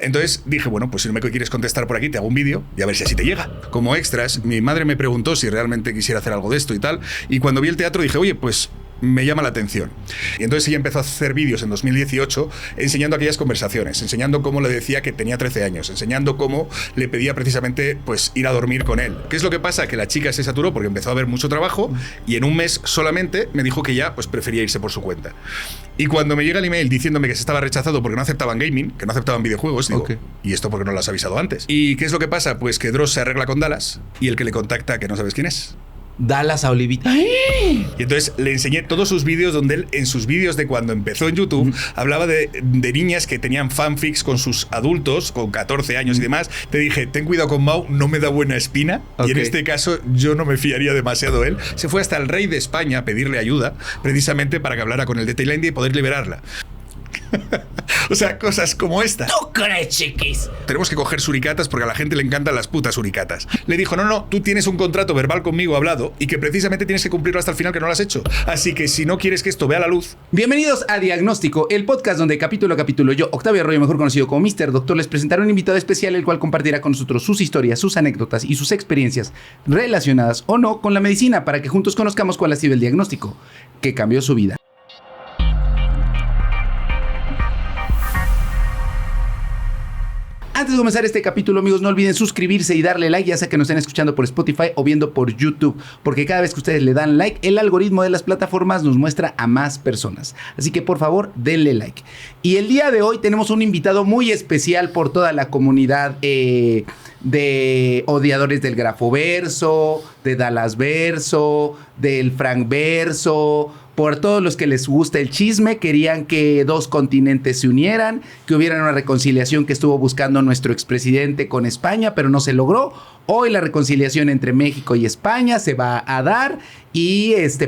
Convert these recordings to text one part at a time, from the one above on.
Entonces dije, bueno, pues si no me quieres contestar por aquí, te hago un vídeo y a ver si así te llega. Como extras, mi madre me preguntó si realmente quisiera hacer algo de esto y tal, y cuando vi el teatro dije, oye, pues me llama la atención. Y entonces ella empezó a hacer vídeos en 2018 enseñando aquellas conversaciones, enseñando cómo le decía que tenía 13 años, enseñando cómo le pedía precisamente pues ir a dormir con él. ¿Qué es lo que pasa? Que la chica se saturó porque empezó a haber mucho trabajo y en un mes solamente me dijo que ya pues prefería irse por su cuenta. Y cuando me llega el email diciéndome que se estaba rechazado porque no aceptaban gaming, que no aceptaban videojuegos, digo, ¿y esto por qué no lo has avisado antes? ¿Y qué es lo que pasa? Pues que Dross se arregla con Dallas y el que le contacta, que no sabes quién es. Dallas a Olivita. Y entonces le enseñé todos sus vídeos donde él, en sus vídeos de cuando empezó en YouTube, hablaba de niñas que tenían fanfics con sus adultos, con 14 años y demás. Te dije, ten cuidado con Mau, no me da buena espina. Y en este caso yo no me fiaría demasiado de él. Se fue hasta el rey de España a pedirle ayuda, precisamente para que hablara con el de Tailandia y poder liberarla. O sea, cosas como esta. ¿Tú crees, chiquis? Tenemos que coger suricatas porque a la gente le encantan las putas suricatas. Le dijo, no, tú tienes un contrato verbal conmigo hablado y que precisamente tienes que cumplirlo hasta el final, que no lo has hecho. Así que si no quieres que esto vea la luz... Bienvenidos a Diagnóstico, el podcast donde capítulo a capítulo yo, Octavio Arroyo, mejor conocido como Mr. Doctor, les presentaré un invitado especial el cual compartirá con nosotros sus historias, sus anécdotas y sus experiencias relacionadas o no con la medicina para que juntos conozcamos cuál ha sido el diagnóstico que cambió su vida. Antes de comenzar este capítulo, amigos, no olviden suscribirse y darle like, ya sea que nos estén escuchando por Spotify o viendo por YouTube, porque cada vez que ustedes le dan like, el algoritmo de las plataformas nos muestra a más personas. Así que, por favor, denle like. Y el día de hoy tenemos un invitado muy especial por toda la comunidad de odiadores del Grafoverso, de Dallas Verso, del Frank Verso. Por todos los que les gusta el chisme, querían que dos continentes se unieran, que hubiera una reconciliación que estuvo buscando nuestro expresidente con España, pero no se logró. Hoy la reconciliación entre México y España se va a dar,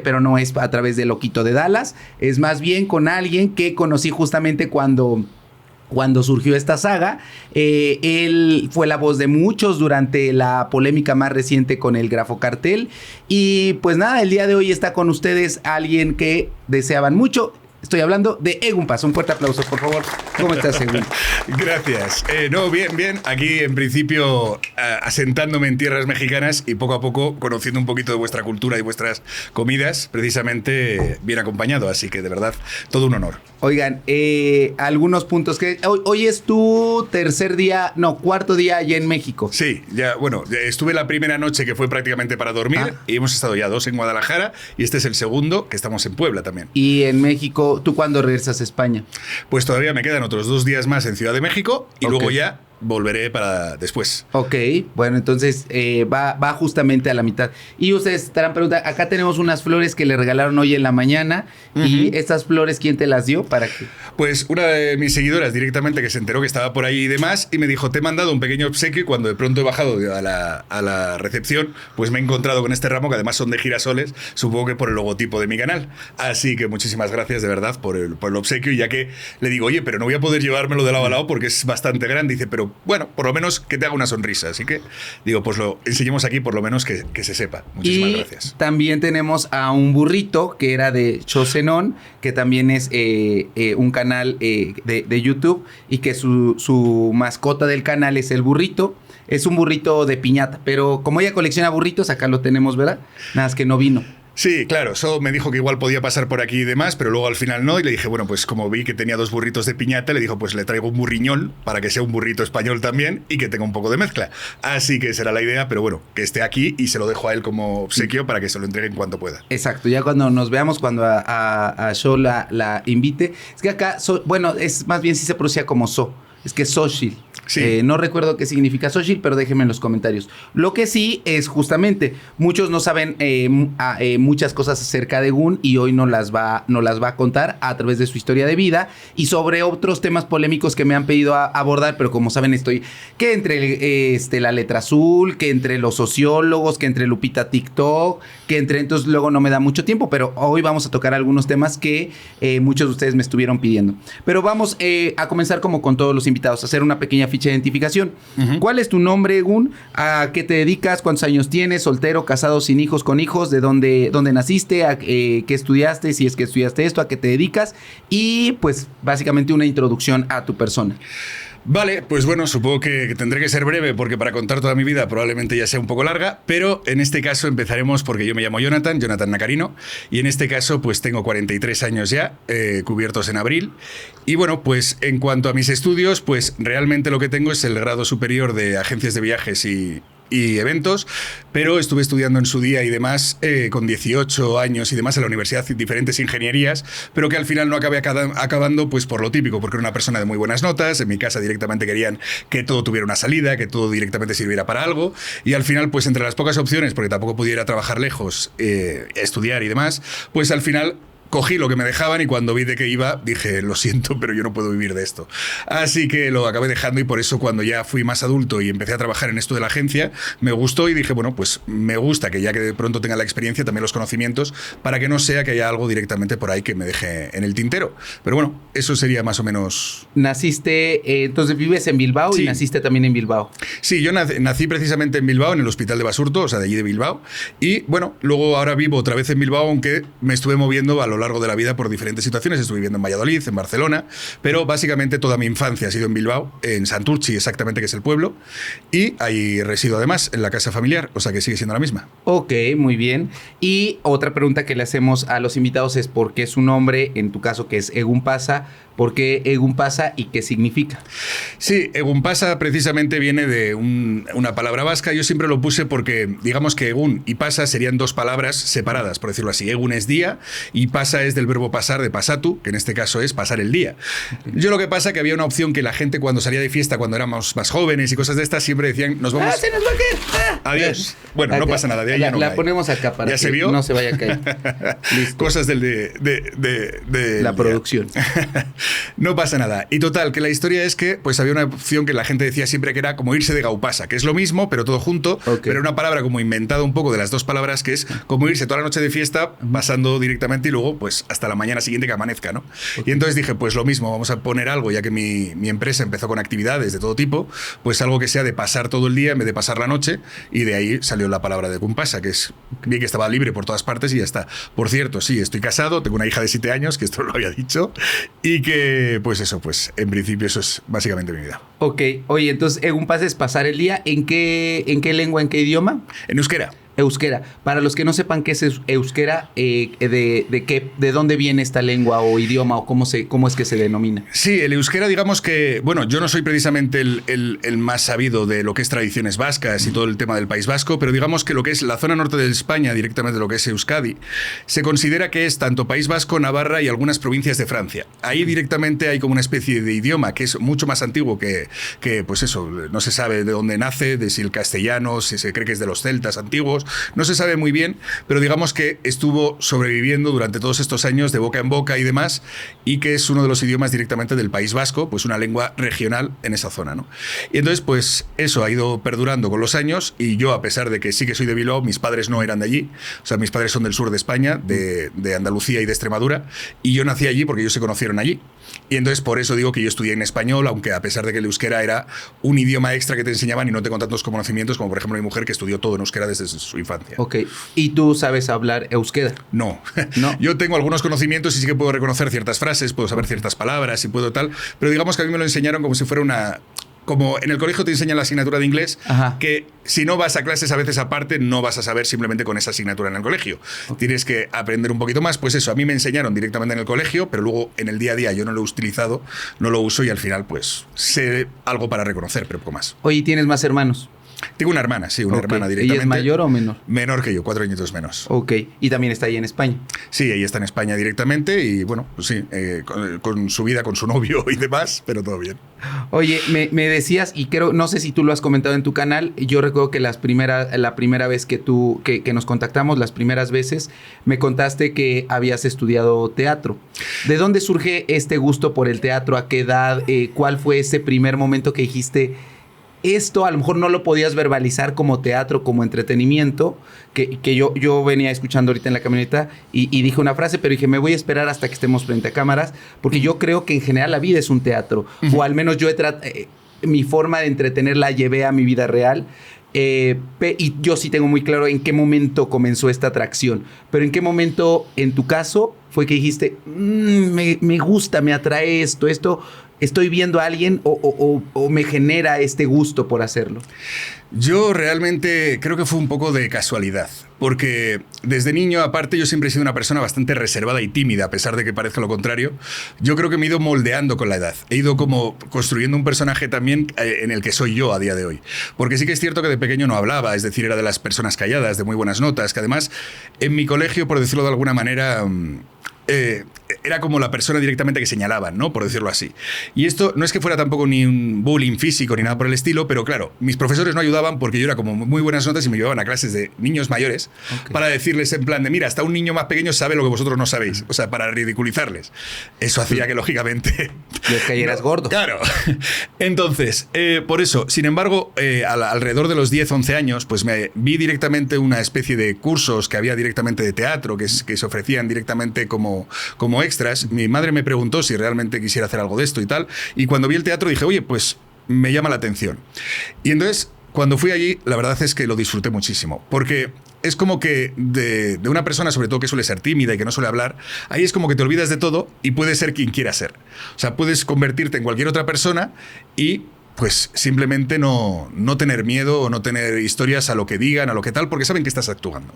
pero no es a través del loquito de Dallas, es más bien con alguien que conocí justamente cuando surgió esta saga. Él fue la voz de muchos durante la polémica más reciente con el Grafocartel. Y pues nada, el día de hoy está con ustedes alguien que deseaban mucho. Estoy hablando de Egun Paz. Un fuerte aplauso, por favor. ¿Cómo estás, Egun? Gracias. Bien. Aquí, en principio, asentándome en tierras mexicanas y poco a poco conociendo un poquito de vuestra cultura y vuestras comidas, precisamente bien acompañado. Así que, de verdad, todo un honor. Oigan, algunos puntos que... Hoy es tu cuarto día allá en México. Sí, estuve la primera noche que fue prácticamente para dormir y hemos estado ya 2 en Guadalajara y este es el segundo que estamos en Puebla también. Y en México, ¿tú cuándo regresas a España? Pues todavía me quedan otros 2 días más en Ciudad de México y luego ya volveré para después. Ok, bueno, entonces va justamente a la mitad. Y ustedes estarán preguntando, acá tenemos unas flores que le regalaron hoy en la mañana. Y estas flores, ¿quién te las dio? ¿Para qué? Pues una de mis seguidoras directamente que se enteró que estaba por ahí y demás y me dijo, te he mandado un pequeño obsequio y cuando de pronto he bajado a la recepción, pues me he encontrado con este ramo que además son de girasoles, supongo que por el logotipo de mi canal. Así que muchísimas gracias de verdad por el obsequio y ya que le digo, oye, pero no voy a poder llevármelo de lado a lado porque es bastante grande. Dice, pero bueno, por lo menos que te haga una sonrisa. Así que digo, pues lo enseñemos aquí por lo menos que se sepa. Muchísimas gracias. También tenemos a un burrito que era de Chosenón, que también es un canal de YouTube y que su mascota del canal es el burrito. Es un burrito de piñata, pero como ella colecciona burritos, acá lo tenemos, ¿verdad? Nada más que no vino. Sí, claro, eso me dijo que igual podía pasar por aquí y demás, pero luego al final no, y le dije, bueno, pues como vi que tenía 2 burritos de piñata, le dijo, pues le traigo un burriñol para que sea un burrito español también y que tenga un poco de mezcla. Así que será la idea, pero bueno, que esté aquí y se lo dejo a él como obsequio para que se lo entregue en cuanto pueda. Exacto, ya cuando nos veamos, cuando a Sho la invite, es que acá, es más bien si se pronuncia como So, es que Xochitl. Sí. No recuerdo qué significa Xochitl, pero déjenme en los comentarios. Lo que sí es justamente, muchos no saben muchas cosas acerca de Egun y hoy nos las va a contar a través de su historia de vida y sobre otros temas polémicos que me han pedido abordar, pero como saben estoy que entre la letra azul, que entre los sociólogos, que entre Lupita TikTok, entonces luego no me da mucho tiempo, pero hoy vamos a tocar algunos temas que muchos de ustedes me estuvieron pidiendo. Pero vamos a comenzar como con todos los invitados, a hacer una pequeña ficha de identificación. ¿Cuál es tu nombre, Egun? ¿A qué te dedicas? ¿Cuántos años tienes? ¿Soltero, casado, sin hijos, con hijos? ¿De dónde naciste? ¿Qué estudiaste? Si es que estudiaste esto, ¿a qué te dedicas? Y pues básicamente una introducción a tu persona. Vale, pues bueno, supongo que tendré que ser breve porque para contar toda mi vida probablemente ya sea un poco larga, pero en este caso empezaremos porque yo me llamo Jonathan Nacarino, y en este caso pues tengo 43 años ya, cubiertos en abril. Y bueno, pues en cuanto a mis estudios, pues realmente lo que tengo es el grado superior de agencias de viajes y eventos, pero estuve estudiando en su día y demás con 18 años y demás en la universidad, diferentes ingenierías, pero que al final no acabé acabando pues por lo típico, porque era una persona de muy buenas notas, en mi casa directamente querían que todo tuviera una salida, que todo directamente sirviera para algo, y al final pues entre las pocas opciones, porque tampoco pudiera trabajar lejos, estudiar y demás, pues al final cogí lo que me dejaban y cuando vi de qué iba dije, lo siento, pero yo no puedo vivir de esto. Así que lo acabé dejando y por eso cuando ya fui más adulto y empecé a trabajar en esto de la agencia, me gustó y dije, bueno, pues me gusta que ya que de pronto tenga la experiencia, también los conocimientos, para que no sea que haya algo directamente por ahí que me deje en el tintero. Pero bueno, eso sería más o menos... Naciste, entonces vives en Bilbao Sí. Y naciste también en Bilbao. Sí, yo nací precisamente en Bilbao, en el Hospital de Basurto, o sea, de allí de Bilbao. Y bueno, luego ahora vivo otra vez en Bilbao, aunque me estuve moviendo a lo largo de la vida por diferentes situaciones. Estuve viviendo en Valladolid, en Barcelona, pero básicamente toda mi infancia ha sido en Bilbao, en Santurtzi exactamente, que es el pueblo. Y ahí resido además, en la casa familiar, o sea que sigue siendo la misma. Ok, muy bien. Y otra pregunta que le hacemos a los invitados es ¿por qué su nombre, en tu caso que es Egun Pasa, por qué Egun Pasa y qué significa? Sí, Egun Pasa precisamente viene de una palabra vasca. Yo siempre lo puse porque digamos que Egun y Pasa serían dos palabras separadas, por decirlo así. Egun es día y Pasa es del verbo pasar, de pasatu, que en este caso es pasar el día. Yo lo que pasa que había una opción que la gente cuando salía de fiesta, cuando éramos más jóvenes y cosas de estas, siempre decían, nos vamos... ¡Se nos va a caer! Adiós. Bueno, no pasa nada, de ahí ya no La cae. ponemos acá para ¿Ya que se vio? no se vaya a caer. Listo. Cosas de La producción. No pasa nada. Y total, que la historia es que pues había una opción que la gente decía siempre que era como irse de Gaupasa, que es lo mismo, pero todo junto, Ok. pero una palabra como inventada un poco de las dos palabras, que es como irse toda la noche de fiesta, pasando directamente y luego pues hasta la mañana siguiente que amanezca, ¿no? Y entonces dije, pues lo mismo, vamos a poner algo, ya que mi empresa empezó con actividades de todo tipo, pues algo que sea de pasar todo el día en vez de pasar la noche, y de ahí salió la palabra de Gumpasa, que es bien que estaba libre por todas partes y ya está. Por cierto, sí, estoy casado, tengo una hija de 7 años, que esto lo había dicho, y que pues eso, pues en principio eso es básicamente mi vida. Ok, oye, entonces Egun Pasa es pasar el día. ¿En qué lengua, en qué idioma? En euskera. Euskera. Para los que no sepan qué es euskera, ¿de dónde viene esta lengua o idioma o cómo es que se denomina? Sí, el euskera, digamos que, bueno, yo no soy precisamente el más sabido de lo que es tradiciones vascas y todo el tema del País Vasco, pero digamos que lo que es la zona norte de España, directamente lo que es Euskadi, se considera que es tanto País Vasco, Navarra y algunas provincias de Francia. Ahí directamente hay como una especie de idioma que es mucho más antiguo que pues eso, no se sabe de dónde nace, de si el castellano, si se cree que es de los celtas antiguos. No se sabe muy bien, pero digamos que estuvo sobreviviendo durante todos estos años de boca en boca y demás, y que es uno de los idiomas directamente del País Vasco, pues una lengua regional en esa zona, ¿no? Y entonces, pues eso ha ido perdurando con los años, y yo, a pesar de que sí que soy de Bilbao, mis padres no eran de allí, o sea, mis padres son del sur de España, de Andalucía y de Extremadura, y yo nací allí porque ellos se conocieron allí. Y entonces por eso digo que yo estudié en español, aunque a pesar de que el euskera era un idioma extra que te enseñaban y no tengo tantos conocimientos como por ejemplo mi mujer, que estudió todo en euskera desde su infancia. Ok. ¿Y tú sabes hablar euskera? No. No. Yo tengo algunos conocimientos y sí que puedo reconocer ciertas frases, puedo saber ciertas palabras y puedo tal, pero digamos que a mí me lo enseñaron como si fuera una... Como en el colegio te enseñan la asignatura de inglés, Ajá. que si no vas a clases a veces aparte, no vas a saber simplemente con esa asignatura en el colegio. Tienes que aprender un poquito más. Pues eso, a mí me enseñaron directamente en el colegio, pero luego en el día a día yo no lo he utilizado, no lo uso y al final pues sé algo para reconocer, pero poco más. Oye, ¿tienes más hermanos? Tengo una hermana, sí, una Ok. hermana directamente. ¿Ella es mayor o menor? Menor que yo, 4 añitos menos. Ok. Y también está ahí en España. Sí, ella está en España directamente y bueno, pues sí, con su vida, con su novio y demás, pero todo bien. Oye, me decías, y creo, no sé si tú lo has comentado en tu canal, yo recuerdo que la primera vez que nos contactamos, las primeras veces, me contaste que habías estudiado teatro. ¿De dónde surge este gusto por el teatro? ¿A qué edad? ¿Cuál fue ese primer momento que dijiste, esto a lo mejor no lo podías verbalizar como teatro, como entretenimiento, que yo venía escuchando ahorita en la camioneta y dije una frase, pero dije, me voy a esperar hasta que estemos frente a cámaras, porque yo creo que en general la vida es un teatro, o al menos yo mi forma de entretener la llevé a mi vida real. Y yo sí tengo muy claro en qué momento comenzó esta atracción, pero en qué momento, en tu caso, fue que dijiste, me gusta, me atrae esto, estoy viendo a alguien o me genera este gusto por hacerlo? Yo realmente creo que fue un poco de casualidad, porque desde niño, aparte, yo siempre he sido una persona bastante reservada y tímida, a pesar de que parezca lo contrario. Yo creo que me he ido moldeando con la edad. He ido como construyendo un personaje también en el que soy yo a día de hoy. Porque sí que es cierto que de pequeño no hablaba, es decir, era de las personas calladas, de muy buenas notas, que además en mi colegio, por decirlo de alguna manera, era como la persona directamente que señalaban, ¿no? Por decirlo así. Y esto no es que fuera tampoco ni un bullying físico ni nada por el estilo, pero claro, mis profesores no ayudaban porque yo era como muy buenas notas y me llevaban a clases de niños mayores para decirles en plan de, mira, hasta un niño más pequeño sabe lo que vosotros no sabéis. O sea, para ridiculizarles. Eso hacía que, lógicamente... Les cayeras gordo. Claro. Entonces, por eso, sin embargo, alrededor de los 10, 11 años, pues me vi directamente una especie de cursos que había directamente de teatro, que se ofrecían directamente como extras. Mi madre me preguntó si realmente quisiera hacer algo de esto y tal, y cuando vi el teatro dije, oye, pues me llama la atención. Y entonces, cuando fui allí, la verdad es que lo disfruté muchísimo, porque es como que de una persona, sobre todo que suele ser tímida y que no suele hablar, ahí es como que te olvidas de todo y puedes ser quien quieras ser. O sea, puedes convertirte en cualquier otra persona y... pues simplemente no tener miedo o no tener historias a lo que digan, a lo que tal, porque saben que estás actuando.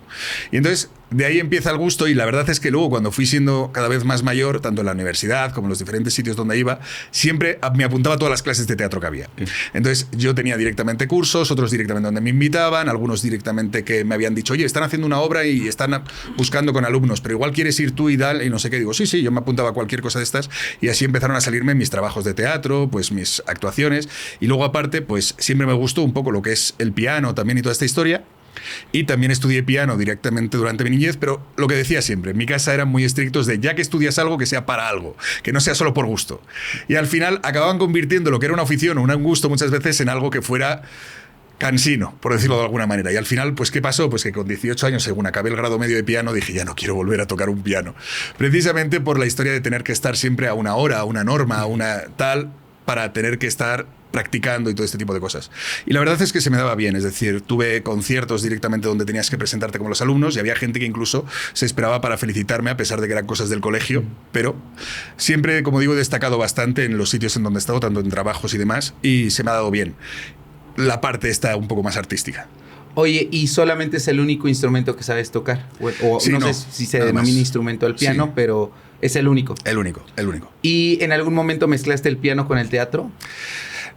Y entonces, de ahí empieza el gusto, y la verdad es que luego, cuando fui siendo cada vez más mayor, tanto en la universidad como en los diferentes sitios donde iba, siempre me apuntaba a todas las clases de teatro que había. Entonces, yo tenía directamente cursos, otros directamente donde me invitaban, algunos directamente que me habían dicho, oye, están haciendo una obra y están buscando con alumnos, pero igual quieres ir tú y tal, y no sé qué. Digo, sí, yo me apuntaba a cualquier cosa de estas, y así empezaron a salirme mis trabajos de teatro, pues mis actuaciones. Y luego, aparte, pues siempre me gustó un poco lo que es el piano también y toda esta historia. Y también estudié piano directamente durante mi niñez, pero lo que decía siempre, en mi casa eran muy estrictos de, ya que estudias algo, que sea para algo, que no sea solo por gusto. Y al final acababan convirtiendo lo que era una afición o un gusto muchas veces en algo que fuera cansino, por decirlo de alguna manera. Y al final, pues, ¿qué pasó? Pues que con 18 años, según acabé el grado medio de piano, dije, ya no quiero volver a tocar un piano. Precisamente por la historia de tener que estar siempre a una hora, a una norma, a una tal, para tener que estar practicando y todo este tipo de cosas. Y la verdad es que se me daba bien, es decir, tuve conciertos directamente donde tenías que presentarte como los alumnos y había gente que incluso se esperaba para felicitarme a pesar de que eran cosas del colegio, pero siempre, como digo, he destacado bastante en los sitios en donde he estado, tanto en trabajos y demás, y se me ha dado bien. La parte está un poco más artística. Oye, ¿y solamente es el único instrumento que sabes tocar? O sí, no sé si se denomina instrumento el piano, sí, pero es el único. El único. ¿Y en algún momento mezclaste el piano con el teatro?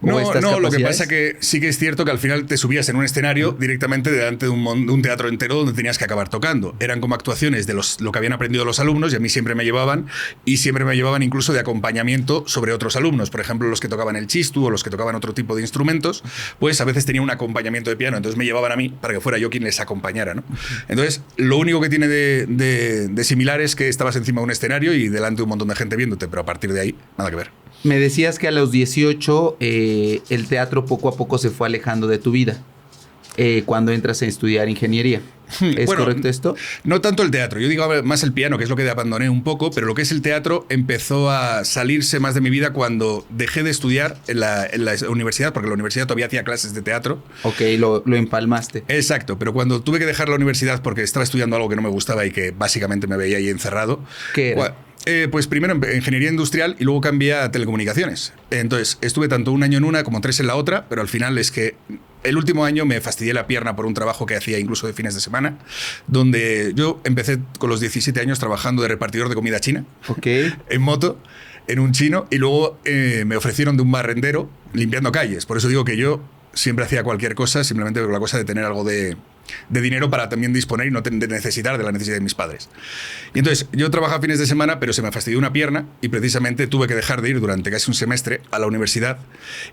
No, lo que pasa que sí que es cierto que al final te subías en un escenario directamente delante de un teatro entero donde tenías que acabar tocando. Eran como actuaciones de lo que habían aprendido los alumnos y a mí siempre me llevaban, y siempre me llevaban incluso de acompañamiento sobre otros alumnos. Por ejemplo, los que tocaban el chistu o los que tocaban otro tipo de instrumentos, pues a veces tenía un acompañamiento de piano, entonces me llevaban a mí para que fuera yo quien les acompañara, ¿no? Entonces, lo único que tiene de similar es que estabas encima de un escenario y delante de un montón de gente viéndote, pero a partir de ahí, nada que ver. Me decías que a los 18 el teatro poco a poco se fue alejando de tu vida cuando entras a estudiar ingeniería. ¿Es correcto esto? No tanto el teatro, yo digo más el piano, que es lo que abandoné un poco, pero lo que es el teatro empezó a salirse más de mi vida cuando dejé de estudiar en la universidad, porque en la universidad todavía hacía clases de teatro. Ok, lo empalmaste. Exacto, pero cuando tuve que dejar la universidad porque estaba estudiando algo que no me gustaba y que básicamente me veía ahí encerrado. ¿Qué era? Pues primero en ingeniería industrial y luego cambié a telecomunicaciones. Entonces estuve tanto un año en una como 3 en la otra, pero al final es que el último año me fastidié la pierna por un trabajo que hacía incluso de fines de semana, donde yo empecé con los 17 años trabajando de repartidor de comida china, en moto, en un chino, y luego me ofrecieron de un barrendero limpiando calles. Por eso digo que yo siempre hacía cualquier cosa, simplemente por la cosa de tener algo de dinero para también disponer y no de necesitar de la necesidad de mis padres. Y entonces yo trabajaba fines de semana, pero se me fastidió una pierna y precisamente tuve que dejar de ir durante casi un semestre a la universidad,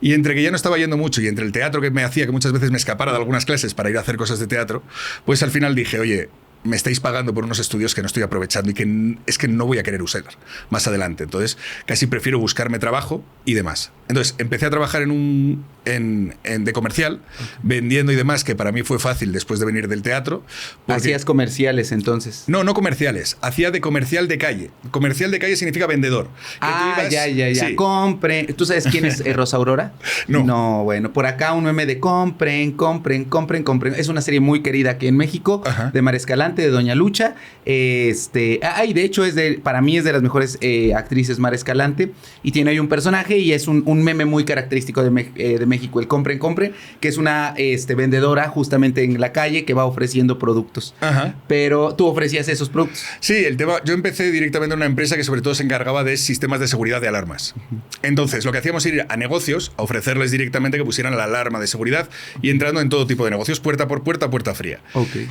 y entre que ya no estaba yendo mucho y entre el teatro que me hacía que muchas veces me escapara de algunas clases para ir a hacer cosas de teatro, pues al final dije, oye, me estáis pagando por unos estudios que no estoy aprovechando y que es que no voy a querer usar más adelante. Entonces, casi prefiero buscarme trabajo y demás. Entonces, empecé a trabajar en de comercial, vendiendo y demás, que para mí fue fácil después de venir del teatro. ¿Hacías comerciales entonces? No, no comerciales. Hacía de comercial de calle. Comercial de calle significa vendedor. Ya. Sí. Compren. ¿Tú sabes quién es Rosa Aurora? No. No, bueno, por acá un meme de compren. Es una serie muy querida aquí en México, de Mar Escalante, de Doña Lucha. De hecho, para mí es de las mejores actrices Mar Escalante. Y tiene ahí un personaje y es un meme muy característico de México, el compren, que es una vendedora justamente en la calle que va ofreciendo productos. Pero tú ofrecías esos productos. Sí, el tema, yo empecé directamente en una empresa que sobre todo se encargaba de sistemas de seguridad de alarmas. Entonces, lo que hacíamos era ir a negocios, a ofrecerles directamente que pusieran la alarma de seguridad y entrando en todo tipo de negocios, puerta por puerta, puerta fría.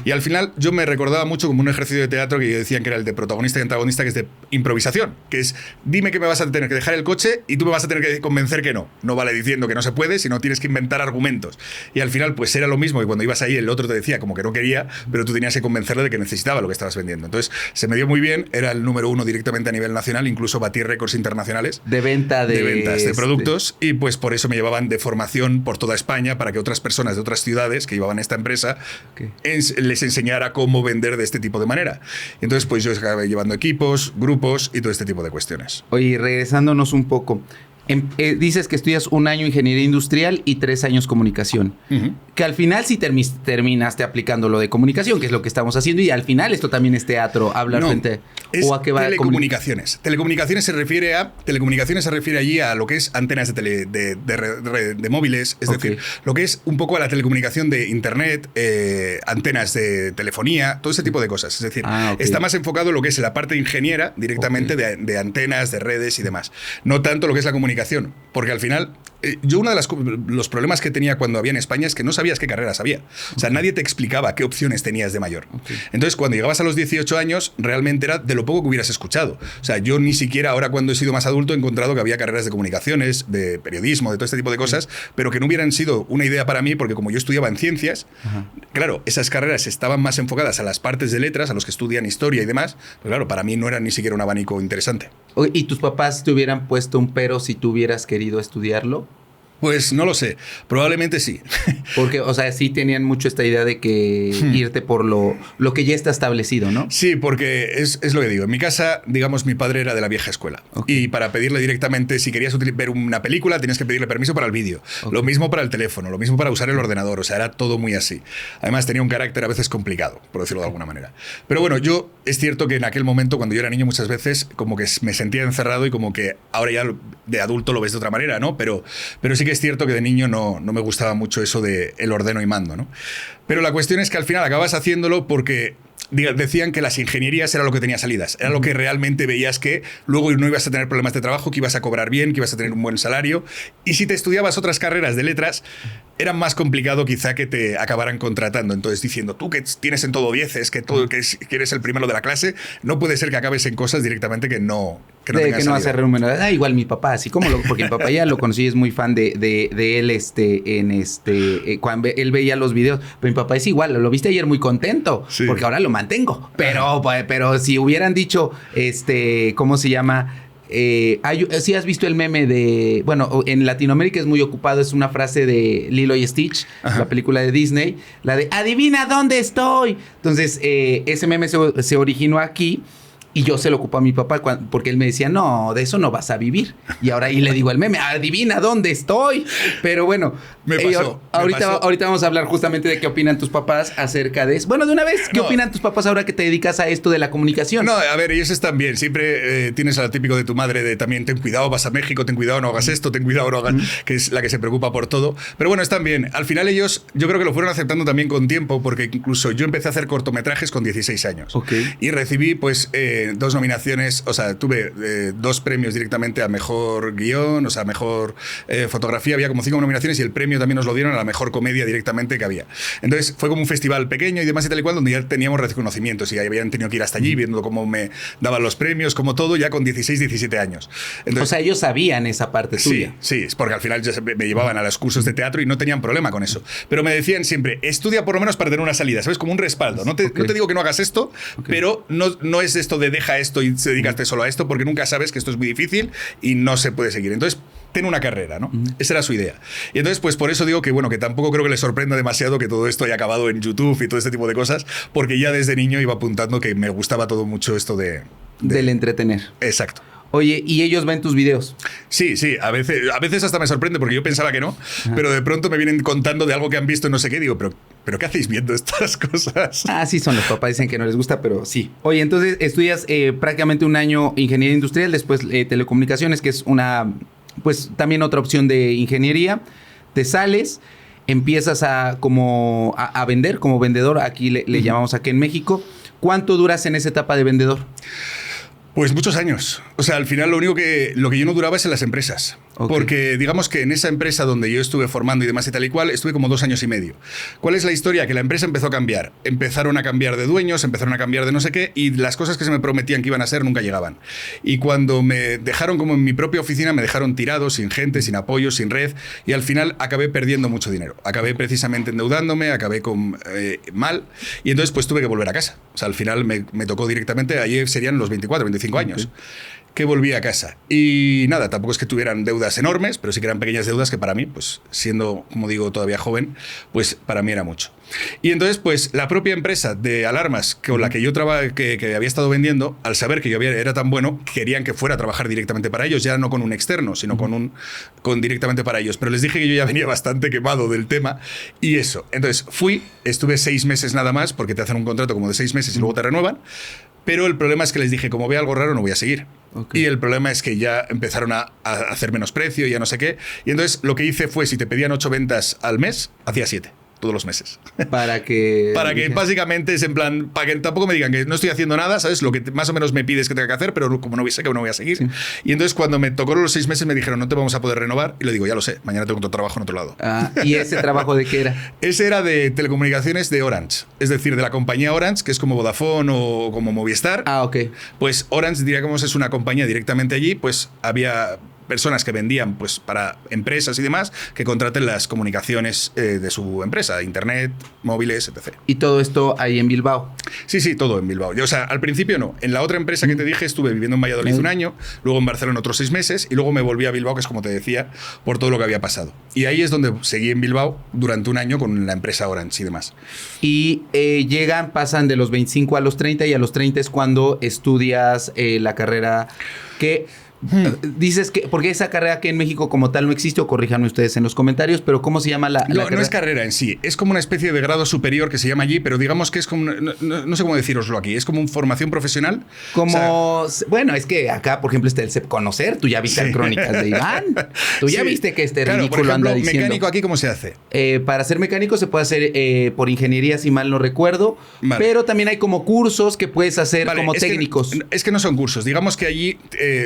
Y al final yo me recordaba mucho como un ejercicio de teatro que decían que era el de protagonista y antagonista, que es de improvisación, que es dime que me vas a tener que dejar el coche y tú me vas a tener que convencer que no. No vale diciendo que no se puede, sino tienes que inventar argumentos. Y al final pues era lo mismo que cuando ibas ahí el otro te decía como que no quería, pero tú tenías que convencerle de que necesitaba lo que estabas vendiendo. Entonces se me dio muy bien, era el número 1 directamente a nivel nacional, incluso batí récords internacionales de ventas de productos y pues por eso me llevaban de formación por toda España para que otras personas de otras ciudades que llevaban esta empresa les enseñara cómo vender de este tipo de manera. Entonces pues yo acabé llevando equipos, grupos y todo este tipo de cuestiones. Oye, regresándonos un poco, dices que estudias 1 año ingeniería industrial y 3 años comunicación. Que al final sí terminaste aplicando lo de comunicación, que es lo que estamos haciendo, y al final esto también es teatro, hablar frente. ¿O a qué va? Telecomunicaciones. Telecomunicaciones se refiere allí a lo que es antenas de móviles, es decir, lo que es un poco a la telecomunicación de internet, antenas de telefonía, todo ese tipo de cosas. Es decir, está más enfocado en lo que es la parte ingeniera directamente de antenas, de redes y demás. No tanto lo que es la comunicación, porque al final yo uno de los problemas que tenía cuando había en España es que no sabías qué carreras había. O sea, nadie te explicaba qué opciones tenías de mayor. Entonces, cuando llegabas a los 18 años, realmente era de lo poco que hubieras escuchado. O sea, yo ni siquiera ahora cuando he sido más adulto he encontrado que había carreras de comunicaciones, de periodismo, de todo este tipo de cosas, pero que no hubieran sido una idea para mí, porque como yo estudiaba en ciencias, claro, esas carreras estaban más enfocadas a las partes de letras, a los que estudian historia y demás, pues claro, para mí no era ni siquiera un abanico interesante. ¿Y tus papás te hubieran puesto un pero si tú hubieras querido estudiarlo? Pues no lo sé, probablemente sí. Porque, o sea, sí tenían mucho esta idea de que irte por lo que ya está establecido, ¿no? Sí, porque es lo que digo. En mi casa, digamos, mi padre era de la vieja escuela. Y para pedirle directamente, si querías ver una película, tenías que pedirle permiso para el vídeo. Lo mismo para el teléfono, lo mismo para usar el ordenador. O sea, era todo muy así. Además, tenía un carácter a veces complicado, por decirlo de alguna manera. Pero bueno, es cierto que en aquel momento, cuando yo era niño, muchas veces como que me sentía encerrado y como que ahora ya de adulto lo ves de otra manera, ¿no? Pero sí que es cierto que de niño no me gustaba mucho eso de el ordeno y mando, ¿no? Pero la cuestión es que al final acabas haciéndolo porque decían que las ingenierías era lo que tenía salidas, era lo que realmente veías que luego no ibas a tener problemas de trabajo, que ibas a cobrar bien, que ibas a tener un buen salario, y si te estudiabas otras carreras de letras era más complicado quizá que te acabaran contratando. Entonces diciendo, tú que tienes en todo 10, que eres el primero de la clase, no puede ser que acabes en cosas directamente que no tengas no hacer remuneración. Igual mi papá, así como porque mi papá ya lo conocí, es muy fan de él, cuando él veía los videos, pero mi papá es igual, lo viste ayer muy contento, porque ahora lo mantengo. Pero si hubieran dicho, ¿cómo se llama? ¿Sí has visto el meme de... Bueno, en Latinoamérica es muy ocupado, es una frase de Lilo y Stitch, la película de Disney, la de ¿adivina dónde estoy? Entonces, ese meme se originó aquí. Y yo se lo ocupé a mi papá porque él me decía, no, de eso no vas a vivir. Y ahora ahí le digo al meme, adivina dónde estoy. Pero bueno, ahorita vamos a hablar justamente de qué opinan tus papás acerca de eso. Bueno, de una vez, ¿qué opinan tus papás ahora que te dedicas a esto de la comunicación? No, a ver, ellos están bien. Siempre tienes a lo típico de tu madre de también, ten cuidado, vas a México, ten cuidado, no hagas esto, ten cuidado, no hagas... que es la que se preocupa por todo. Pero bueno, están bien. Al final ellos, yo creo que lo fueron aceptando también con tiempo, porque incluso yo empecé a hacer cortometrajes con 16 años. Y recibí, pues... 2 nominaciones, o sea, tuve 2 premios directamente a mejor guión, o sea, mejor fotografía, había como 5 nominaciones y el premio también nos lo dieron a la mejor comedia directamente que había. Entonces fue como un festival pequeño y demás y tal y cual, donde ya teníamos reconocimientos y habían tenido que ir hasta allí viendo cómo me daban los premios, como todo, ya con 16, 17 años. Entonces, o sea, ellos sabían esa parte tuya. Sí, es porque al final ya me llevaban a los cursos de teatro y no tenían problema con eso. Pero me decían siempre, estudia por lo menos para tener una salida, ¿sabes? Como un respaldo. No te digo que no hagas esto, pero no es esto de deja esto y dedícate solo a esto, porque nunca sabes que esto es muy difícil y no se puede seguir. Entonces, ten una carrera, ¿no? Esa era su idea. Y entonces, pues por eso digo que, bueno, que tampoco creo que le sorprenda demasiado que todo esto haya acabado en YouTube y todo este tipo de cosas, porque ya desde niño iba apuntando que me gustaba todo mucho esto del entretener. Exacto. Oye, ¿y ellos ven tus videos? Sí, a veces hasta me sorprende porque yo pensaba que no, pero de pronto me vienen contando de algo que han visto y no sé qué, digo, pero ¿qué hacéis viendo estas cosas? Sí son los papás, dicen que no les gusta, pero sí. Oye, entonces estudias prácticamente un año ingeniería industrial, después telecomunicaciones, que es pues también otra opción de ingeniería. Te sales, empiezas a vender, como vendedor, aquí le llamamos aquí en México. ¿Cuánto duras en esa etapa de vendedor? Pues muchos años. O sea, al final lo que yo no duraba es en las empresas. Okay. Porque digamos que en esa empresa donde yo estuve formando y demás y tal y cual, estuve como 2 años y medio. ¿Cuál es la historia? Que la empresa empezó a cambiar. Empezaron a cambiar de dueños, empezaron a cambiar de no sé qué, y las cosas que se me prometían que iban a ser nunca llegaban. Y cuando me dejaron como en mi propia oficina, me dejaron tirado, sin gente, sin apoyo, sin red, y al final acabé perdiendo mucho dinero. Acabé precisamente endeudándome, acabé mal, y entonces pues tuve que volver a casa. O sea, al final me tocó directamente, allí serían los 24, 25 años. Que volví a casa. Y nada, tampoco es que tuvieran deudas enormes, pero sí que eran pequeñas deudas que para mí, pues siendo, como digo, todavía joven, pues para mí era mucho. Y entonces, pues la propia empresa de alarmas con la que yo que había estado vendiendo, al saber que yo era tan bueno, querían que fuera a trabajar directamente para ellos, ya no con un externo, sino con directamente para ellos. Pero les dije que yo ya venía bastante quemado del tema y eso. Entonces estuve 6 meses nada más, porque te hacen un contrato como de 6 meses y luego te renuevan. Pero el problema es que les dije, como veo algo raro, no voy a seguir. Okay. Y el problema es que ya empezaron a hacer menos precio y ya no sé qué. Y entonces lo que hice fue, si te pedían 8 ventas al mes, hacía 7. Todos los meses. Para que básicamente es en plan, para que tampoco me digan que no estoy haciendo nada, ¿sabes? Lo que más o menos me pides que tenga que hacer, pero como no sé que no voy a seguir. Sí. Y entonces cuando me tocó los 6 meses me dijeron, no te vamos a poder renovar. Y le digo, ya lo sé, mañana tengo otro trabajo en otro lado. ¿Y ese trabajo de qué era? Ese era de telecomunicaciones de Orange. Es decir, de la compañía Orange, que es como Vodafone o como Movistar. Ok. Pues Orange, diríamos, es una compañía directamente allí, pues había personas que vendían pues para empresas y demás que contraten las comunicaciones de su empresa, internet, móviles, etc. ¿Y todo esto ahí en Bilbao? Sí, todo en Bilbao. O sea, al principio no. En la otra empresa que te dije estuve viviendo en Valladolid un año, luego en Barcelona otros 6 meses y luego me volví a Bilbao, que es como te decía, por todo lo que había pasado. Y ahí es donde seguí en Bilbao durante un año con la empresa Orange y demás. Y pasan de los 25 a los 30 y a los 30 es cuando estudias la carrera que... Dices que, porque esa carrera que en México como tal no existe, o corríjanme ustedes en los comentarios, pero ¿cómo se llama la carrera? No es carrera en sí, es como una especie de grado superior que se llama allí, pero digamos que es como, no sé cómo decíroslo aquí, es como una formación profesional. Como, bueno, es que acá, por ejemplo, está el CEP Conocer, tú ya viste Crónicas de Iván, tú ya viste que ridículo, por ejemplo, anda diciendo. ¿Mecánico aquí cómo se hace? Para ser mecánico se puede hacer por ingeniería, si mal no recuerdo, pero también hay como cursos que puedes hacer como técnicos. Es que no son cursos, digamos que allí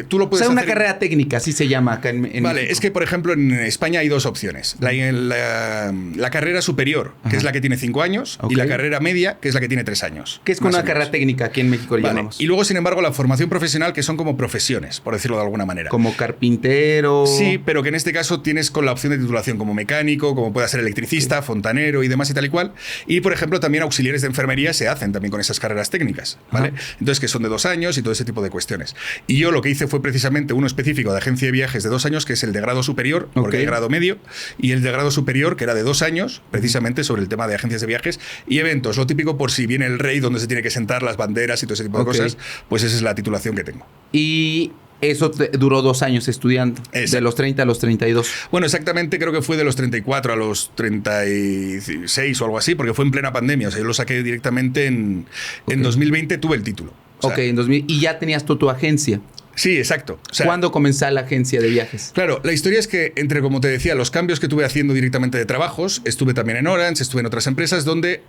tú lo puedes una carrera técnica, así se llama acá en México. Es que, por ejemplo, en España hay 2 opciones. La carrera superior, que es la que tiene 5 años, y la carrera media, que es la que tiene 3 años. Que es con una carrera técnica aquí en México le llamamos. Y luego, sin embargo, la formación profesional, que son como profesiones, por decirlo de alguna manera. Como carpintero. Sí, pero que en este caso tienes con la opción de titulación como mecánico, como puede ser electricista, fontanero y demás y tal y cual. Y, por ejemplo, también auxiliares de enfermería se hacen también con esas carreras técnicas, ¿vale? Entonces, que son de 2 años y todo ese tipo de cuestiones. Y yo lo que hice fue precisamente uno específico de agencia de viajes de 2 años, que es el de grado superior, porque hay grado medio, y el de grado superior, que era de 2 años, precisamente sobre el tema de agencias de viajes y eventos. Lo típico por si viene el rey, donde se tiene que sentar, las banderas y todo ese tipo de cosas, pues esa es la titulación que tengo. Y eso duró 2 años estudiando, de los 30 a los 32. Bueno, exactamente creo que fue de los 34 a los 36 o algo así, porque fue en plena pandemia. O sea, yo lo saqué directamente en 2020, tuve el título. O sea, en 2000. Y ya tenías tu agencia. Sí, exacto. O sea, ¿cuándo comenzó la agencia de viajes? Claro, la historia es que entre, como te decía, los cambios que tuve haciendo directamente de trabajos, estuve también en Orange, estuve en otras empresas donde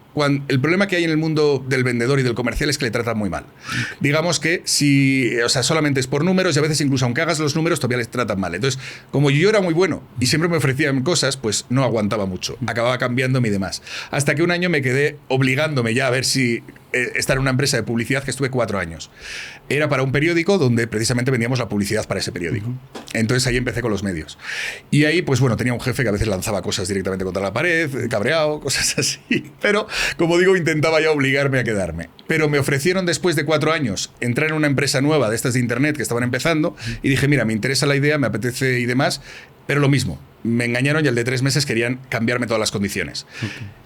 el problema que hay en el mundo del vendedor y del comercial es que le tratan muy mal. Digamos que solamente es por números y a veces incluso aunque hagas los números todavía les tratan mal. Entonces, como yo era muy bueno y siempre me ofrecían cosas, pues no aguantaba mucho. Acababa cambiándome y demás. Hasta que un año me quedé obligándome ya a ver si estar en una empresa de publicidad que estuve 4 años. Era para un periódico donde precisamente vendíamos la publicidad para ese periódico. Entonces ahí empecé con los medios. Y ahí, pues bueno, tenía un jefe que a veces lanzaba cosas directamente contra la pared, cabreado, cosas así. Pero, como digo, intentaba ya obligarme a quedarme. Pero me ofrecieron después de 4 años entrar en una empresa nueva de estas de internet que estaban empezando y dije, mira, me interesa la idea, me apetece y demás, pero lo mismo. Me engañaron y al de 3 meses querían cambiarme todas las condiciones.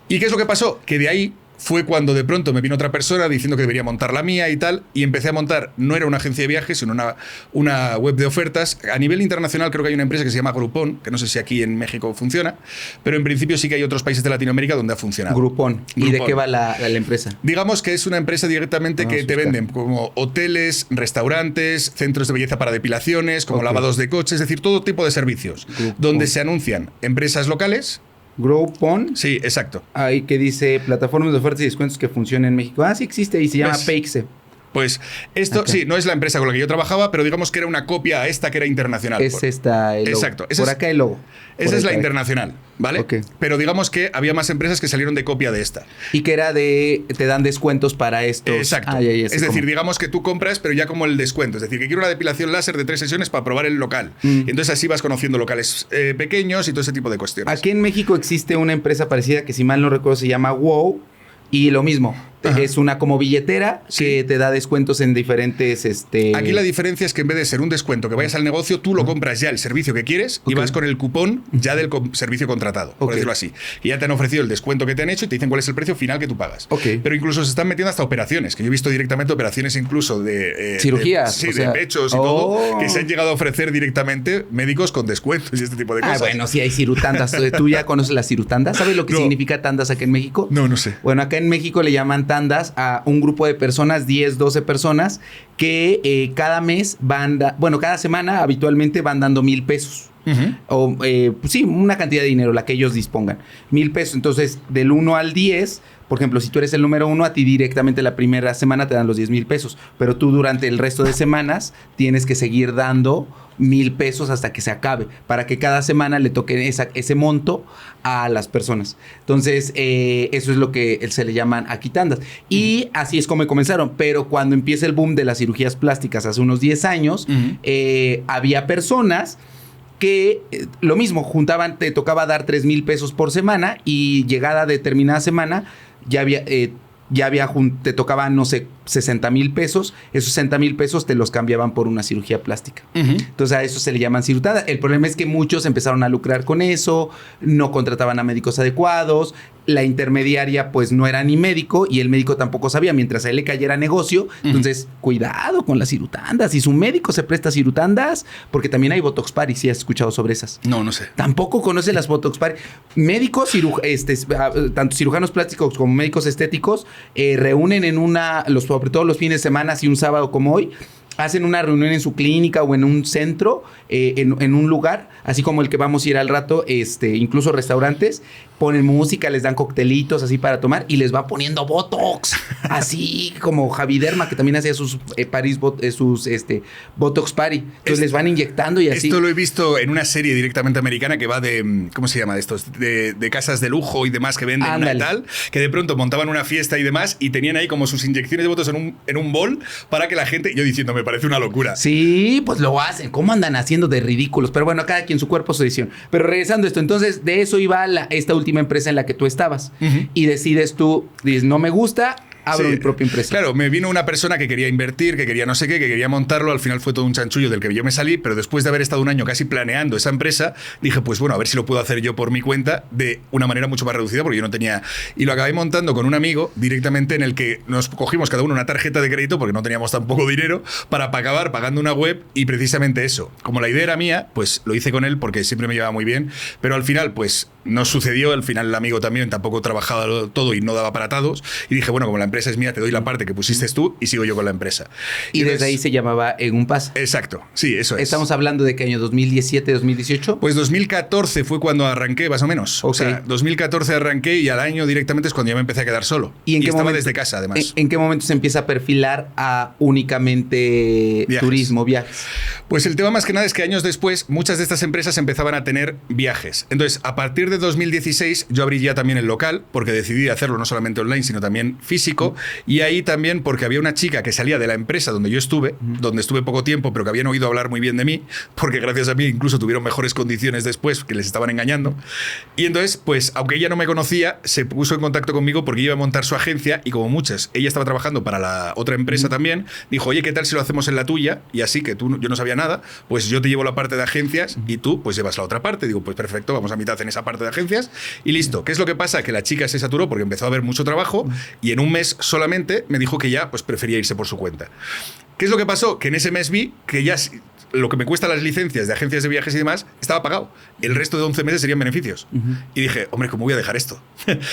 ¿Y qué es lo que pasó? Que de ahí fue cuando de pronto me vino otra persona diciendo que debería montar la mía y tal, y empecé a montar, no era una agencia de viajes, sino una web de ofertas. A nivel internacional creo que hay una empresa que se llama Groupon, que no sé si aquí en México funciona, pero en principio sí que hay otros países de Latinoamérica donde ha funcionado. Groupon. ¿Y de qué va la empresa? Digamos que es una empresa directamente que te venden como hoteles, restaurantes, centros de belleza para depilaciones, como lavados de coches, es decir, todo tipo de servicios, donde se anuncian empresas locales. Groupon. Sí, exacto. Ahí que dice plataformas de ofertas y descuentos que funcionan en México. Ah, sí existe y se llama Payxe. Pues esto, sí, no es la empresa con la que yo trabajaba, pero digamos que era una copia a esta que era internacional. Es esta el logo. Exacto. Por acá el logo. Esa es la internacional, ¿vale? Okay. Pero digamos que había más empresas que salieron de copia de esta. Y que era te dan descuentos para esto. Exacto. Es decir, digamos que tú compras, pero ya como el descuento. Es decir, que quiero una depilación láser de 3 sesiones para probar el local. Y entonces así vas conociendo locales pequeños y todo ese tipo de cuestiones. Aquí en México existe una empresa parecida que, si mal no recuerdo, se llama WOW. Y lo mismo, es una como billetera que te da descuentos en diferentes... Aquí la diferencia es que en vez de ser un descuento que vayas al negocio, tú lo compras ya el servicio que quieres y vas con el cupón ya del servicio contratado, por decirlo así. Y ya te han ofrecido el descuento que te han hecho y te dicen cuál es el precio final que tú pagas. Pero incluso se están metiendo hasta operaciones, que yo he visto directamente operaciones incluso de... cirugías. de pechos y todo, que se han llegado a ofrecer directamente médicos con descuentos y este tipo de cosas. Bueno, sí hay cirutandas. ¿Tú ya conoces las cirutandas? ¿Sabes lo que significa tandas aquí en México? No sé. Bueno, acá en México le llaman tandas a un grupo de personas, 10, 12 personas, que cada mes cada semana habitualmente van dando 1,000 pesos. O pues sí, una cantidad de dinero, la que ellos dispongan. 1,000 pesos. Entonces, del 1 al 10, por ejemplo, si tú eres el número 1, a ti directamente la primera semana te dan los 10,000 pesos. Pero tú durante el resto de semanas tienes que seguir dando 1,000 pesos hasta que se acabe, para que cada semana le toque ese monto a las personas. Entonces, eso es lo que se le llaman aquí tandas. Y así es como comenzaron. Pero cuando empieza el boom de las cirugías plásticas hace unos 10 años, había personas que lo mismo, juntaban, te tocaba dar 3,000 pesos por semana y llegada a determinada semana te tocaban, no sé, 60,000 pesos. Esos 60,000 pesos te los cambiaban por una cirugía plástica. Entonces a eso se le llaman cirutada. El problema es que muchos empezaron a lucrar con eso, no contrataban a médicos adecuados, la intermediaria pues no era ni médico y el médico tampoco sabía, mientras a él le cayera negocio. Entonces, cuidado con las cirutandas. Si su médico se presta a cirutandas, porque también hay Botox Party, si has escuchado sobre esas. No sé. Tampoco conoce las Botox Party. Médicos, tanto cirujanos plásticos como médicos estéticos, reúnen sobre todo los fines de semana, y un sábado como hoy, hacen una reunión en su clínica o en un centro, en un lugar, así como el que vamos a ir al rato, incluso restaurantes, ponen música, les dan coctelitos así para tomar y les va poniendo Botox, así como Javi Derma, que también hacía sus Botox Party. Entonces les van inyectando y así. Esto lo he visto en una serie directamente americana que va de, ¿cómo se llama estos? De casas de lujo y demás que venden una y tal, que de pronto montaban una fiesta y demás y tenían ahí como sus inyecciones de Botox en un bol para que la gente, yo diciendo, me parece una locura. Sí, pues lo hacen. ¿Cómo andan haciendo de ridículos? Pero bueno, cada quien su cuerpo, su decisión. Pero regresando a esto, entonces de eso iba esta última empresa en la que tú estabas. Y dices, no me gusta, abro mi propia empresa. Claro, me vino una persona que quería invertir, que quería no sé qué, que quería montarlo. Al final fue todo un chanchullo del que yo me salí, pero después de haber estado un año casi planeando esa empresa, dije, pues bueno, a ver si lo puedo hacer yo por mi cuenta de una manera mucho más reducida, porque yo no tenía... Y lo acabé montando con un amigo directamente, en el que nos cogimos cada uno una tarjeta de crédito, porque no teníamos tampoco dinero, para acabar pagando una web. Y precisamente eso, como la idea era mía, pues lo hice con él porque siempre me llevaba muy bien, pero al final pues no sucedió. Al final el amigo también tampoco trabajaba todo y no daba para atados, y dije, bueno, como la empresa es mía, te doy la parte que pusiste tú y sigo yo con la empresa. Y entonces, desde ahí se llamaba Egunpass. Exacto, sí, eso es. ¿Estamos hablando de qué año? ¿2017, 2018? Pues 2014 fue cuando arranqué, más o menos. O sea, 2014 arranqué y al año directamente es cuando ya me empecé a quedar solo. ¿Y en qué estaba momento, desde casa, además? ¿En qué momento se empieza a perfilar a únicamente turismo, viajes? Pues el tema más que nada es que años después muchas de estas empresas empezaban a tener viajes. Entonces, a partir de de 2016 yo abrí ya también el local, porque decidí hacerlo no solamente online, sino también físico, y ahí también porque había una chica que salía de la empresa donde yo estuve, donde estuve poco tiempo, pero que habían oído hablar muy bien de mí, porque gracias a mí incluso tuvieron mejores condiciones después, que les estaban engañando. Y entonces, pues, aunque ella no me conocía, se puso en contacto conmigo porque iba a montar su agencia, y como muchas, ella estaba trabajando para la otra empresa también, dijo, oye, ¿qué tal si lo hacemos en la tuya? Y así que yo no sabía nada, pues yo te llevo la parte de agencias y tú pues llevas la otra parte. Digo, pues perfecto, vamos a mitad en esa parte de agencias y listo. ¿Qué es lo que pasa? Que la chica se saturó porque empezó a haber mucho trabajo y en un mes solamente me dijo que ya pues prefería irse por su cuenta. ¿Qué es lo que pasó? Que en ese mes vi que ya lo que me cuesta las licencias de agencias de viajes y demás estaba pagado. El resto de 11 meses serían beneficios. Y dije, hombre, ¿cómo voy a dejar esto?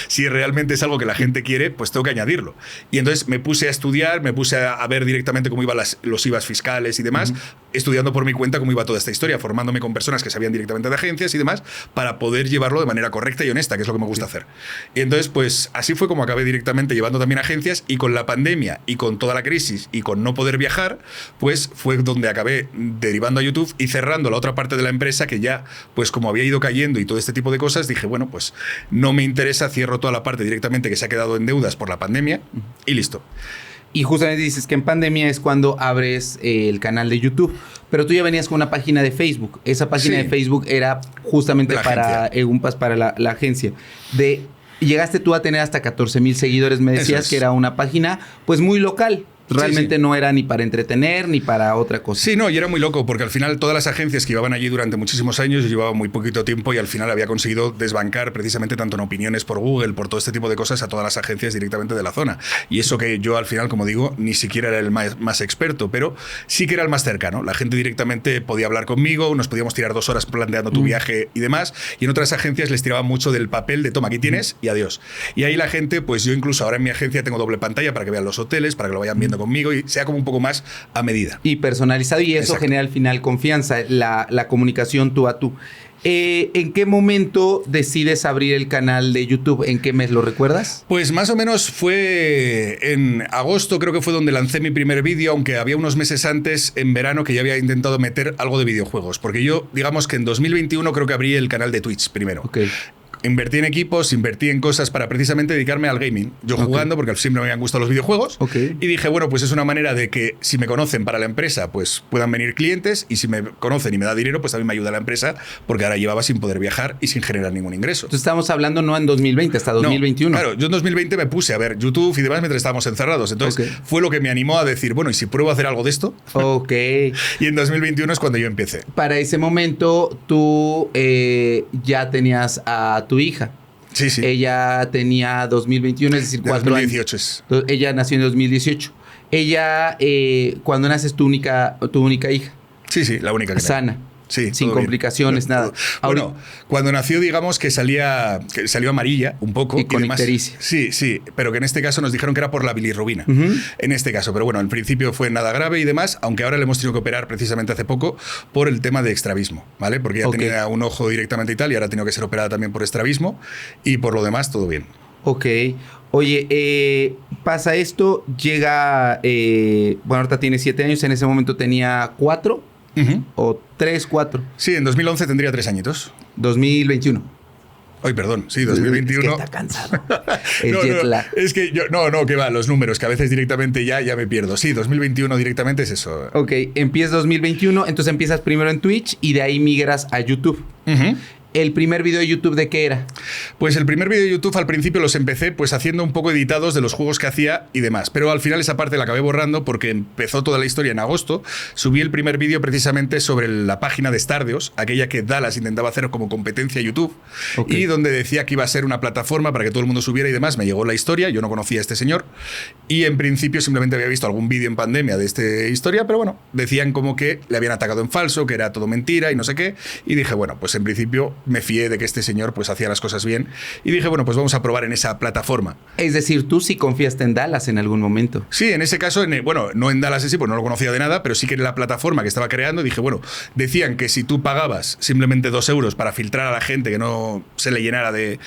Si realmente es algo que la gente quiere, pues tengo que añadirlo. Y entonces me puse a estudiar, me puse a ver directamente cómo iban los IVAs fiscales y demás, estudiando por mi cuenta cómo iba toda esta historia, formándome con personas que sabían directamente de agencias y demás, para poder llevarlo de manera correcta y honesta, que es lo que me gusta hacer. Y entonces, pues así fue como acabé directamente llevando también agencias, y con la pandemia y con toda la crisis y con no poder viajar, pues fue donde acabé derivando a YouTube y cerrando la otra parte de la empresa, que ya, pues como había ido cayendo y todo este tipo de cosas, dije, bueno, pues no me interesa, cierro toda la parte directamente que se ha quedado en deudas por la pandemia y listo. Y justamente dices que en pandemia es cuando abres el canal de YouTube, pero tú ya venías con una página de Facebook. Esa página de Facebook era justamente para EUMPAS, para la agencia. Llegaste tú a tener hasta 14,000 seguidores, me decías que era una página pues muy local. Realmente no era ni para entretener ni para otra cosa. Sí, no, y era muy loco porque al final todas las agencias que llevaban allí durante muchísimos años, yo llevaba muy poquito tiempo y al final había conseguido desbancar precisamente tanto en opiniones por Google, por todo este tipo de cosas, a todas las agencias directamente de la zona. Y eso que yo al final, como digo, ni siquiera era el más experto, pero sí que era el más cercano. La gente directamente podía hablar conmigo, nos podíamos tirar 2 horas planteando tu viaje y demás, y en otras agencias les tiraba mucho del papel de toma, aquí tienes y adiós. Y ahí la gente, pues yo incluso ahora en mi agencia tengo doble pantalla para que vean los hoteles, para que lo vayan viendo conmigo y sea como un poco más a medida. Y personalizado, y eso genera al final confianza, la comunicación tú a tú. ¿En qué momento decides abrir el canal de YouTube? ¿En qué mes lo recuerdas? Pues más o menos fue en agosto, creo que fue donde lancé mi primer vídeo, aunque había unos meses antes, en verano, que ya había intentado meter algo de videojuegos. Porque yo, digamos que en 2021 creo que abrí el canal de Twitch primero. Okay. Invertí en equipos, invertí en cosas para precisamente dedicarme al gaming. Yo jugando, porque siempre me habían gustado los videojuegos. Y dije, bueno, pues es una manera de que si me conocen para la empresa, pues puedan venir clientes, y si me conocen y me da dinero, pues también me ayuda la empresa, porque ahora llevaba sin poder viajar y sin generar ningún ingreso. Entonces estamos hablando no en 2020, hasta 2021. No, claro, yo en 2020 me puse a ver YouTube y demás mientras estábamos encerrados. Entonces fue lo que me animó a decir, bueno, ¿y si pruebo a hacer algo de esto? Y en 2021 es cuando yo empecé. Para ese momento tú ya tenías a tu hija. Sí, sí. Ella tenía 2021, es decir, 4 años. 2018 es. Ella nació en 2018. Ella, cuando naces tu única hija. Sí, la única que sana. Sí, sin complicaciones, nada. Bueno, cuando nació, digamos que salió amarilla un poco. Y con ictericia. Sí, pero que en este caso nos dijeron que era por la bilirrubina. En este caso, pero bueno, en principio fue nada grave y demás, aunque ahora le hemos tenido que operar precisamente hace poco por el tema de estrabismo, ¿vale? Porque ya tenía un ojo directamente y tal, y ahora ha tenido que ser operada también por estrabismo, y por lo demás todo bien. Ok. Oye, pasa esto, llega... bueno, ahorita tiene 7 años, en ese momento tenía 4... ¿O 3, 4? Sí, en 2011 tendría 3 añitos. 2021. Ay, perdón, sí, 2021. Es que está cansado. Jet lag. Es que yo, que va, los números, que a veces directamente ya me pierdo. Sí, 2021 directamente es eso. Ok, empiezas 2021, entonces empiezas primero en Twitch y de ahí migras a YouTube. ¿El primer video de YouTube de qué era? Pues el primer video de YouTube al principio los empecé pues haciendo un poco editados de los juegos que hacía y demás, pero al final esa parte la acabé borrando porque empezó toda la historia en agosto. Subí el primer vídeo precisamente sobre la página de Stardeos, aquella que Dallas intentaba hacer como competencia a YouTube, y donde decía que iba a ser una plataforma para que todo el mundo subiera y demás. Me llegó la historia, yo no conocía a este señor y en principio simplemente había visto algún vídeo en pandemia de esta historia, pero bueno, decían como que le habían atacado en falso, que era todo mentira y no sé qué, y dije, bueno, pues en principio me fié de que este señor pues hacía las cosas bien y dije, bueno, pues vamos a probar en esa plataforma. Es decir, tú sí confiaste en Dallas en algún momento. Sí, en ese caso, bueno, no en Dallas en sí, pues no lo conocía de nada, pero sí que en la plataforma que estaba creando dije, bueno, decían que si tú pagabas simplemente 2 euros para filtrar a la gente que no se le llenara de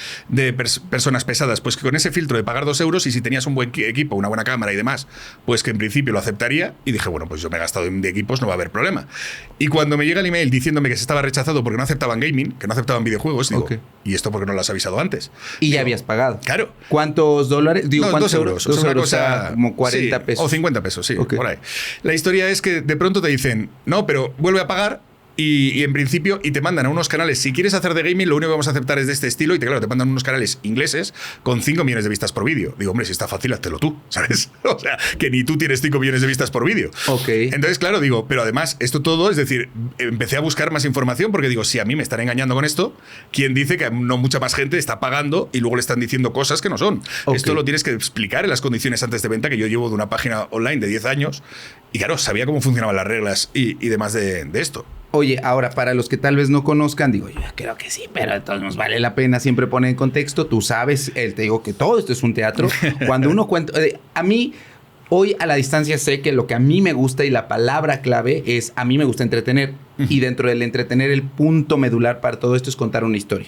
personas pesadas, pues que con ese filtro de pagar 2 euros, y si tenías un buen equipo, una buena cámara y demás, pues que en principio lo aceptaría, y dije, bueno, pues yo me he gastado de equipos, no va a haber problema. Y cuando me llega el email diciéndome que se estaba rechazado porque no aceptaban gaming, que no aceptaban aceptaban videojuegos. Digo, Ok. ¿y esto por qué no lo has avisado antes? Y Digo, ya habías pagado. Claro. ¿Cuántos dólares? Digo, No, ¿cuántos 2 euros. 2 Es una euros, cosa, o sea, como 40 sí, pesos. O 50 pesos, sí, Ok. por ahí. La historia es que de pronto te dicen, no, pero vuelve a pagar. Y en principio, y te mandan a unos canales, si quieres hacer de gaming, lo único que vamos a aceptar es de este estilo, y claro, te mandan unos canales ingleses con 5 millones de vistas por vídeo. Digo, hombre, si está fácil, háztelo tú, ¿sabes? O sea, que ni tú tienes 5 millones de vistas por vídeo. Ok. Entonces, claro, digo, pero además, esto todo, es decir, empecé a buscar más información porque digo, si a mí me están engañando con esto, ¿quién dice que no mucha más gente está pagando y luego le están diciendo cosas que no son? Ok. Esto lo tienes que explicar en las condiciones antes de venta, que yo llevo de una página online de 10 años, y claro, sabía cómo funcionaban las reglas y demás de esto. Oye, ahora, para los que tal vez no conozcan, digo, yo creo que sí, pero entonces nos vale la pena siempre poner en contexto. Tú sabes, te digo que todo esto es un teatro. Cuando uno cuenta... a mí, hoy a la distancia sé que lo que a mí me gusta y la palabra clave es, a mí me gusta entretener. Y dentro del entretener, el punto medular para todo esto es contar una historia.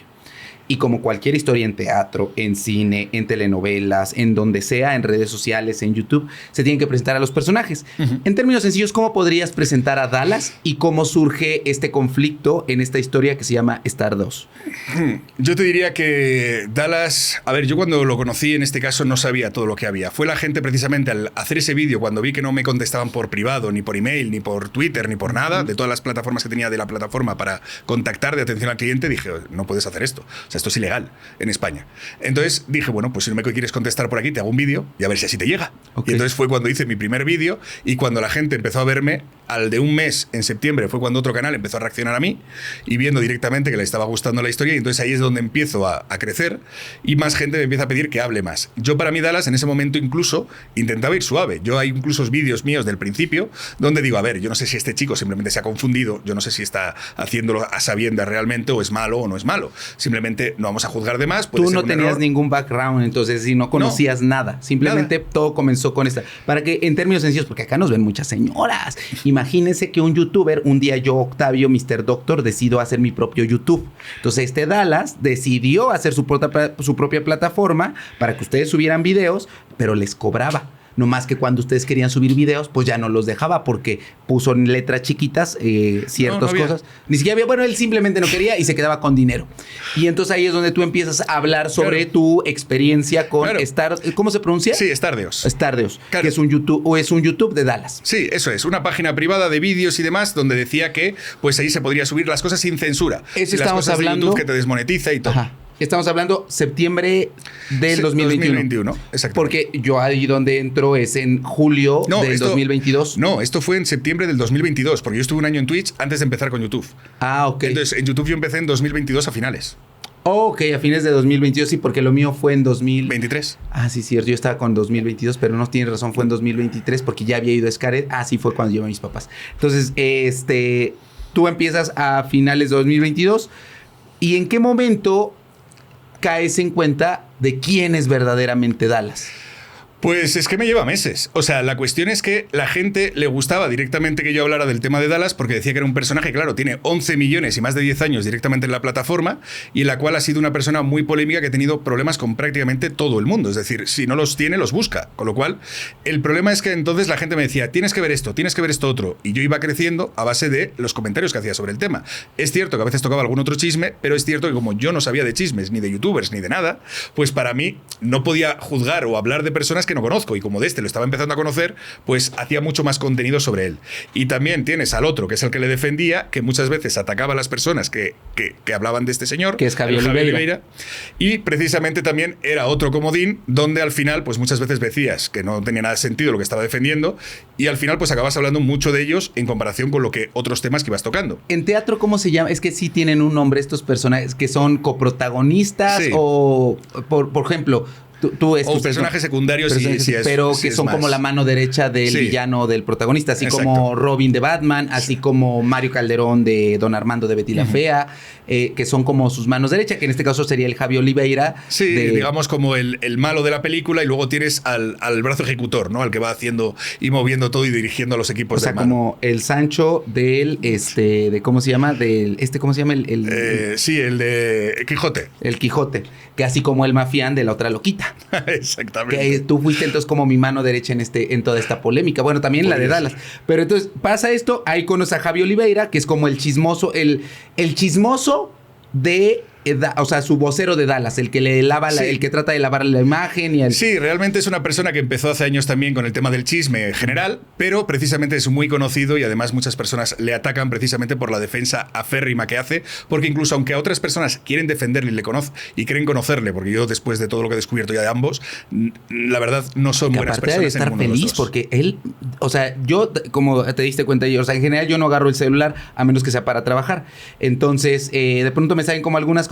Y como cualquier historia en teatro, en cine, en telenovelas, en donde sea, en redes sociales, en YouTube, se tienen que presentar a los personajes. En términos sencillos, ¿cómo podrías presentar a Dallas y cómo surge este conflicto en esta historia que se llama Stardust? Yo te diría que Dallas, a ver, yo cuando lo conocí en este caso no sabía todo lo que había. Fue la gente precisamente al hacer ese vídeo, cuando vi que no me contestaban por privado, ni por email, ni por Twitter, ni por nada, de todas las plataformas que tenía de la plataforma para contactar de atención al cliente, dije, no puedes hacer esto. O sea, esto es ilegal en España. Entonces dije, bueno, pues si no me quieres contestar por aquí, te hago un vídeo y a ver si así te llega. Ok. Y entonces fue cuando hice mi primer vídeo y cuando la gente empezó a verme, al de un mes, en septiembre, fue cuando otro canal empezó a reaccionar a mí y viendo directamente que le estaba gustando la historia, y entonces ahí es donde empiezo a crecer y más gente me empieza a pedir que hable más. Yo para mí Dallas en ese momento incluso intentaba ir suave. Yo hay incluso vídeos míos del principio donde digo, a ver, yo no sé si este chico simplemente se ha confundido, yo no sé si está haciéndolo a sabiendas realmente o es malo o no es malo. Simplemente no vamos a juzgar de más. Tú no tenías ningún background, entonces, si no conocías nada. Simplemente todo comenzó con esta. Para que, en términos sencillos, porque acá nos ven muchas señoras. Imagínense que un youtuber, un día yo, Octavio, Mr. Doctor, decido hacer mi propio YouTube. Entonces, Dallas decidió hacer su propia plataforma para que ustedes subieran videos, pero les cobraba. No más que cuando ustedes querían subir videos, pues ya no los dejaba porque puso en letras chiquitas ciertas cosas. Ni siquiera había, bueno, él simplemente no quería y se quedaba con dinero. Y entonces ahí es donde tú empiezas a hablar sobre tu experiencia con ¿cómo se pronuncia? Sí, Stardust. Stardust, que es un YouTube de Dallas. Sí, eso es, una página privada de vídeos y demás donde decía que pues ahí se podría subir las cosas sin censura. Eso y las estamos cosas hablando de YouTube que te desmonetiza y todo. Ajá. Estamos hablando septiembre del 2021. Exacto. Porque yo ahí donde entro es en julio del 2022. No, esto fue en septiembre del 2022, porque yo estuve un año en Twitch antes de empezar con YouTube. Ah, ok. Entonces, en YouTube yo empecé en 2022 a finales. Ok, a fines de 2022, sí, porque lo mío fue en 23. Ah, sí, cierto. Yo estaba con 2022, pero no tienes razón, fue en 2023 porque ya había ido a Xcaret. Ah, sí, fue cuando llevé a mis papás. Entonces, tú empiezas a finales de 2022. ¿Y en qué momento caes en cuenta de quién es verdaderamente Dallas? Pues es que me lleva meses. O sea, la cuestión es que la gente le gustaba directamente que yo hablara del tema de Dallas porque decía que era un personaje, claro, tiene 11 millones y más de 10 años directamente en la plataforma y en la cual ha sido una persona muy polémica que ha tenido problemas con prácticamente todo el mundo. Es decir, si no los tiene, los busca. Con lo cual, el problema es que entonces la gente me decía, tienes que ver esto otro. Y yo iba creciendo a base de los comentarios que hacía sobre el tema. Es cierto que a veces tocaba algún otro chisme, pero es cierto que como yo no sabía de chismes, ni de youtubers, ni de nada, pues para mí no podía juzgar o hablar de personas que no conozco, y como de este lo estaba empezando a conocer, pues hacía mucho más contenido sobre él. Y también tienes al otro, que es el que le defendía, que muchas veces atacaba a las personas que hablaban de este señor, que es Javier Oliveira. Y precisamente también era otro comodín, donde al final, pues muchas veces decías que no tenía nada de sentido lo que estaba defendiendo, y al final pues acabas hablando mucho de ellos en comparación con lo que otros temas que ibas tocando. En teatro, ¿cómo se llama? Es que sí tienen un nombre estos personajes, que son coprotagonistas, sí. O, por ejemplo, tú o personajes secundarios, pero que son como la mano derecha del villano del protagonista, así como Robin de Batman, así como Mario Calderón de Don Armando de Betty la Fea, que son como sus manos derechas, que en este caso sería el Javi Oliveira. Sí, digamos como el malo de la película, y luego tienes al brazo ejecutor, ¿no? Al que va haciendo y moviendo todo y dirigiendo a los equipos. O sea, como el Sancho del, de ¿cómo se llama? ¿Cómo se llama? Sí, el de Quijote. El Quijote, que así como el mafián de la otra loquita. Exactamente. Que tú fuiste entonces como mi mano derecha en toda esta polémica. Bueno, también la de Dallas. Pero entonces pasa esto, ahí conoces a Javi Oliveira, que es como el chismoso, el chismoso de... O sea, su vocero de Dallas, el que le lava, Sí. el que trata de lavar la imagen y el... Sí, realmente es una persona que empezó hace años también con el tema del chisme general, pero precisamente es muy conocido y además muchas personas le atacan precisamente por la defensa aférrima que hace, porque incluso aunque a otras personas quieren defenderle y creen conocerle, porque yo después de todo lo que he descubierto ya de ambos, la verdad no son Que buenas aparte de personas en estar ninguno de los feliz, dos. porque él, o sea, yo, como te diste cuenta, o sea, en general yo no agarro el celular a menos que sea para trabajar. Entonces, de pronto me salen como algunas cosas.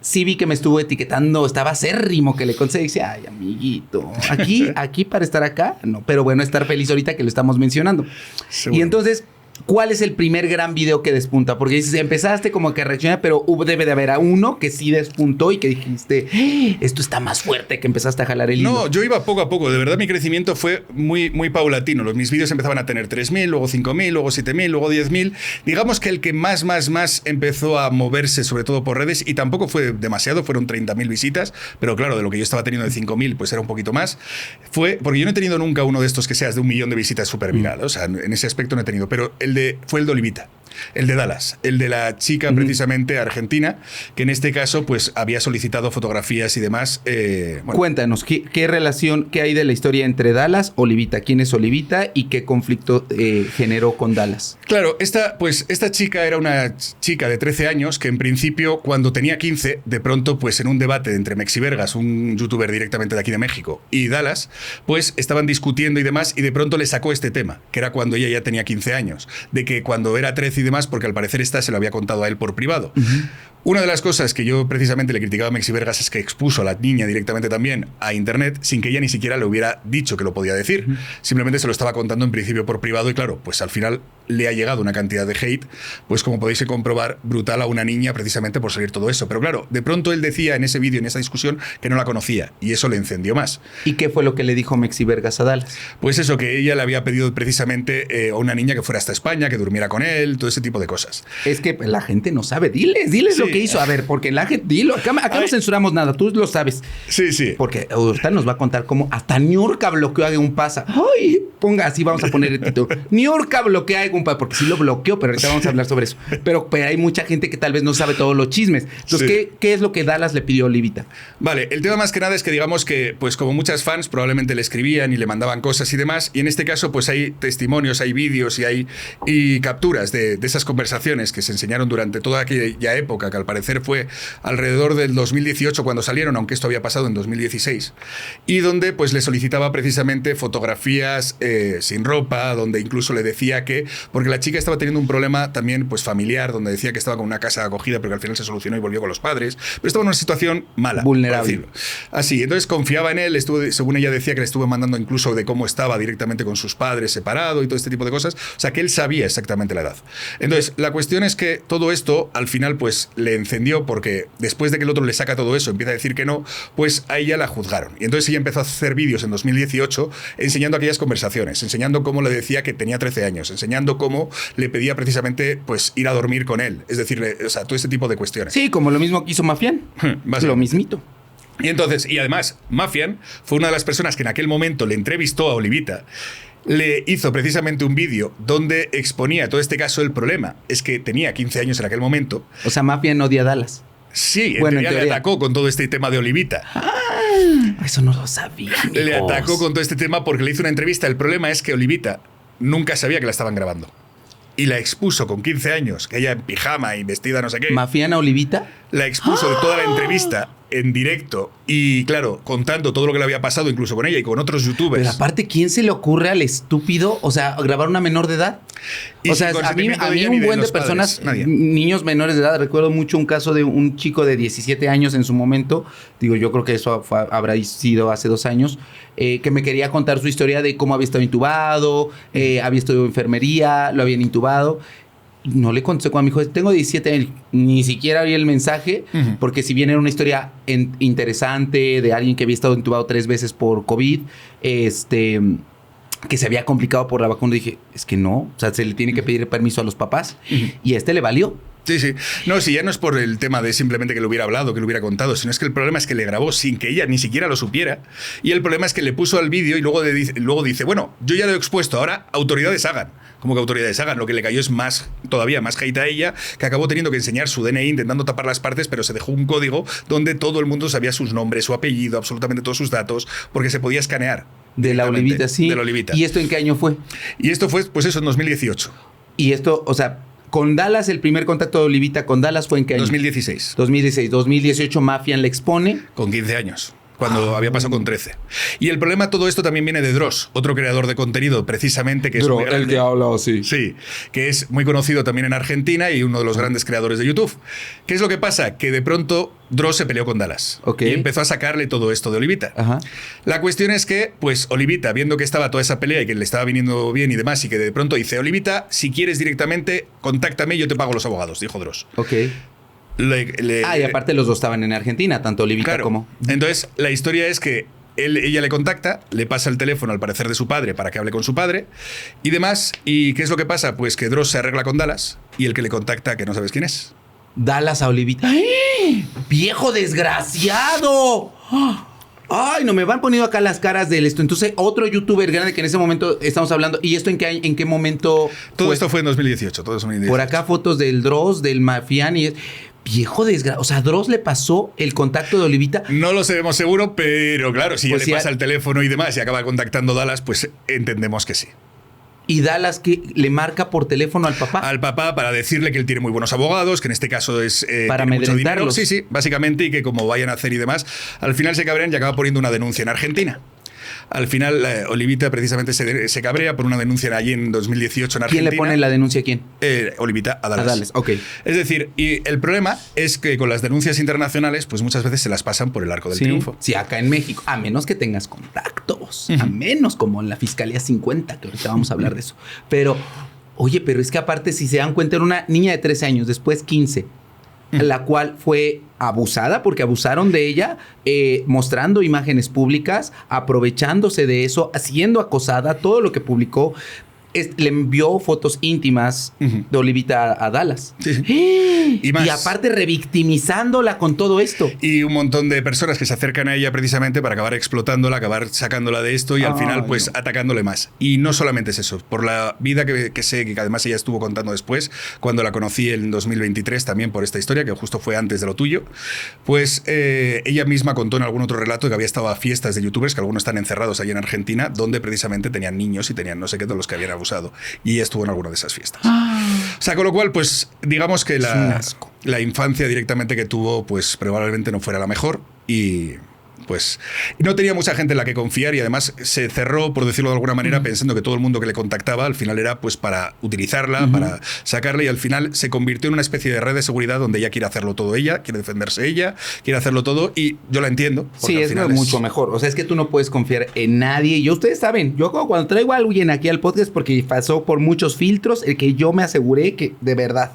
Sí vi que me estuvo etiquetando, estaba acérrimo que le concedí. Dice, ay, amiguito, aquí para estar acá, no, pero bueno, estar feliz ahorita que lo estamos mencionando. Seguro. Y entonces, ¿cuál es el primer gran video que despunta? Porque dices, empezaste como que a reaccionar, pero debe de haber a uno que sí despuntó y que dijiste, esto está más fuerte, que empezaste a jalar el hilo. No, yo iba poco a poco. De verdad, mi crecimiento fue muy, muy paulatino. Mis vídeos empezaban a tener 3.000, luego 5.000, luego 7.000, luego 10.000. Digamos que el que más empezó a moverse, sobre todo por redes, y tampoco fue demasiado, fueron 30.000 visitas, pero claro, de lo que yo estaba teniendo de 5.000, pues era un poquito más. Fue, porque yo no he tenido nunca uno de estos que seas de 1 millón de visitas súper viral. O sea, en ese aspecto no he tenido. Pero fue el de Olivita. El de Dallas, el de la chica precisamente argentina, que en este caso pues había solicitado fotografías y demás. Bueno. Cuéntanos, ¿qué relación, qué hay de la historia entre Dallas, Olivita? ¿Quién es Olivita y qué conflicto generó con Dallas? Claro, esta chica era una chica de 13 años que en principio cuando tenía 15, de pronto pues en un debate entre Mexivergas, un youtuber directamente de aquí de México, y Dallas, pues estaban discutiendo y demás y de pronto le sacó este tema, que era cuando ella ya tenía 15 años, de que cuando era 13 y demás, porque al parecer esta se lo había contado a él por privado. Una de las cosas que yo precisamente le criticaba a Mexivergas es que expuso a la niña directamente también a internet sin que ella ni siquiera le hubiera dicho que lo podía decir. Simplemente se lo estaba contando en principio por privado y claro, pues al final le ha llegado una cantidad de hate, pues como podéis comprobar, brutal a una niña precisamente por salir todo eso. Pero claro, de pronto él decía en ese vídeo, en esa discusión, que no la conocía y eso le encendió más. ¿Y qué fue lo que le dijo Mexivergas a Dallas? Pues eso, que ella le había pedido precisamente a una niña que fuera hasta España, que durmiera con él, todo ese tipo de cosas. Es que la gente no sabe. Diles Sí. lo que hizo. A ver, porque la gente... Dilo. Acá no censuramos nada. Tú lo sabes. Sí. Porque ahorita nos va a contar cómo hasta Niurka bloqueó a un pasa. ¡Ay! Ponga así, vamos a poner el título. Niurka bloquea a un pasa. Porque sí lo bloqueó, pero ahorita vamos a hablar sobre eso. Pero hay mucha gente que tal vez no sabe todos los chismes. Entonces, Sí. ¿qué es lo que Dallas le pidió a Olivita? Vale, el tema más que nada es que digamos que, pues como muchas fans probablemente le escribían y le mandaban cosas y demás, y en este caso pues hay testimonios, hay vídeos y hay capturas de esas conversaciones que se enseñaron durante toda aquella época, que al parecer fue alrededor del 2018 cuando salieron, aunque esto había pasado en 2016, y donde pues le solicitaba precisamente fotografías sin ropa, donde incluso le decía que, porque la chica estaba teniendo un problema también pues familiar, donde decía que estaba con una casa acogida, pero que al final se solucionó y volvió con los padres, pero estaba en una situación mala. Vulnerable. Así, entonces confiaba en él, según ella decía que le estuvo mandando incluso de cómo estaba directamente con sus padres separado y todo este tipo de cosas, o sea que él sabía exactamente la edad. Entonces, la cuestión es que todo esto al final pues le encendió porque después de que el otro le saca todo eso, empieza a decir que no, pues a ella la juzgaron. Y entonces ella empezó a hacer vídeos en 2018 enseñando aquellas conversaciones, enseñando cómo le decía que tenía 13 años, enseñando cómo le pedía precisamente pues ir a dormir con él, es decir, o sea, todo este tipo de cuestiones. Sí, como lo mismo que hizo Mafián. Lo mismito. Y entonces, y además, Mafian fue una de las personas que en aquel momento le entrevistó a Olivita. Le hizo precisamente un vídeo donde exponía todo este caso. El problema es que tenía 15 años en aquel momento. O sea, Mafián odia a Dallas. Sí, Bueno, en teoría le atacó con todo este tema de Olivita. Eso no lo sabía, amigos. Le atacó con todo este tema porque le hizo una entrevista. El problema es que Olivita nunca sabía que la estaban grabando. Y la expuso con 15 años, que ella en pijama y vestida no sé qué. ¿Mafián a Olivita? La expuso de toda la entrevista en directo y, claro, contando todo lo que le había pasado, incluso con ella y con otros youtubers. Pero aparte, ¿quién se le ocurre al estúpido, o sea, grabar una menor de edad? Y O sea, sin a mí consentimiento de ella un ni de buen de los padres, personas, nadie. niños menores de edad, recuerdo mucho un caso de un chico de 17 años en su momento, digo, yo creo que eso habrá sido hace 2 años, que me quería contar su historia de cómo había estado intubado, había estudiado enfermería, lo habían intubado. No le contesté cuando me dijo, tengo 17 años, ni siquiera vi el mensaje, porque si bien era una historia interesante de alguien que había estado intubado 3 veces por COVID, que se había complicado por la vacuna. Dije, es que no, o sea, se le tiene que pedir permiso a los papás. Y a este le valió. Sí, sí. No, si ya no es por el tema de simplemente que le hubiera hablado, que le hubiera contado, sino es que el problema es que le grabó sin que ella ni siquiera lo supiera. Y el problema es que le puso al vídeo y luego dice, bueno, yo ya lo he expuesto, ahora autoridades hagan. Como que autoridades hagan. Lo que le cayó es todavía más hate a ella, que acabó teniendo que enseñar su DNI intentando tapar las partes, pero se dejó un código donde todo el mundo sabía sus nombres, su apellido, absolutamente todos sus datos, porque se podía escanear. De la Olivita, sí. De la Olivita. ¿Y esto en qué año fue? Y esto fue, pues eso, en 2018. Y esto, o sea, con Dallas, el primer contacto de Olivita con Dallas fue en qué año? 2016. 2016. 2018, Mafian le expone. Con 15 años. Cuando había pasado con 13. Y el problema de todo esto también viene de Dross, otro creador de contenido precisamente que es muy grande. El que ha hablado, sí. Sí, que es muy conocido también en Argentina y uno de los grandes creadores de YouTube. ¿Qué es lo que pasa? Que de pronto Dross se peleó con Dallas. Okay. Y empezó a sacarle todo esto de Olivita. Ajá. La cuestión es que, pues, Olivita, viendo que estaba toda esa pelea y que le estaba viniendo bien y demás, y que de pronto dice, Olivita, si quieres directamente, contáctame y yo te pago los abogados, dijo Dross. Ok. Y aparte los dos estaban en Argentina, tanto Olivita claro. como... Entonces, la historia es que ella le contacta, le pasa el teléfono al parecer de su padre para que hable con su padre y demás. ¿Y qué es lo que pasa? Pues que Dross se arregla con Dallas y el que le contacta, que no sabes quién es. Dallas a Olivita. ¡Ay! ¡Viejo desgraciado! Ay, no me van poniendo acá las caras de esto. Entonces, otro youtuber grande que en ese momento estamos hablando. ¿Y esto en qué momento? Todo esto fue en 2018. Todo eso en 2018. Por acá fotos del Dross, del Mafian y... Viejo desgraciado. O sea, Dross le pasó el contacto de Olivita. No lo sabemos seguro, pero claro, si Pues ya le pasa el teléfono y demás y acaba contactando Dallas, pues entendemos que sí. Y Dallas que le marca por teléfono al papá. Al papá para decirle que él tiene muy buenos abogados, que en este caso es para tiene mucho dinero. amedrentarlos. Sí, sí, básicamente, y que como vayan a hacer y demás, al final se cabrean y acaba poniendo una denuncia en Argentina. Al final, Olivita precisamente se cabrea por una denuncia allí en 2018 en Argentina. ¿Quién le pone la denuncia a quién? Olivita a Dallas. A Dallas, ok. Es decir, y el problema es que con las denuncias internacionales, pues muchas veces se las pasan por el arco del triunfo. Sí, acá en México, a menos que tengas contactos, a menos como en la Fiscalía 50, que ahorita vamos a hablar de eso. Pero, oye, pero es que aparte, si se dan cuenta, era una niña de 13 años, después 15, la cual fue abusada porque abusaron de ella, mostrando imágenes públicas, aprovechándose de eso, siendo acosada, todo lo que publicó. Le envió fotos íntimas de Olivita a Dallas. Sí, sí. Y aparte revictimizándola con todo esto. Y un montón de personas que se acercan a ella precisamente para acabar explotándola, acabar sacándola de esto y al final pues atacándole más. Y no solamente es eso, por la vida que sé, que además ella estuvo contando después, cuando la conocí en 2023 también por esta historia, que justo fue antes de lo tuyo, pues ella misma contó en algún otro relato que había estado a fiestas de youtubers, que algunos están encerrados allí en Argentina, donde precisamente tenían niños y tenían no sé qué de los que habían abusado. Y ella estuvo en alguna de esas fiestas. O sea, con lo cual, pues, digamos que la infancia directamente que tuvo, pues, probablemente no fuera la mejor y... pues no tenía mucha gente en la que confiar y además se cerró, por decirlo de alguna manera, pensando que todo el mundo que le contactaba al final era pues para utilizarla, para sacarla y al final se convirtió en una especie de red de seguridad donde ella quiere hacerlo todo ella, quiere defenderse ella, quiere hacerlo todo y yo la entiendo. Sí, es mucho mejor. O sea, es que tú no puedes confiar en nadie. Y ustedes saben, yo cuando traigo a alguien aquí al podcast porque pasó por muchos filtros, el que yo me aseguré que de verdad.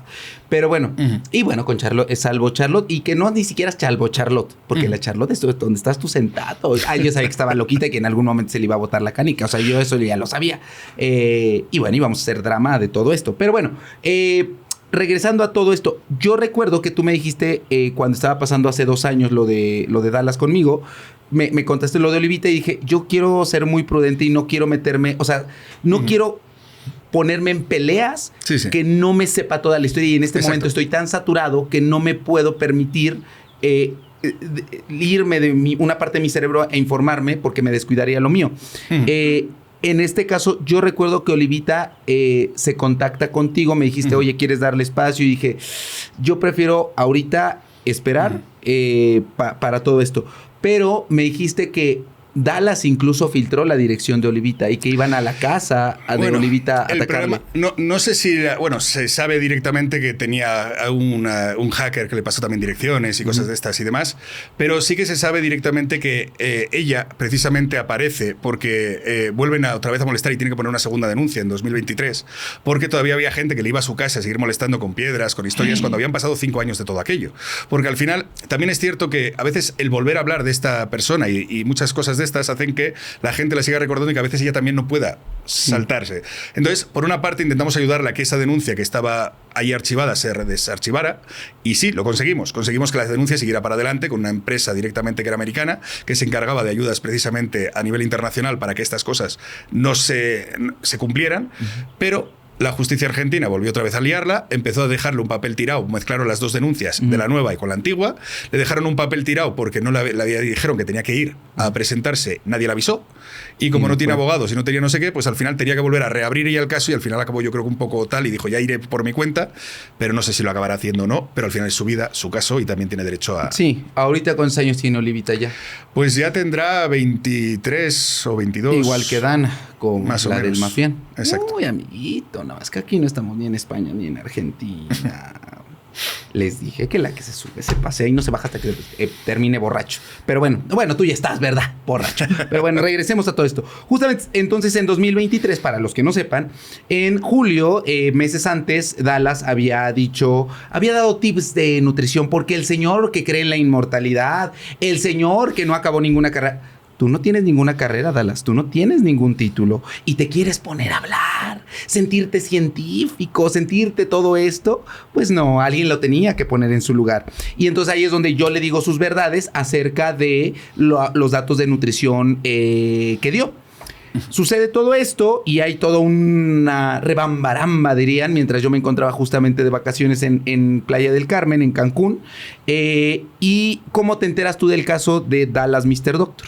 Pero bueno, y bueno, con Charlotte es salvo Charlotte y que no ni siquiera es salvo Charlotte, porque la Charlotte es donde estás tú sentado. Yo sabía que estaba loquita y que en algún momento se le iba a botar la canica. O sea, yo eso ya lo sabía. Y bueno, íbamos a hacer drama de todo esto. Pero bueno, regresando a todo esto, yo recuerdo que tú me dijiste cuando estaba pasando hace 2 años lo de Dallas conmigo, me contaste lo de Olivita y dije, yo quiero ser muy prudente y no quiero meterme, o sea, no quiero ponerme en peleas que no me sepa toda la historia y en este momento estoy tan saturado que no me puedo permitir irme de una parte de mi cerebro e informarme porque me descuidaría lo mío. En este caso, yo recuerdo que Olivita se contacta contigo, me dijiste, oye, ¿quieres darle espacio? Y dije, yo prefiero ahorita esperar para todo esto. Pero me dijiste que Dallas incluso filtró la dirección de Olivita y que iban a la casa de Olivita a atacarle. No sé si... Bueno, se sabe directamente que tenía un hacker que le pasó también direcciones y cosas de estas y demás, pero sí que se sabe directamente que ella precisamente aparece porque vuelven otra vez a molestar y tiene que poner una segunda denuncia en 2023 porque todavía había gente que le iba a su casa a seguir molestando con piedras, con historias, cuando habían pasado 5 años de todo aquello. Porque al final también es cierto que a veces el volver a hablar de esta persona y muchas cosas de de estas hacen que la gente la siga recordando y que a veces ella también no pueda saltarse. Entonces, por una parte intentamos ayudarla a que esa denuncia que estaba ahí archivada se desarchivara, y sí, lo conseguimos. Conseguimos que la denuncia siguiera para adelante con una empresa directamente que era americana, que se encargaba de ayudas precisamente a nivel internacional para que estas cosas no se cumplieran, pero la justicia argentina volvió otra vez a liarla, empezó a dejarle un papel tirado, mezclaron las dos denuncias de la nueva y con la antigua, le dejaron un papel tirado porque no le dijeron que tenía que ir a presentarse, nadie la avisó, y como no tiene abogados y no tenía no sé qué, pues al final tenía que volver a reabrir ella el caso, y al final acabó yo creo que un poco tal, y dijo, ya iré por mi cuenta, pero no sé si lo acabará haciendo o no, pero al final es su vida, su caso, y también tiene derecho a... Sí, ahorita ¿cuántos años tiene Olivita ya? Pues ya tendrá 23 o 22. Igual que Dana, con más la o menos del Mafián. Exacto. Uy, amiguito, no, es que aquí no estamos ni en España ni en Argentina. Les dije que la que se sube se pasea y no se baja hasta que termine borracho. Pero bueno, tú ya estás, ¿verdad? Borracho. Pero bueno, regresemos a todo esto. Justamente entonces en 2023, para los que no sepan, en julio, meses antes, Dallas había dado tips de nutrición porque el señor que cree en la inmortalidad, el señor que no acabó ninguna carrera... Tú no tienes ninguna carrera, Dallas, tú no tienes ningún título y te quieres poner a hablar, sentirte científico, sentirte todo esto. Pues no, alguien lo tenía que poner en su lugar. Y entonces ahí es donde yo le digo sus verdades acerca de los datos de nutrición que dio. Sucede todo esto y hay toda una rebambaramba, dirían, mientras yo me encontraba justamente de vacaciones en Playa del Carmen, en Cancún. ¿Y cómo te enteras tú del caso de Dallas Mr. Doctor?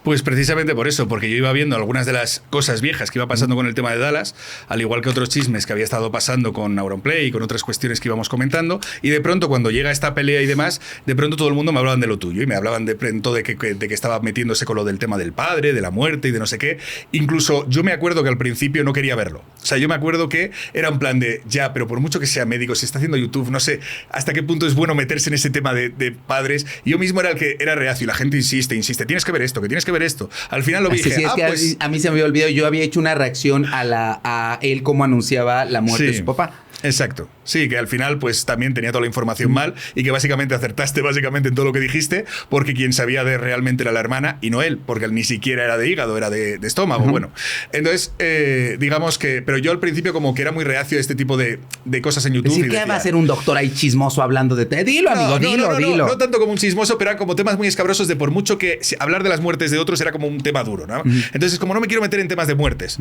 Pues precisamente por eso, porque yo iba viendo algunas de las cosas viejas que iba pasando con el tema de Dallas, al igual que otros chismes que había estado pasando con Auronplay y con otras cuestiones que íbamos comentando, y de pronto cuando llega esta pelea y demás, de pronto todo el mundo me hablaban de lo tuyo y me hablaban de pronto de que estaba metiéndose con lo del tema del padre, de la muerte y de no sé qué. Incluso yo me acuerdo que al principio no quería verlo. O sea, yo me acuerdo que era un plan de, ya, pero por mucho que sea médico, si está haciendo YouTube, no sé hasta qué punto es bueno meterse en ese tema de padres. Yo mismo era el que era reacio y la gente insiste, tienes que ver esto, que tienes que ver esto. Al final lo vi y dije, es que pues... a mí se me había olvidado, yo había hecho una reacción a él cómo anunciaba la muerte de su papá. Exacto. Sí, que al final pues también tenía toda la información mal y que básicamente acertaste básicamente en todo lo que dijiste, porque quien sabía de realmente era la hermana y no él, porque él ni siquiera era de hígado, era de estómago. Bueno, entonces digamos que... Pero yo al principio como que era muy reacio a este tipo de cosas en YouTube. Es decir, ¿qué va a ser un doctor ahí chismoso hablando de... Dilo, amigo, dilo. No tanto como un chismoso, pero eran como temas muy escabrosos de por mucho que hablar de las muertes de otros era como un tema duro, ¿no? Entonces como no me quiero meter en temas de muertes.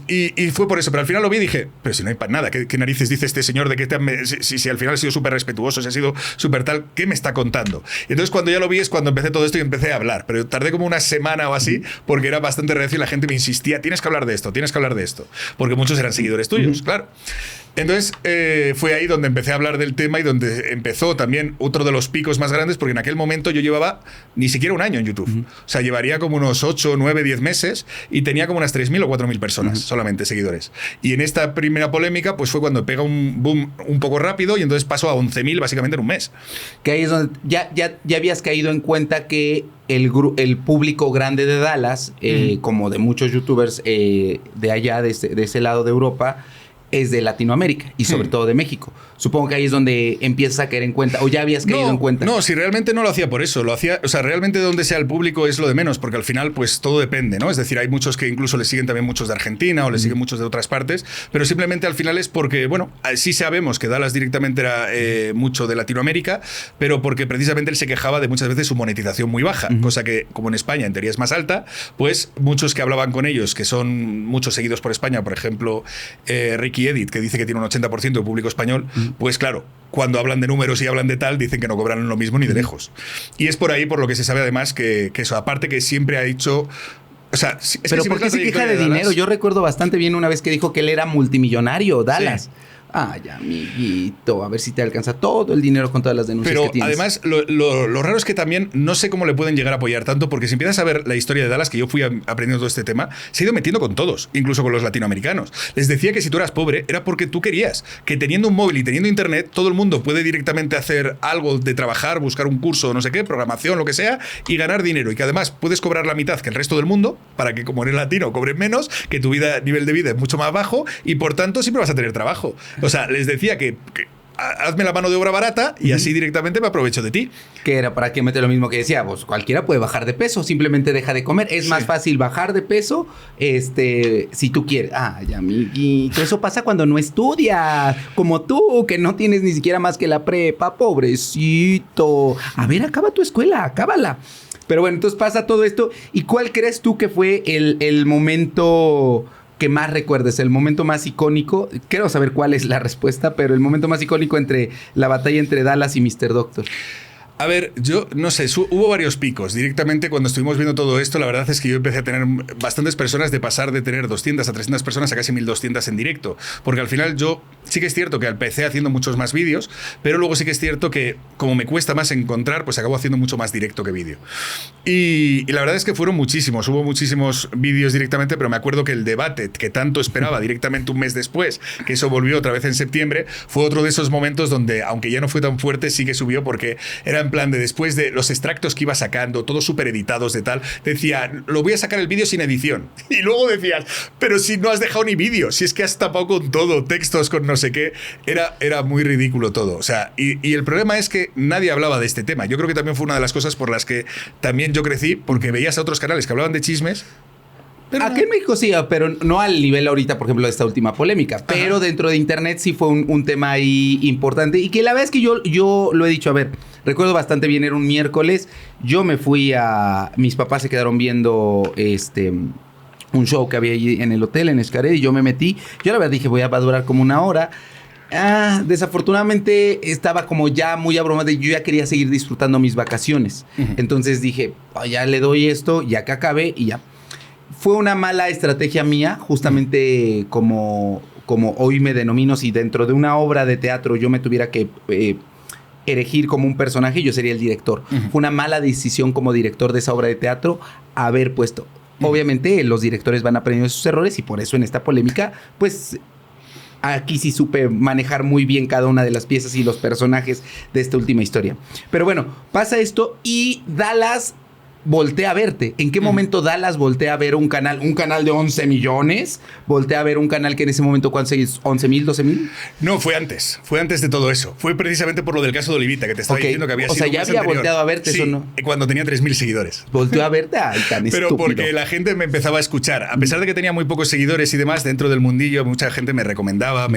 Y fue por eso, pero al final lo vi y dije, pero si no hay para nada, ¿qué narices dice este señor de que si al final ha sido súper respetuoso, si ha sido súper tal, ¿qué me está contando? Y entonces cuando ya lo vi es cuando empecé todo esto y empecé a hablar, pero tardé como una semana o así porque era bastante reacio y la gente me insistía, tienes que hablar de esto, porque muchos eran seguidores tuyos, claro. Entonces fue ahí donde empecé a hablar del tema y donde empezó también otro de los picos más grandes, porque en aquel momento yo llevaba ni siquiera un año en YouTube. O sea, llevaría como unos 8, 9, 10 meses y tenía como unas 3.000 o 4.000 personas solamente seguidores. Y en esta primera polémica pues fue cuando pega un boom un poco rápido y entonces pasó a 11.000 básicamente en un mes. Que ahí es donde ya habías caído en cuenta que el público grande de Dallas, como de muchos youtubers de allá, de ese lado de Europa, es de Latinoamérica y sobre todo de México. Supongo que ahí es donde empiezas a caer en cuenta, o ya habías caído en cuenta. No, si realmente no lo hacía por eso, lo hacía, o sea, realmente donde sea el público es lo de menos, porque al final pues todo depende, ¿no? Es decir, hay muchos que incluso le siguen también muchos de Argentina o le siguen muchos de otras partes, pero simplemente al final es porque, bueno, sí sabemos que Dallas directamente era mucho de Latinoamérica, pero porque precisamente él se quejaba de muchas veces su monetización muy baja, cosa que como en España en teoría es más alta, pues muchos que hablaban con ellos, que son muchos seguidos por España, por ejemplo, Ricky Edit, que dice que tiene un 80% de público español, pues claro, cuando hablan de números y hablan de tal, dicen que no cobran lo mismo ni de lejos. Y es por ahí por lo que se sabe además que eso, aparte que siempre ha hecho... O sea, pero ¿por qué se queja de dinero? Yo recuerdo bastante bien una vez que dijo que él era multimillonario, Dallas. Sí. Ay, amiguito, a ver si te alcanza todo el dinero con todas las denuncias que tienes. Además, lo raro es que también no sé cómo le pueden llegar a apoyar tanto, porque si empiezas a ver la historia de Dallas, que yo fui aprendiendo todo este tema, se ha ido metiendo con todos, incluso con los latinoamericanos. Les decía que si tú eras pobre era porque tú querías, que teniendo un móvil y teniendo internet, todo el mundo puede directamente hacer algo de trabajar, buscar un curso, no sé qué, programación, lo que sea, y ganar dinero. Y que además puedes cobrar la mitad que el resto del mundo, para que como eres latino cobres menos, que tu nivel de vida es mucho más bajo, y por tanto siempre vas a tener trabajo. O sea, les decía que hazme la mano de obra barata y así directamente me aprovecho de ti. Que era para que mete lo mismo que decía, pues cualquiera puede bajar de peso, simplemente deja de comer. Es más fácil bajar de peso, si tú quieres. Ay, amiguito, eso pasa cuando no estudias, como tú, que no tienes ni siquiera más que la prepa, pobrecito. A ver, acaba tu escuela, acábala. Pero bueno, entonces pasa todo esto. ¿Y cuál crees tú que fue el momento que más recuerdes, el momento más icónico? Quiero saber cuál es la respuesta, pero el momento más icónico entre la batalla entre Dallas y Mr. Doctor. A ver, yo no sé, hubo varios picos. Directamente cuando estuvimos viendo todo esto, la verdad es que yo empecé a tener bastantes personas, de pasar de tener 200 a 300 personas a casi 1200 en directo. Porque al final yo sí que es cierto que empecé haciendo muchos más vídeos, pero luego sí que es cierto que como me cuesta más encontrar, pues acabo haciendo mucho más directo que vídeo. Y la verdad es que fueron muchísimos, hubo muchísimos vídeos directamente, pero me acuerdo que el debate que tanto esperaba directamente un mes después, que eso volvió otra vez en septiembre, fue otro de esos momentos donde, aunque ya no fue tan fuerte, sí que subió, porque era en plan de después de los extractos que iba sacando, todos súper editados de tal, decía, lo voy a sacar el vídeo sin edición. Y luego decías, pero si no has dejado ni vídeo, si es que has tapado con todo, textos con no sé qué, era muy ridículo todo. O sea, y el problema es que nadie hablaba de este tema. Yo creo que también fue una de las cosas por las que también yo crecí, porque veías a otros canales que hablaban de chismes. Pero aquí en México sí, pero no al nivel ahorita, por ejemplo, de esta última polémica. Pero dentro de internet sí fue un tema ahí importante. Y que la verdad es que yo lo he dicho, a ver, recuerdo bastante bien, era un miércoles. Yo me fui mis papás se quedaron viendo un show que había allí en el hotel, en Xcaret, y yo me metí. Yo la verdad dije, va a durar como una hora. Desafortunadamente estaba como ya muy abrumado y yo ya quería seguir disfrutando mis vacaciones. Entonces dije, ya le doy esto, ya que acabe y ya. Fue una mala estrategia mía, justamente como hoy me denomino, si dentro de una obra de teatro yo me tuviera que erigir como un personaje, yo sería el director. Fue una mala decisión como director de esa obra de teatro haber puesto. Obviamente los directores van aprendiendo de sus errores y por eso en esta polémica, pues aquí sí supe manejar muy bien cada una de las piezas y los personajes de esta última historia. Pero bueno, pasa esto y Dallas voltea a verte. ¿En qué momento Dallas voltea a ver un canal de 11 millones? Voltea a ver un canal que en ese momento, ¿cuánto es? ¿11 mil, 12 mil? No, fue antes de todo eso. Fue precisamente por lo del caso de Olivita, que te estaba diciendo que había sido. O sea, ya había volteado a verte, sí, eso no. Cuando tenía 3.000 seguidores. Volteó a verte, tan Pero estúpido. porque la gente me empezaba a escuchar. A pesar de que tenía muy pocos seguidores y demás dentro del mundillo, mucha gente me recomendaba,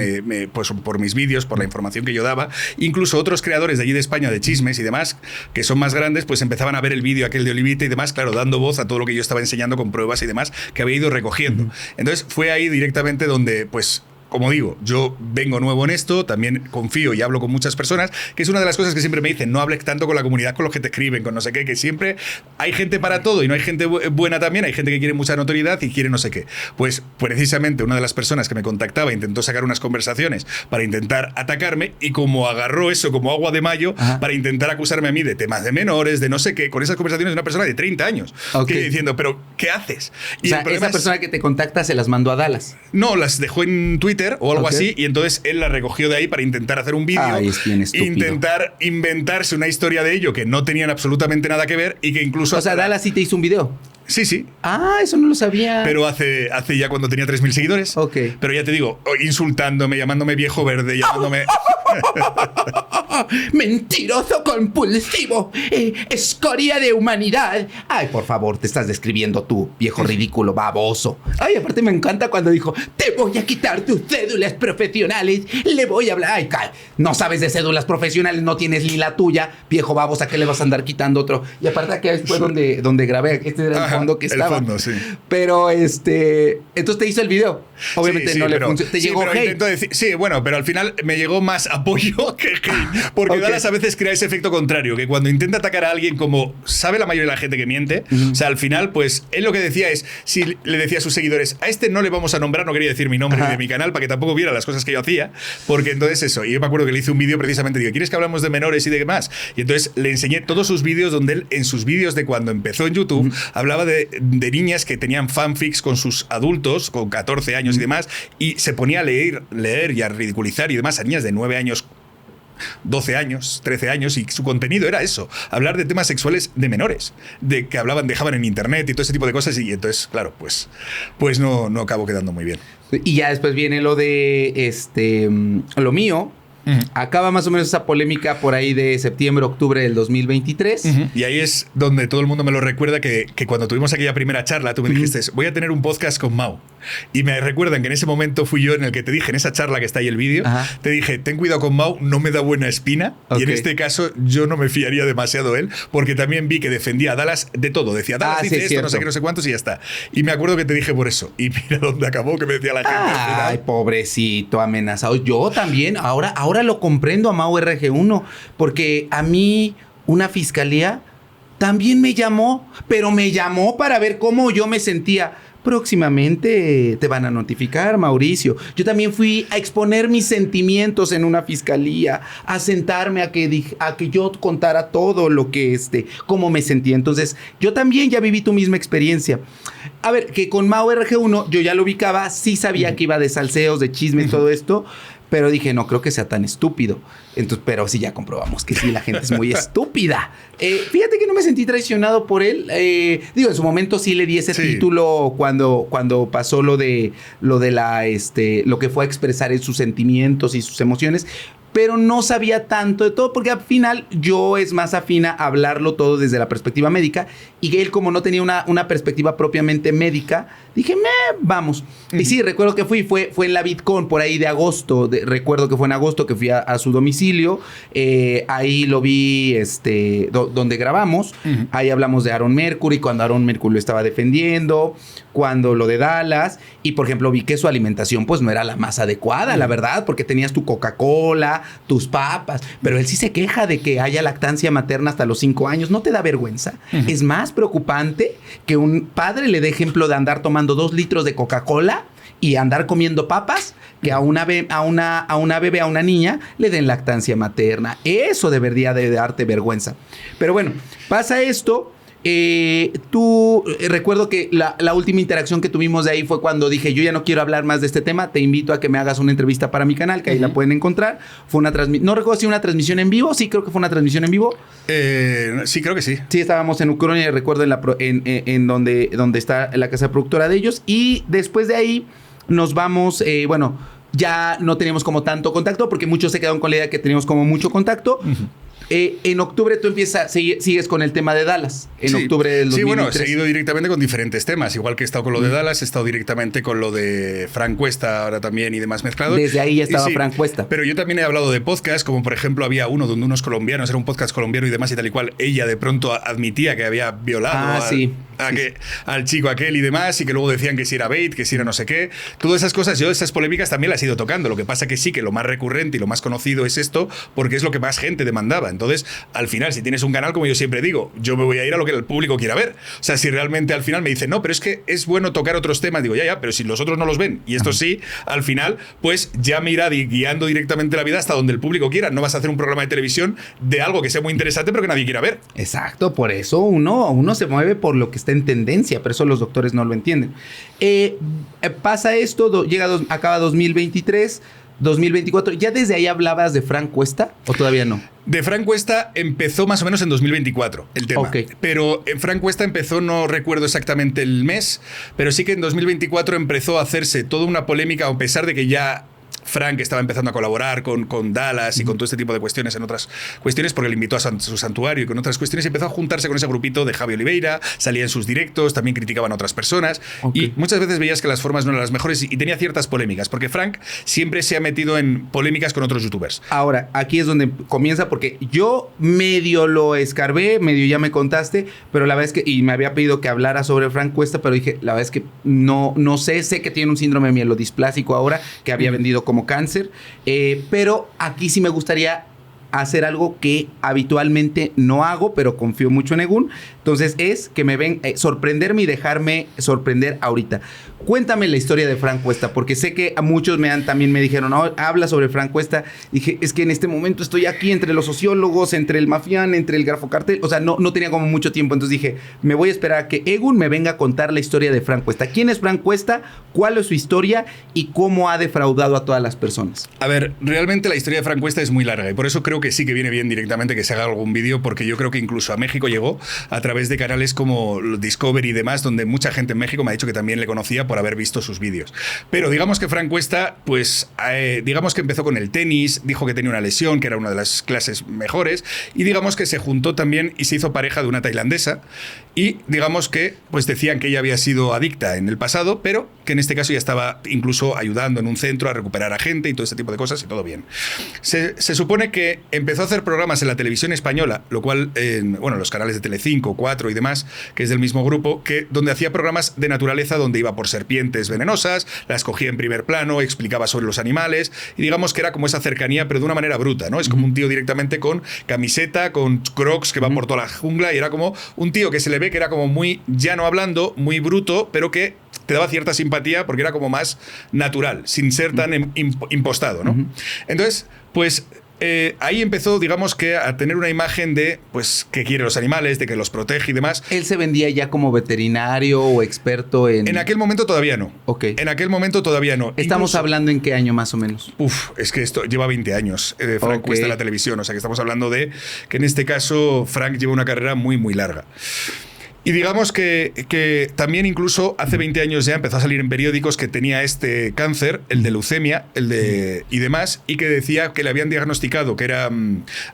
pues por mis vídeos, por la información que yo daba. Incluso otros creadores de allí de España, de chismes y demás, que son más grandes, pues empezaban a ver el vídeo aquel de Olivita y demás, claro, dando voz a todo lo que yo estaba enseñando con pruebas y demás que había ido recogiendo. Entonces fue ahí directamente donde, pues, como digo, yo vengo nuevo en esto, también confío y hablo con muchas personas, que es una de las cosas que siempre me dicen, no hables tanto con la comunidad, con los que te escriben, con no sé qué, que siempre hay gente para todo y no hay gente buena también, hay gente que quiere mucha notoriedad y quiere no sé qué. Pues precisamente una de las personas que me contactaba intentó sacar unas conversaciones para intentar atacarme y como agarró eso como agua de mayo para intentar acusarme a mí de temas de menores, de no sé qué, con esas conversaciones de una persona de 30 años, que diciendo, pero ¿qué haces? Y o sea, esa persona que te contacta se las mandó a Dallas. No, las dejó en Twitter o algo así, y entonces él la recogió de ahí para intentar hacer un vídeo, intentar inventarse una historia de ello que no tenían absolutamente nada que ver y que incluso... O sea, Dallas sí te hizo un video. Sí, sí. Ah, eso no lo sabía. Pero hace ya cuando tenía 3.000 seguidores. Ok. Pero ya te digo, insultándome, llamándome viejo verde, llamándome... Mentiroso compulsivo, escoria de humanidad. Ay, por favor, te estás describiendo tú, viejo ridículo, baboso. Ay, aparte me encanta cuando dijo, te voy a quitar tus cédulas profesionales, le voy a hablar. Ay, no sabes de cédulas profesionales, no tienes ni la tuya, viejo babosa, ¿qué le vas a andar quitando otro? Y aparte que fue donde grabé, este era el fondo que estaba. El fondo, sí. Pero entonces te hizo el video. Obviamente no le funcionó. Te llegó hate. Sí, bueno, pero al final me llegó más apoyo que hate. Porque Dallas a veces crea ese efecto contrario, que cuando intenta atacar a alguien, como sabe la mayoría de la gente que miente, o sea, al final, pues él lo que decía es, si le decía a sus seguidores, a este no le vamos a nombrar, no quería decir mi nombre ni de mi canal, para que tampoco viera las cosas que yo hacía, porque entonces eso, y yo me acuerdo que le hice un vídeo precisamente, digo, ¿quieres que hablamos de menores y de demás? Y entonces le enseñé todos sus vídeos donde él, en sus vídeos de cuando empezó en YouTube, hablaba de niñas que tenían fanfics con sus adultos, con 14 años y demás, y se ponía a leer y a ridiculizar y demás a niñas de 9 años, 12 años, 13 años, y su contenido era eso, hablar de temas sexuales de menores, de que dejaban en internet y todo ese tipo de cosas, y entonces, claro, pues no acabó quedando muy bien. Y ya después viene lo de lo mío, Acaba más o menos esa polémica por ahí de septiembre, octubre del 2023. Y ahí es donde todo el mundo me lo recuerda que cuando tuvimos aquella primera charla, tú me dijiste, voy a tener un podcast con Mau. Y me recuerdan que en ese momento fui yo en el que te dije, en esa charla que está ahí el vídeo, te dije, ten cuidado con Mau, no me da buena espina. Y en este caso yo no me fiaría demasiado él, porque también vi que defendía a Dallas de todo. Decía, Dallas dice esto, no sé qué, no sé cuántos y ya está. Y me acuerdo que te dije por eso. Y mira dónde acabó, que me decía la gente. Ay, pobrecito, amenazado. Yo también, ahora lo comprendo a Mau RG1, porque a mí una fiscalía también me llamó, pero me llamó para ver cómo yo me sentía. Próximamente te van a notificar, Mauricio. Yo también fui a exponer mis sentimientos en una fiscalía, a sentarme a que yo contara todo lo que cómo me sentía. Entonces, yo también ya viví tu misma experiencia. A ver, que con Mau RG1 yo ya lo ubicaba, sí sabía que iba de salseos, de chismes, todo esto. Pero dije, no creo que sea tan estúpido. Entonces, pero sí, ya comprobamos que sí, la gente es muy estúpida. Fíjate que no me sentí traicionado por él. En su momento sí le di ese título cuando pasó lo que fue a expresar en sus sentimientos y sus emociones. Pero no sabía tanto de todo, porque al final yo es más afina a hablarlo todo desde la perspectiva médica, y él, como no tenía una perspectiva propiamente médica, dije, vamos. Y sí, recuerdo que fue en la VidCon por ahí de agosto, recuerdo que fue en agosto que fui a su domicilio, ahí lo vi donde grabamos, ahí hablamos de Aaron Mercury, cuando Aaron Mercury lo estaba defendiendo, cuando lo de Dallas, y por ejemplo vi que su alimentación pues no era la más adecuada, la verdad, porque tenías tu Coca-Cola, tus papas, pero él sí se queja de que haya lactancia materna hasta los 5 años. ¿No te da vergüenza? Es más preocupante que un padre le dé ejemplo de andar tomando 2 litros de Coca-Cola y andar comiendo papas, que a una bebé, a una niña, le den lactancia materna. Eso debería de darte vergüenza. Pero bueno, pasa esto. Recuerdo que la última interacción que tuvimos de ahí fue cuando dije, yo ya no quiero hablar más de este tema, te invito a que me hagas una entrevista para mi canal, que ahí la pueden encontrar. Fue una transmisión, no recuerdo si una transmisión en vivo, sí creo que fue una transmisión en vivo. Sí, creo que sí. Sí, estábamos en Ucrania, recuerdo en donde está la casa productora de ellos, y después de ahí nos vamos, ya no teníamos como tanto contacto, porque muchos se quedaron con la idea que teníamos como mucho contacto. En octubre tú sigues con el tema de Dallas. En octubre del 2023. Sí, bueno, he seguido directamente con diferentes temas. Igual que he estado con lo de Dallas, he estado directamente con lo de Frank Cuesta ahora también y demás mezclado. Desde ahí ya estaba Frank Cuesta. Pero yo también he hablado de podcasts, como por ejemplo había uno donde unos colombianos, era un podcast colombiano y demás y tal y cual. Ella de pronto admitía que había violado al chico aquel y demás, y que luego decían que si era bait, que si era no sé qué. Todas esas cosas, yo esas polémicas también las he ido tocando. Lo que pasa que sí que lo más recurrente y lo más conocido es esto, porque es lo que más gente demandaba. Entonces, al final, si tienes un canal, como yo siempre digo, yo me voy a ir a lo que el público quiera ver. O sea, si realmente al final me dicen, no, pero es que es bueno tocar otros temas, digo, ya, pero si los otros no los ven, y estos sí, al final, pues ya me irá guiando directamente la vida hasta donde el público quiera. No vas a hacer un programa de televisión de algo que sea muy interesante, pero que nadie quiera ver. Exacto, por eso uno se mueve por lo que está en tendencia, pero eso los doctores no lo entienden. Pasa esto, acaba 2023, 2024. ¿Ya desde ahí hablabas de Frank Cuesta o todavía no? De Frank Cuesta empezó más o menos en 2024 el tema. Okay. Pero en Frank Cuesta empezó, no recuerdo exactamente el mes, pero sí que en 2024 empezó a hacerse toda una polémica, a pesar de que ya Frank estaba empezando a colaborar con Dallas y con todo este tipo de cuestiones en otras cuestiones, porque le invitó a su santuario y con otras cuestiones, y empezó a juntarse con ese grupito de Javi Oliveira, salía en sus directos, también criticaban a otras personas, y muchas veces veías que las formas no eran las mejores y tenía ciertas polémicas, porque Frank siempre se ha metido en polémicas con otros youtubers. Ahora, aquí es donde comienza, porque yo medio lo escarbé, medio ya me contaste, pero la verdad es que, y me había pedido que hablara sobre Frank Cuesta, pero dije, la verdad es que no sé que tiene un síndrome mielodisplásico ahora, que había vendido como cáncer, pero aquí sí me gustaría hacer algo que habitualmente no hago, pero confío mucho en Egun. Entonces es que me ven sorprenderme y dejarme sorprender ahorita. Cuéntame la historia de Frank Cuesta, porque sé que a muchos también me dijeron, no, habla sobre Frank Cuesta. Dije, es que en este momento estoy aquí entre los sociólogos, entre el mafián, entre el grafocartel. O sea, no tenía como mucho tiempo. Entonces dije, me voy a esperar a que Egun me venga a contar la historia de Frank Cuesta. ¿Quién es Frank Cuesta? ¿Cuál es su historia? ¿Y cómo ha defraudado a todas las personas? A ver, realmente la historia de Frank Cuesta es muy larga y por eso creo que sí que viene bien directamente que se haga algún vídeo, porque yo creo que incluso a México llegó a través través de canales como Discovery y demás, donde mucha gente en México me ha dicho que también le conocía por haber visto sus vídeos. Pero digamos que Frank Cuesta, pues digamos que empezó con el tenis, dijo que tenía una lesión, que era una de las clases mejores, y digamos que se juntó también y se hizo pareja de una tailandesa, y digamos que pues decían que ella había sido adicta en el pasado, pero que en este caso ya estaba incluso ayudando en un centro a recuperar a gente y todo ese tipo de cosas, y todo bien. Se supone que empezó a hacer programas en la televisión española, lo cual, bueno, los canales de Telecinco, 4 y demás, que es del mismo grupo, donde hacía programas de naturaleza, donde iba por serpientes venenosas, las cogía en primer plano, explicaba sobre los animales, y digamos que era como esa cercanía, pero de una manera bruta, ¿no? Es como un tío directamente con camiseta, con crocs que va por toda la jungla, y era como un tío que se le ve que era como muy llano hablando, muy bruto, pero que te daba cierta simpatía porque era como más natural, sin ser tan impostado, ¿no? Entonces, pues ahí empezó, digamos que a tener una imagen de, pues, que quiere los animales, de que los protege y demás. ¿Él se vendía ya como veterinario o experto en...? En aquel momento todavía no. Ok. En aquel momento todavía no. ¿Estamos hablando en qué año más o menos? Es que esto lleva 20 años, Frank Cuesta en la televisión, o sea que estamos hablando de que en este caso Frank lleva una carrera muy, muy larga. Y digamos que también incluso hace 20 años ya empezó a salir en periódicos que tenía este cáncer, el de leucemia, y demás, y que decía que le habían diagnosticado que era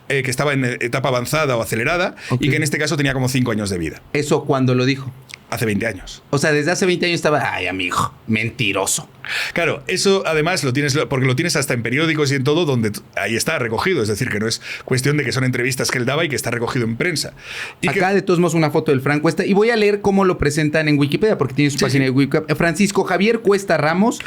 que estaba en etapa avanzada o acelerada, y que en este caso tenía como 5 años de vida. ¿Eso cuándo lo dijo? Hace 20 años. O sea, desde hace 20 años estaba... Ay, amigo, mentiroso. Claro, eso además lo tienes, porque lo tienes hasta en periódicos y en todo, donde ahí está recogido. Es decir, que no es cuestión de que son entrevistas que él daba y que está recogido en prensa. Y acá de todos modos una foto del Frank Cuesta. Y voy a leer cómo lo presentan en Wikipedia, porque tiene su página de Wikipedia. Francisco Javier Cuesta Ramos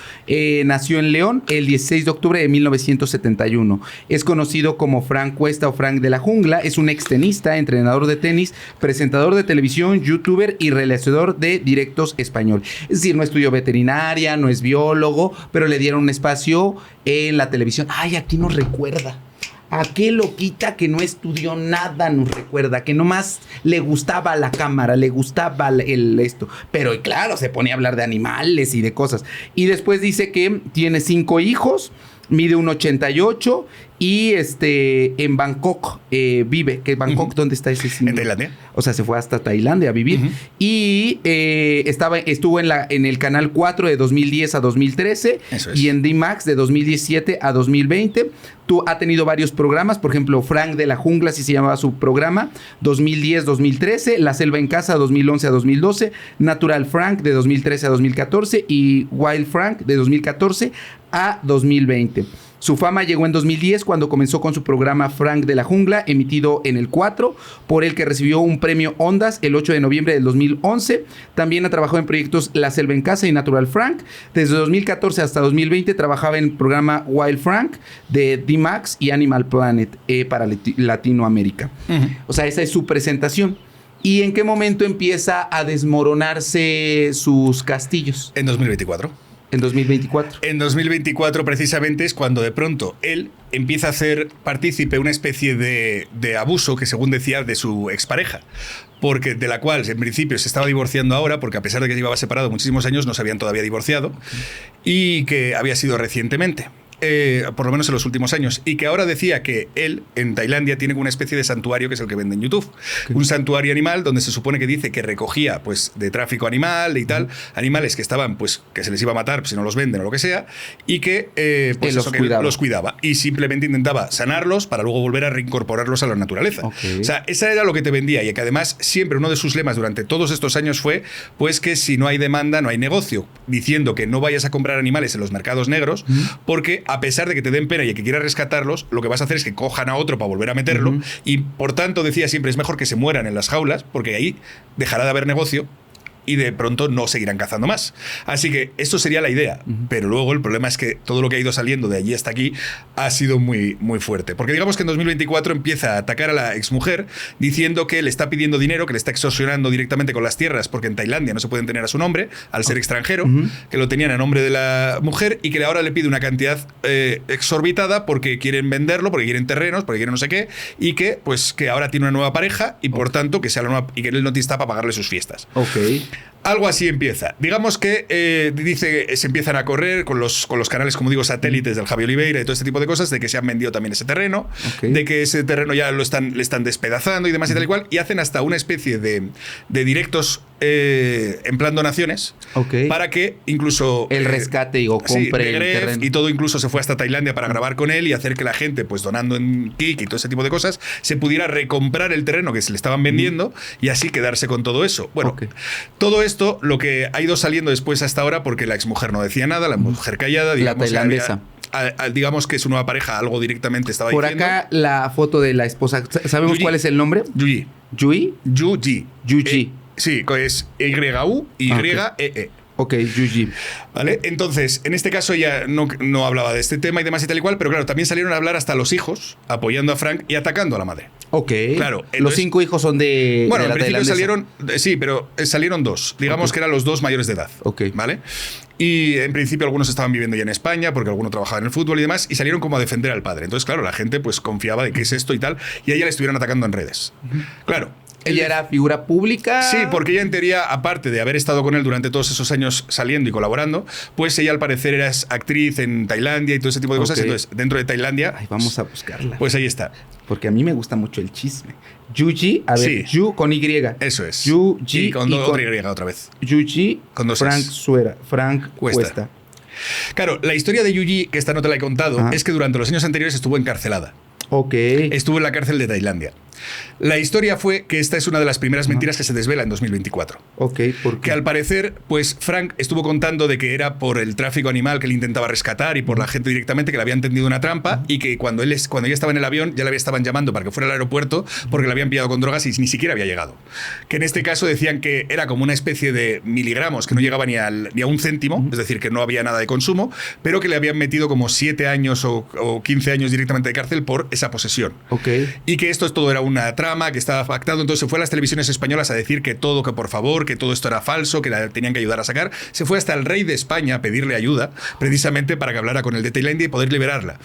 nació en León el 16 de octubre de 1971. Es conocido como Frank Cuesta o Frank de la Jungla. Es un extenista, entrenador de tenis, presentador de televisión, youtuber y realizador de directos español. Es decir, no estudió veterinaria, no es biólogo, pero le dieron un espacio en la televisión. Ay, aquí nos recuerda. ¿A qué loquita que no estudió nada nos recuerda? Que nomás le gustaba la cámara, le gustaba esto. Pero claro, se ponía a hablar de animales y de cosas. Y después dice que tiene 5 hijos, mide 1.88 y en Bangkok vive. ¿Que Bangkok dónde está ese sitio? En Tailandia. O sea, se fue hasta Tailandia a vivir. Y estuvo en el Canal 4 de 2010 a 2013. Eso es. Y en D-Max de 2017 a 2020. Ha tenido varios programas, por ejemplo, Frank de la Jungla, así se llamaba su programa, 2010-2013, La Selva en Casa, 2011 a 2012, Natural Frank, de 2013 a 2014, y Wild Frank, de 2014 a 2020. Su fama llegó en 2010 cuando comenzó con su programa Frank de la Jungla, emitido en el 4, por el que recibió un premio Ondas el 8 de noviembre del 2011. También ha trabajado en proyectos La Selva en Casa y Natural Frank. Desde 2014 hasta 2020 trabajaba en el programa Wild Frank de D-Max y Animal Planet para Latinoamérica. O sea, esa es su presentación. ¿Y en qué momento empieza a desmoronarse sus castillos? En 2024. En 2024. En 2024 precisamente es cuando de pronto él empieza a hacer partícipe una especie de abuso que según decía de su expareja, porque de la cual en principio se estaba divorciando ahora, porque a pesar de que llevaba separado muchísimos años no se habían todavía divorciado, y que había sido recientemente. Por lo menos en los últimos años, y que ahora decía que él en Tailandia tiene una especie de santuario que es el que vende en YouTube, un santuario animal donde se supone que dice que recogía pues de tráfico animal y tal, animales que estaban pues que se les iba a matar si no los venden o lo que sea, y que pues eso, que los cuidaba y simplemente intentaba sanarlos para luego volver a reincorporarlos a la naturaleza. O sea, esa era lo que te vendía, y que además siempre uno de sus lemas durante todos estos años fue pues que si no hay demanda no hay negocio, diciendo que no vayas a comprar animales en los mercados negros porque a pesar de que te den pena y que quieras rescatarlos, lo que vas a hacer es que cojan a otro para volver a meterlo, y por tanto decía siempre es mejor que se mueran en las jaulas, porque ahí dejará de haber negocio y de pronto no seguirán cazando más. Así que esto sería la idea, pero luego el problema es que todo lo que ha ido saliendo de allí hasta aquí ha sido muy, muy fuerte. Porque digamos que en 2024 empieza a atacar a la exmujer diciendo que le está pidiendo dinero, que le está extorsionando directamente con las tierras, porque en Tailandia no se pueden tener a su nombre, al ser extranjero, que lo tenían a nombre de la mujer, y que ahora le pide una cantidad exorbitada porque quieren venderlo, porque quieren terrenos, porque quieren no sé qué, y que pues que ahora tiene una nueva pareja y por tanto que sea la nueva, y que él no está para pagarle sus fiestas. Algo así empieza. Digamos que dice se empiezan a correr con los canales, como digo, satélites del Javi Oliveira y todo este tipo de cosas, de que se han vendido también ese terreno, de que ese terreno ya le están despedazando y demás y tal y cual, y hacen hasta una especie de directos en plan donaciones para que incluso el rescate o compre el terreno. Y todo, incluso se fue hasta Tailandia para grabar con él y hacer que la gente, pues donando en Kik y todo ese tipo de cosas, se pudiera recomprar el terreno que se le estaban vendiendo y así quedarse con todo eso. Bueno, todo esto lo que ha ido saliendo después hasta ahora, porque la exmujer no decía nada, la mujer callada, digamos, la tailandesa. Digamos que su nueva pareja algo directamente estaba por diciendo. Por acá la foto de la esposa. ¿Sabemos Yuyi. ¿Cuál es el nombre? Yuyi. ¿Yuyi? Yuyi. Yuyi. Sí, es Y-U-Y-E-E. Ok, Yuyi. ¿Vale? Entonces, en este caso ella no hablaba de este tema y demás y tal y cual, pero claro, también salieron a hablar hasta los hijos, apoyando a Frank y atacando a la madre. Ok. Claro. Entonces, los 5 hijos son de. Bueno, de la en principio tailandesa. salieron. Sí, pero salieron 2. Digamos que eran los 2 mayores de edad. Ok. ¿Vale? Y en principio algunos estaban viviendo ya en España porque alguno trabajaba en el fútbol y demás, y salieron como a defender al padre. Entonces, claro, la gente pues confiaba de qué es esto y tal, y a ella le estuvieron atacando en redes. Claro. ¿Ella era figura pública? Sí, porque ella en teoría, aparte de haber estado con él durante todos esos años saliendo y colaborando, pues ella al parecer era actriz en Tailandia y todo ese tipo de cosas. Entonces, dentro de Tailandia... Ay, vamos a buscarla. Pues ahí está. Porque a mí me gusta mucho el chisme. Yuyi, a ver, Sí. Yu con Y. Eso es. Yuyi Y con otra Y otra vez. Yuyi Con 2 Frank S. Suera. Frank Cuesta. Claro, la historia de Yuyi, que esta no te la he contado, es que durante los años anteriores estuvo encarcelada. Ok. Estuvo en la cárcel de Tailandia. La historia fue que esta es una de las primeras mentiras que se desvela en 2024. Ok, ¿por qué? Que al parecer, pues Frank estuvo contando de que era por el tráfico animal que él intentaba rescatar y por la gente directamente que le habían tendido una trampa y que cuando ella estaba en el avión ya le estaban llamando para que fuera al aeropuerto porque le habían pillado con drogas y ni siquiera había llegado. Que en este caso decían que era como una especie de miligramos que no llegaba ni a un céntimo, es decir, que no había nada de consumo, pero que le habían metido como 7 años o 15 años directamente de cárcel por esa posesión. Ok. Y que esto todo era una trama, que estaba pactado. Entonces se fue a las televisiones españolas a decir que por favor, que todo esto era falso, que la tenían que ayudar a sacar. Se fue hasta el rey de España a pedirle ayuda, precisamente para que hablara con el de Tailandia y poder liberarla.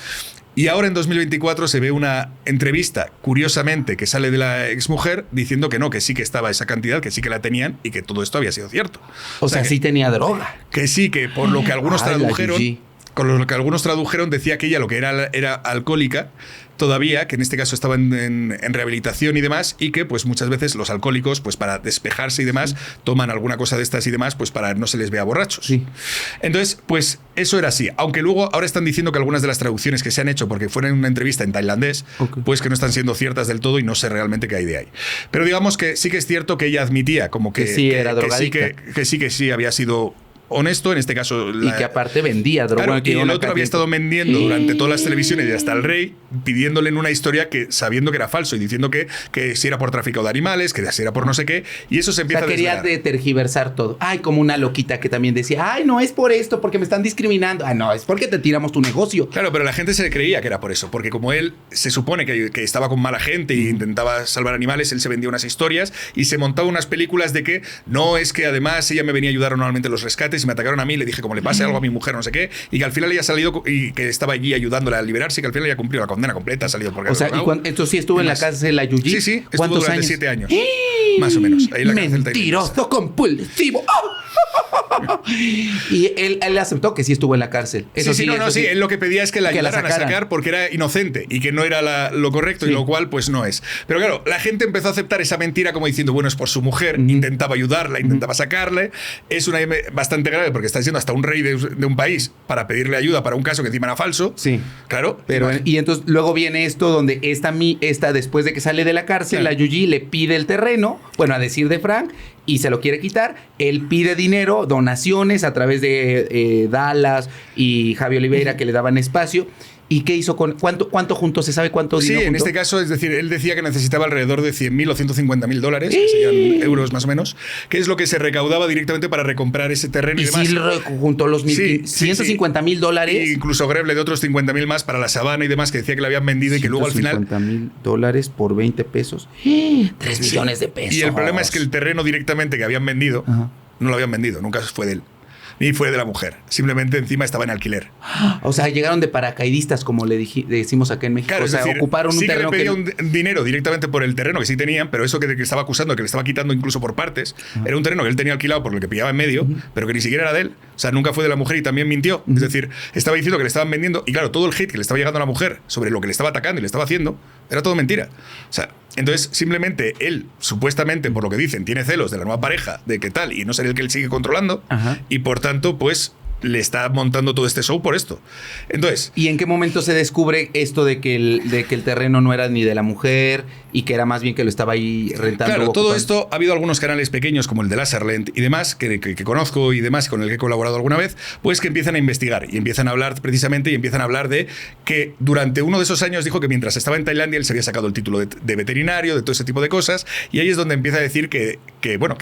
Y ahora en 2024 se ve una entrevista, curiosamente, que sale de la exmujer diciendo que no, que sí que estaba esa cantidad, que sí que la tenían y que todo esto había sido cierto. O sea, sí tenía droga. Que sí, que por lo que algunos tradujeron... Yuyi. Con lo que algunos tradujeron decía que ella lo que era alcohólica todavía, que en este caso estaba en rehabilitación y demás, y que pues muchas veces los alcohólicos, pues para despejarse y demás, toman alguna cosa de estas y demás, pues para no se les vea borrachos. Sí. Entonces, pues eso era así. Aunque luego ahora están diciendo que algunas de las traducciones que se han hecho, porque fueron en una entrevista en tailandés, pues que no están siendo ciertas del todo y no sé realmente qué hay de ahí. Pero digamos que sí que es cierto que ella admitía como que sí era drogadicta. que sí había sido honesto, en este caso... Y que aparte vendía droga. Claro, y el otro había estado vendiendo durante todas las televisiones y hasta el rey, pidiéndole en una historia que sabiendo que era falso y diciendo que si era por tráfico de animales, que si era por no sé qué, y eso se empieza a quería desvelar. tergiversar todo. Ay, como una loquita que también decía, ay, no es por esto, porque me están discriminando. Ah, no, es porque te tiramos tu negocio. Claro, pero la gente se le creía que era por eso, porque como él se supone que estaba con mala gente y intentaba salvar animales, él se vendía unas historias y se montaba unas películas de que no, es que además ella me venía a ayudar normalmente en los rescates y me atacaron a mí, le dije como le pase algo a mi mujer, no sé qué, y que al final ella ha salido y que estaba allí ayudándola a liberarse y que al final ella cumplió la condena completa, ha salido porque... O sea, esto sí estuvo en la cárcel la Yuyi. Sí, sí, estuvo ¿Cuántos durante años? 7 años. Más o menos. Ahí en la cárcel Mentiroso compulsivo. Y él aceptó que sí estuvo en la cárcel. Eso sí, él lo que pedía es que la ayudaran a sacar porque era inocente y que no era lo correcto, y lo cual pues no es. Pero claro, la gente empezó a aceptar esa mentira como diciendo, bueno, es por su mujer, intentaba ayudarla, intentaba sacarle. Es una bastante grave porque está siendo hasta un rey de un país para pedirle ayuda para un caso que encima era falso. Sí. Claro. Pero, y entonces luego viene esto donde esta después de que sale de la cárcel, la Yuyi le pide el terreno, bueno, a decir de Frank, y se lo quiere quitar. Él pide dinero, donaciones a través de Dallas y Javi Oliveira, que le daban espacio. ¿Y qué hizo con cuánto junto? ¿Se sabe cuánto dinero? Sí, en este caso, es decir, él decía que necesitaba alrededor de 100.000 o 150.000 $, que serían euros más o menos, que es lo que se recaudaba directamente para recomprar ese terreno y demás. Sí, juntó los 150.000 E incluso Greble de otros 50.000 más para la sabana y demás, que decía que le habían vendido y que luego al final... $150.000 por 20 pesos. 3 millones de pesos. Y el problema es que el terreno directamente que habían vendido, no lo habían vendido, nunca fue de él. ni fue de la mujer. Simplemente encima estaba en alquiler. O sea, llegaron de paracaidistas, como decimos acá en México. Claro, o sea, es decir, ocuparon un sí terreno que le pedía un dinero directamente por el terreno que sí tenían, pero eso que estaba acusando, que le estaba quitando incluso por partes, era un terreno que él tenía alquilado por lo que pillaba en medio, pero que ni siquiera era de él. O sea, nunca fue de la mujer y también mintió. Es decir, estaba diciendo que le estaban vendiendo, y claro, todo el hate que le estaba llegando a la mujer sobre lo que le estaba atacando y le estaba haciendo, era todo mentira. O sea, entonces simplemente él, supuestamente, por lo que dicen, tiene celos de la nueva pareja, de qué tal, y no ser el que él sigue controlando, y por tanto, pues le está montando todo este show por esto. Entonces, ¿y en qué momento se descubre esto de que el terreno no era ni de la mujer y que era más bien que lo estaba ahí rentando? Claro, todo esto, ha habido algunos canales pequeños como el de Laserland y demás, que conozco y demás, con el que he colaborado alguna vez, pues que empiezan a investigar y empiezan a hablar precisamente y empiezan a hablar de que durante uno de esos años dijo que mientras estaba en Tailandia él se había sacado el título de veterinario, de todo ese tipo de cosas, y ahí es donde empieza a decir que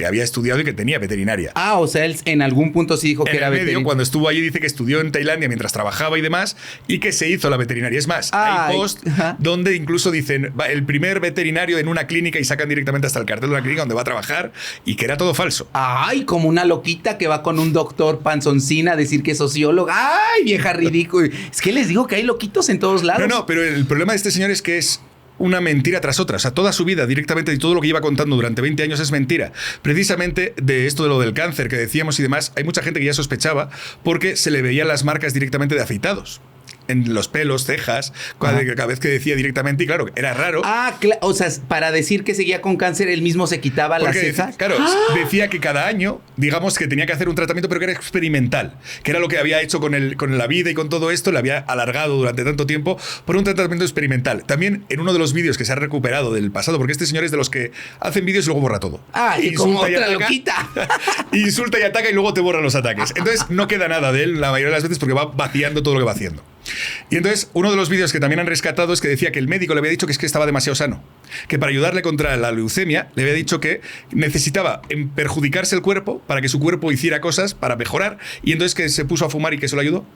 había estudiado y que tenía veterinaria. Ah, o sea, él en algún punto sí dijo que era veterinario. Cuando estuvo allí dice que estudió en Tailandia mientras trabajaba y demás, y que se hizo la veterinaria. Es más, hay posts donde incluso dicen el primer veterinario en una clínica y sacan directamente hasta el cartel de una clínica donde va a trabajar y que era todo falso. Ay, como una loquita que va con un doctor panzoncina a decir que es socióloga. Ay, vieja ridícula. Es que les digo que hay loquitos en todos lados. No, pero el problema de este señor es que es una mentira tras otra. O sea, toda su vida directamente y todo lo que lleva contando durante 20 años es mentira. Precisamente de esto de lo del cáncer que decíamos y demás, hay mucha gente que ya sospechaba porque se le veían las marcas directamente de afeitados. En los pelos, cejas, cada vez que decía directamente, y claro, era raro. O sea, para decir que seguía con cáncer, él mismo se quitaba las cejas. Claro, decía que cada año, digamos que tenía que hacer un tratamiento, pero que era experimental, que era lo que había hecho con la vida y con todo esto, le había alargado durante tanto tiempo por un tratamiento experimental. También en uno de los vídeos que se ha recuperado del pasado, porque este señor es de los que hacen vídeos y luego borra todo. Y como otra loquita. Insulta y ataca y luego te borra los ataques. Entonces no queda nada de él la mayoría de las veces porque va vaciando todo lo que va haciendo. Y entonces, uno de los vídeos que también han rescatado es que decía que el médico le había dicho que es que estaba demasiado sano, que para ayudarle contra la leucemia le había dicho que necesitaba perjudicarse el cuerpo para que su cuerpo hiciera cosas para mejorar, y entonces que se puso a fumar y que eso le ayudó.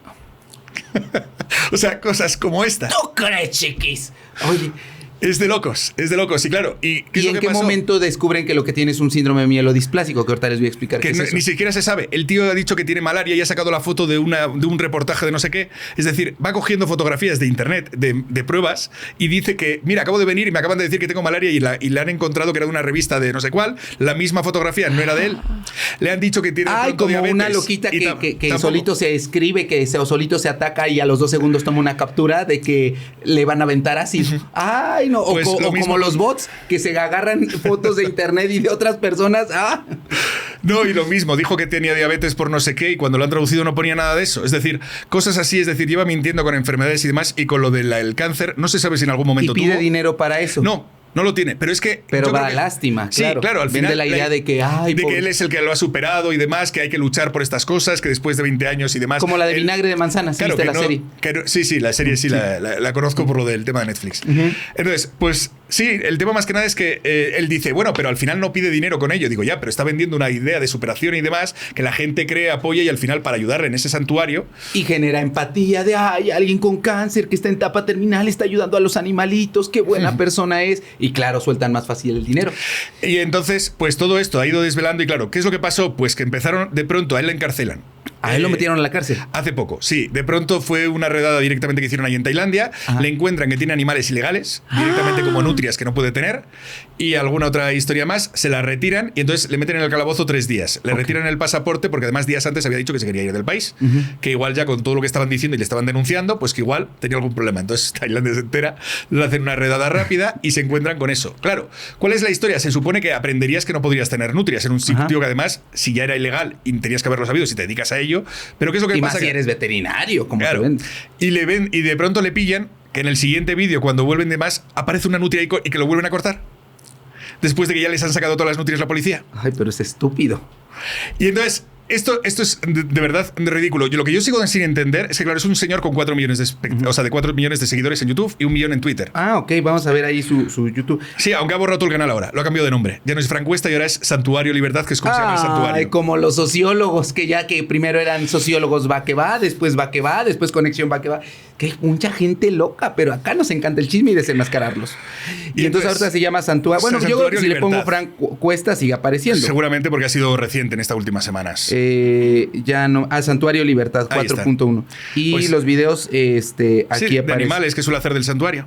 O sea, cosas como esta. ¿Tú crees, chiquis? Oye, es de locos, y claro. ¿Y en qué momento descubren que lo que tiene es un síndrome mielodisplásico? Que ahorita les voy a explicar qué es eso. Ni siquiera se sabe. El tío ha dicho que tiene malaria y ha sacado la foto de un reportaje de no sé qué. Es decir, va cogiendo fotografías de internet, de pruebas, y dice que, mira, acabo de venir y me acaban de decir que tengo malaria y le han encontrado que era de una revista de no sé cuál. La misma fotografía no era de él. Le han dicho que tiene como diabetes. Una loquita que solito se escribe, solito se ataca y a los 2 segundos toma una captura de que le van a aventar ácido. Ay, no. Pues como los bots que se agarran fotos de internet y de otras personas. No, y lo mismo, dijo que tenía diabetes por no sé qué y cuando lo han traducido no ponía nada de eso. Es decir, cosas así, es decir, lleva mintiendo con enfermedades y demás, y con lo del cáncer, no se sabe si en algún momento tuvo. ¿Y pide dinero para eso? No lo tiene, pero es que... Pero va lástima, sí, claro, al final... Vende la idea de que... que él es el que lo ha superado y demás, que hay que luchar por estas cosas, que después de 20 años y demás... Como la de vinagre de manzana, ¿sí viste la serie? Sí, la serie sí. La conozco por lo del tema de Netflix. Entonces, pues sí, el tema más que nada es que él dice, bueno, pero al final no pide dinero con ello. Digo, ya, pero está vendiendo una idea de superación y demás, que la gente cree, apoya y al final para ayudarle en ese santuario... Y genera empatía de, alguien con cáncer que está en etapa terminal, está ayudando a los animalitos, qué buena persona es. Y claro, sueltan más fácil el dinero. Y entonces, pues todo esto ha ido desvelando y claro, ¿qué es lo que pasó? Pues que empezaron, de pronto, a él le encarcelan. ¿A él lo metieron a la cárcel? Hace poco, sí. De pronto fue una redada directamente que hicieron ahí en Tailandia. Le encuentran que tiene animales ilegales, directamente como nutrias que no puede tener, y alguna otra historia más. Se la retiran y entonces le meten en el calabozo 3 días. Le retiran el pasaporte porque además días antes había dicho que se quería ir del país, que igual ya con todo lo que estaban diciendo y le estaban denunciando, pues que igual tenía algún problema. Entonces Tailandia se entera, le hacen una redada rápida y se encuentran con eso. Claro, ¿cuál es la historia? Se supone que aprenderías que no podrías tener nutrias en un sitio que además, si ya era ilegal y tenías que haberlo sabido si te dedicas a ello, pero ¿qué es lo que y pasa? Más si eres veterinario, como claro, te ven. Y de pronto le pillan que en el siguiente vídeo, cuando vuelven de más, aparece una nutria y que lo vuelven a cortar. Después de que ya les han sacado todas las nutrias la policía. Ay, pero es estúpido. Y entonces... Esto es de verdad ridículo. Lo que yo sigo sin entender es que, claro, es un señor con 4 millones de 4 millones de seguidores en YouTube y 1 millón en Twitter. Ok, vamos a ver ahí su YouTube. Sí, aunque ha borrado todo el canal ahora. Lo ha cambiado de nombre. Ya no es Francuesta y ahora es Santuario Libertad, que es como se llama el santuario. Como los sociólogos, que primero eran sociólogos va que va, después Conexión va que va. que hay mucha gente loca, pero acá nos encanta el chisme y desenmascararlos. Y entonces ahorita se llama Santuario. Bueno, yo creo que si le pongo Frank Cuesta sigue apareciendo. Seguramente porque ha sido reciente en estas últimas semanas. Ya no. Santuario Libertad 4.1. Y pues, los videos aquí aparecen. De animales que suele hacer del santuario.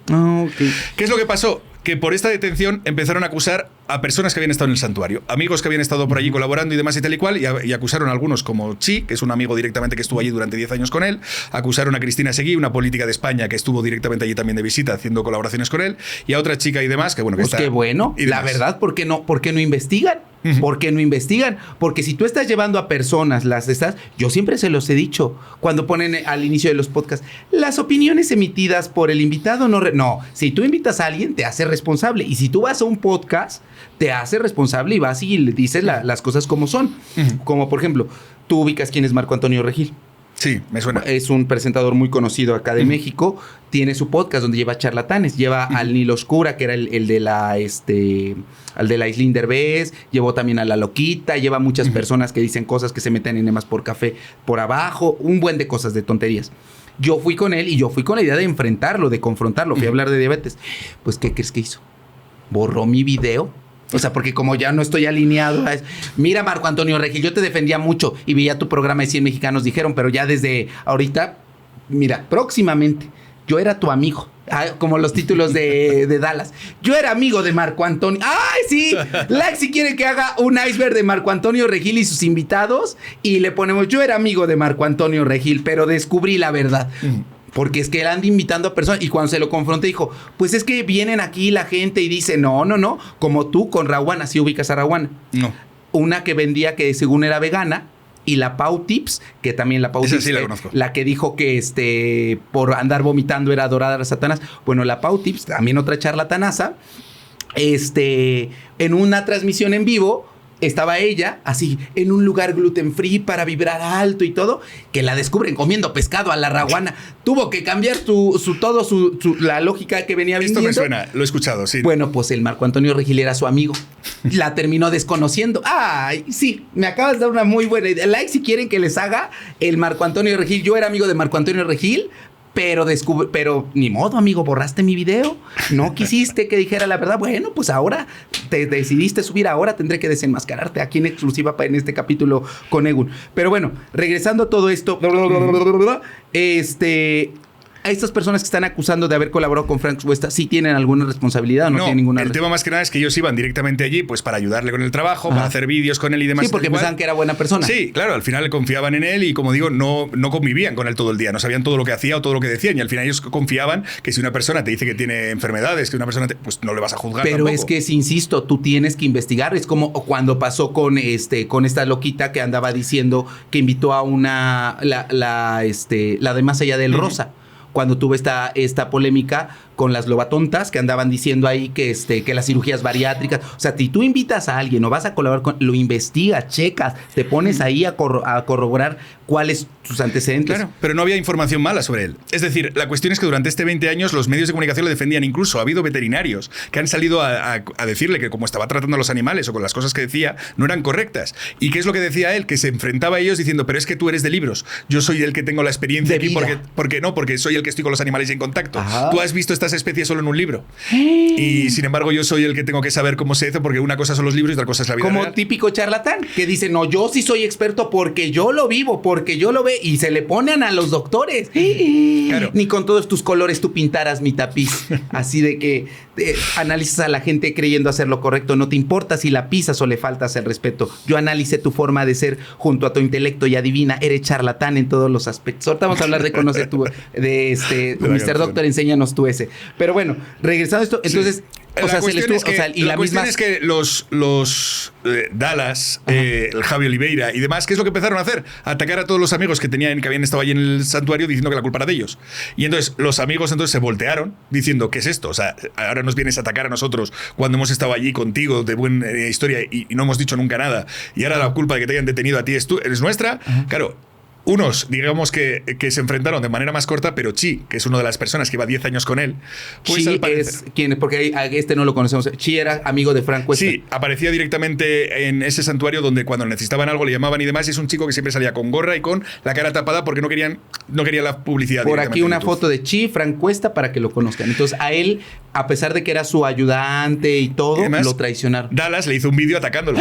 Okay. ¿Qué es lo que pasó? Que por esta detención empezaron a acusar a personas que habían estado en el santuario, amigos que habían estado por allí colaborando y demás y tal y cual, y acusaron a algunos como Chi, que es un amigo directamente que estuvo allí durante 10 años con él, acusaron a Cristina Seguí, una política de España que estuvo directamente allí también de visita haciendo colaboraciones con él, y a otra chica y demás, que bueno, que pues está... qué bueno, la verdad, ¿por qué no investigan? ¿Por qué no investigan? Porque si tú estás llevando a personas, yo siempre se los he dicho, cuando ponen al inicio de los podcasts, las opiniones emitidas por el invitado no, si tú invitas a alguien, te hace responsable. Y si tú vas a un podcast, te hace responsable y vas y le dices las cosas como son. Como por ejemplo, tú ubicas quién es Marco Antonio Regil. Sí, me suena. Es un presentador muy conocido acá de México. Tiene su podcast donde lleva charlatanes. Lleva al Nilo Oscura, que era el de la al de la Islín Derbez. Llevó también a La Loquita. Lleva muchas personas que dicen cosas que se meten enemas por café por abajo. Un buen de cosas, de tonterías. Yo fui con él y yo fui con la idea de enfrentarlo, de confrontarlo. Fui a hablar de diabetes. Pues, ¿qué crees que hizo? Borró mi video. O sea, porque como ya no estoy alineado... Mira, Marco Antonio Regil, yo te defendía mucho y veía tu programa de 100 mexicanos, dijeron, pero ya desde ahorita... Mira, próximamente, yo era tu amigo. Como los títulos de Dallas. Yo era amigo de Marco Antonio. ¡Ay, sí! Like si quiere que haga un iceberg de Marco Antonio Regil y sus invitados. Y le ponemos, yo era amigo de Marco Antonio Regil, pero descubrí la verdad. Porque es que él anda invitando a personas. Y cuando se lo confronté, dijo, pues es que vienen aquí la gente y dice, no. Como tú con Rawana, ¿sí ubicas a Rawana? No. Una que vendía que según era vegana. Y la Pau Tips, que también la Pau Tips, sí la conozco. La que dijo que por andar vomitando era adorada a Satanás. Bueno, la Pau Tips, también otra charlatanaza, en una transmisión en vivo, estaba ella así en un lugar gluten free para vibrar alto y todo, que la descubren comiendo pescado a la Rawana. Tuvo que cambiar la lógica que venía viendo. Esto me suena, lo he escuchado, sí. Bueno, pues el Marco Antonio Regil era su amigo. La terminó desconociendo. Ay, sí, me acabas de dar una muy buena idea. Like si quieren que les haga el Marco Antonio Regil. Yo era amigo de Marco Antonio Regil. Pero ni modo, amigo, borraste mi video. No quisiste que dijera la verdad. Bueno, pues ahora te decidiste subir. Ahora tendré que desenmascararte aquí en exclusiva en este capítulo con Egun. Pero bueno, regresando a todo esto. A estas personas que están acusando de haber colaborado con Frank Cuesta, ¿sí tienen alguna responsabilidad o no tienen ninguna? El tema más que nada es que ellos iban directamente allí pues para ayudarle con el trabajo, para hacer vídeos con él y demás. Sí, porque pensaban que era buena persona. Sí, claro, al final confiaban en él y, como digo, no convivían con él todo el día, no sabían todo lo que hacía o todo lo que decían, y al final ellos confiaban que si una persona te dice que tiene enfermedades, que una persona pues no le vas a juzgar. Pero tampoco. Es que, insisto, tú tienes que investigar. Es como cuando pasó con esta loquita que andaba diciendo que invitó a la de Más Allá del Rosa. Cuando tuve esta polémica con las lobatontas que andaban diciendo ahí que las cirugías bariátricas. O sea, si tú invitas a alguien o vas a colaborar lo investigas, checas, te pones ahí a corroborar cuáles sus antecedentes. Claro, pero no había información mala sobre él. Es decir, la cuestión es que durante 20 años los medios de comunicación le defendían. Incluso ha habido veterinarios que han salido a decirle que como estaba tratando a los animales o con las cosas que decía no eran correctas. ¿Y qué es lo que decía él? Que se enfrentaba a ellos diciendo, pero es que tú eres de libros, yo soy el que tengo la experiencia de aquí porque soy el que estoy con los animales en contacto. Ajá. Tú has visto estas especies solo en un libro. Y sin embargo yo soy el que tengo que saber cómo se hace, porque una cosa son los libros y otra cosa es la vida como real. Típico charlatán que dice, no, yo sí soy experto porque yo lo vivo, porque yo lo ve, y se le ponen a los doctores. Claro. Ni con todos tus colores tú pintaras mi tapiz. Así de que analizas a la gente creyendo hacer lo correcto. No te importa si la pisas o le faltas el respeto. Yo analicé tu forma de ser junto a tu intelecto y adivina, eres charlatán en todos los aspectos. Ahorita vamos a hablar de conocer tu Mr. Doctor, enséñanos tú ese. Pero bueno, regresando a esto, entonces... Sí. La cuestión es que los Dallas, el Javi Oliveira y demás, ¿qué es lo que empezaron a hacer? A atacar a todos los amigos que habían estado allí en el santuario diciendo que la culpa era de ellos. Y entonces los amigos se voltearon diciendo, ¿qué es esto? O sea, ahora nos vienes a atacar a nosotros cuando hemos estado allí contigo de buena historia y no hemos dicho nunca nada. Y ahora la culpa de que te hayan detenido a ti eres nuestra. Claro. Unos, digamos que se enfrentaron de manera más corta, pero Chi, que es una de las personas que lleva 10 años con él, pues Chi es quien, porque a este no lo conocemos. Chi era amigo de Frank Cuesta. Sí, aparecía directamente en ese santuario donde cuando necesitaban algo le llamaban y demás. Y es un chico que siempre salía con gorra y con la cara tapada porque no quería la publicidad. Por aquí una foto de Chi, Frank Cuesta, para que lo conozcan. Entonces a él, a pesar de que era su ayudante y todo, y además, lo traicionaron. Dallas le hizo un vídeo atacándolo.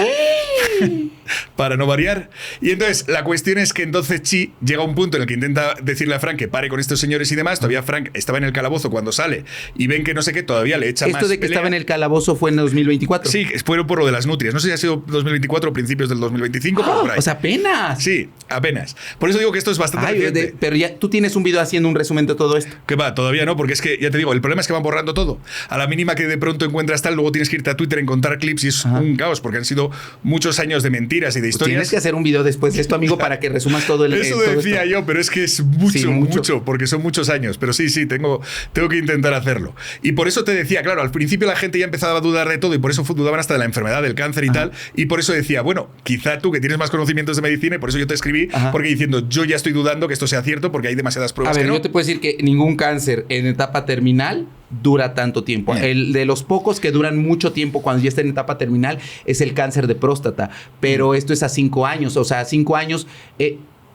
Para no variar. Y entonces la cuestión es que entonces Chi llega a un punto en el que intenta decirle a Frank que pare con estos señores y demás. Todavía Frank estaba en el calabozo cuando sale y ven que no sé qué, todavía le echa más. ¿Esto de que estaba en el calabozo fue en 2024? Sí, fue por lo de las nutrias. No sé si ha sido 2024 o principios del 2025, pero por ahí. O sea, apenas. Sí, apenas. Por eso digo que esto es bastante reciente. Pero ya tú tienes un video haciendo un resumen de todo esto. Que va, todavía no, porque es que, ya te digo, el problema es que van borrando todo. A la mínima que de pronto encuentras tal, luego tienes que irte a Twitter a encontrar clips y es un caos, porque han sido muchos años de mentiras y de historias. Tienes que hacer un video después de esto, amigo, para que resumas todo el... Eso decía yo, pero es que es mucho, porque son muchos años. Pero sí, tengo que intentar hacerlo. Y por eso te decía, claro, al principio la gente ya empezaba a dudar de todo y por eso dudaban hasta de la enfermedad, del cáncer y tal. Y por eso decía, bueno, quizá tú que tienes más conocimientos de medicina y por eso yo te escribí, porque diciendo, yo ya estoy dudando que esto sea cierto porque hay demasiadas pruebas. A ver, que no. yo te puedo decir que ningún cáncer en etapa terminal dura tanto tiempo. El de los pocos que duran mucho tiempo cuando ya está en etapa terminal es el cáncer de próstata. Pero esto es a 5 años. O sea, a 5 años...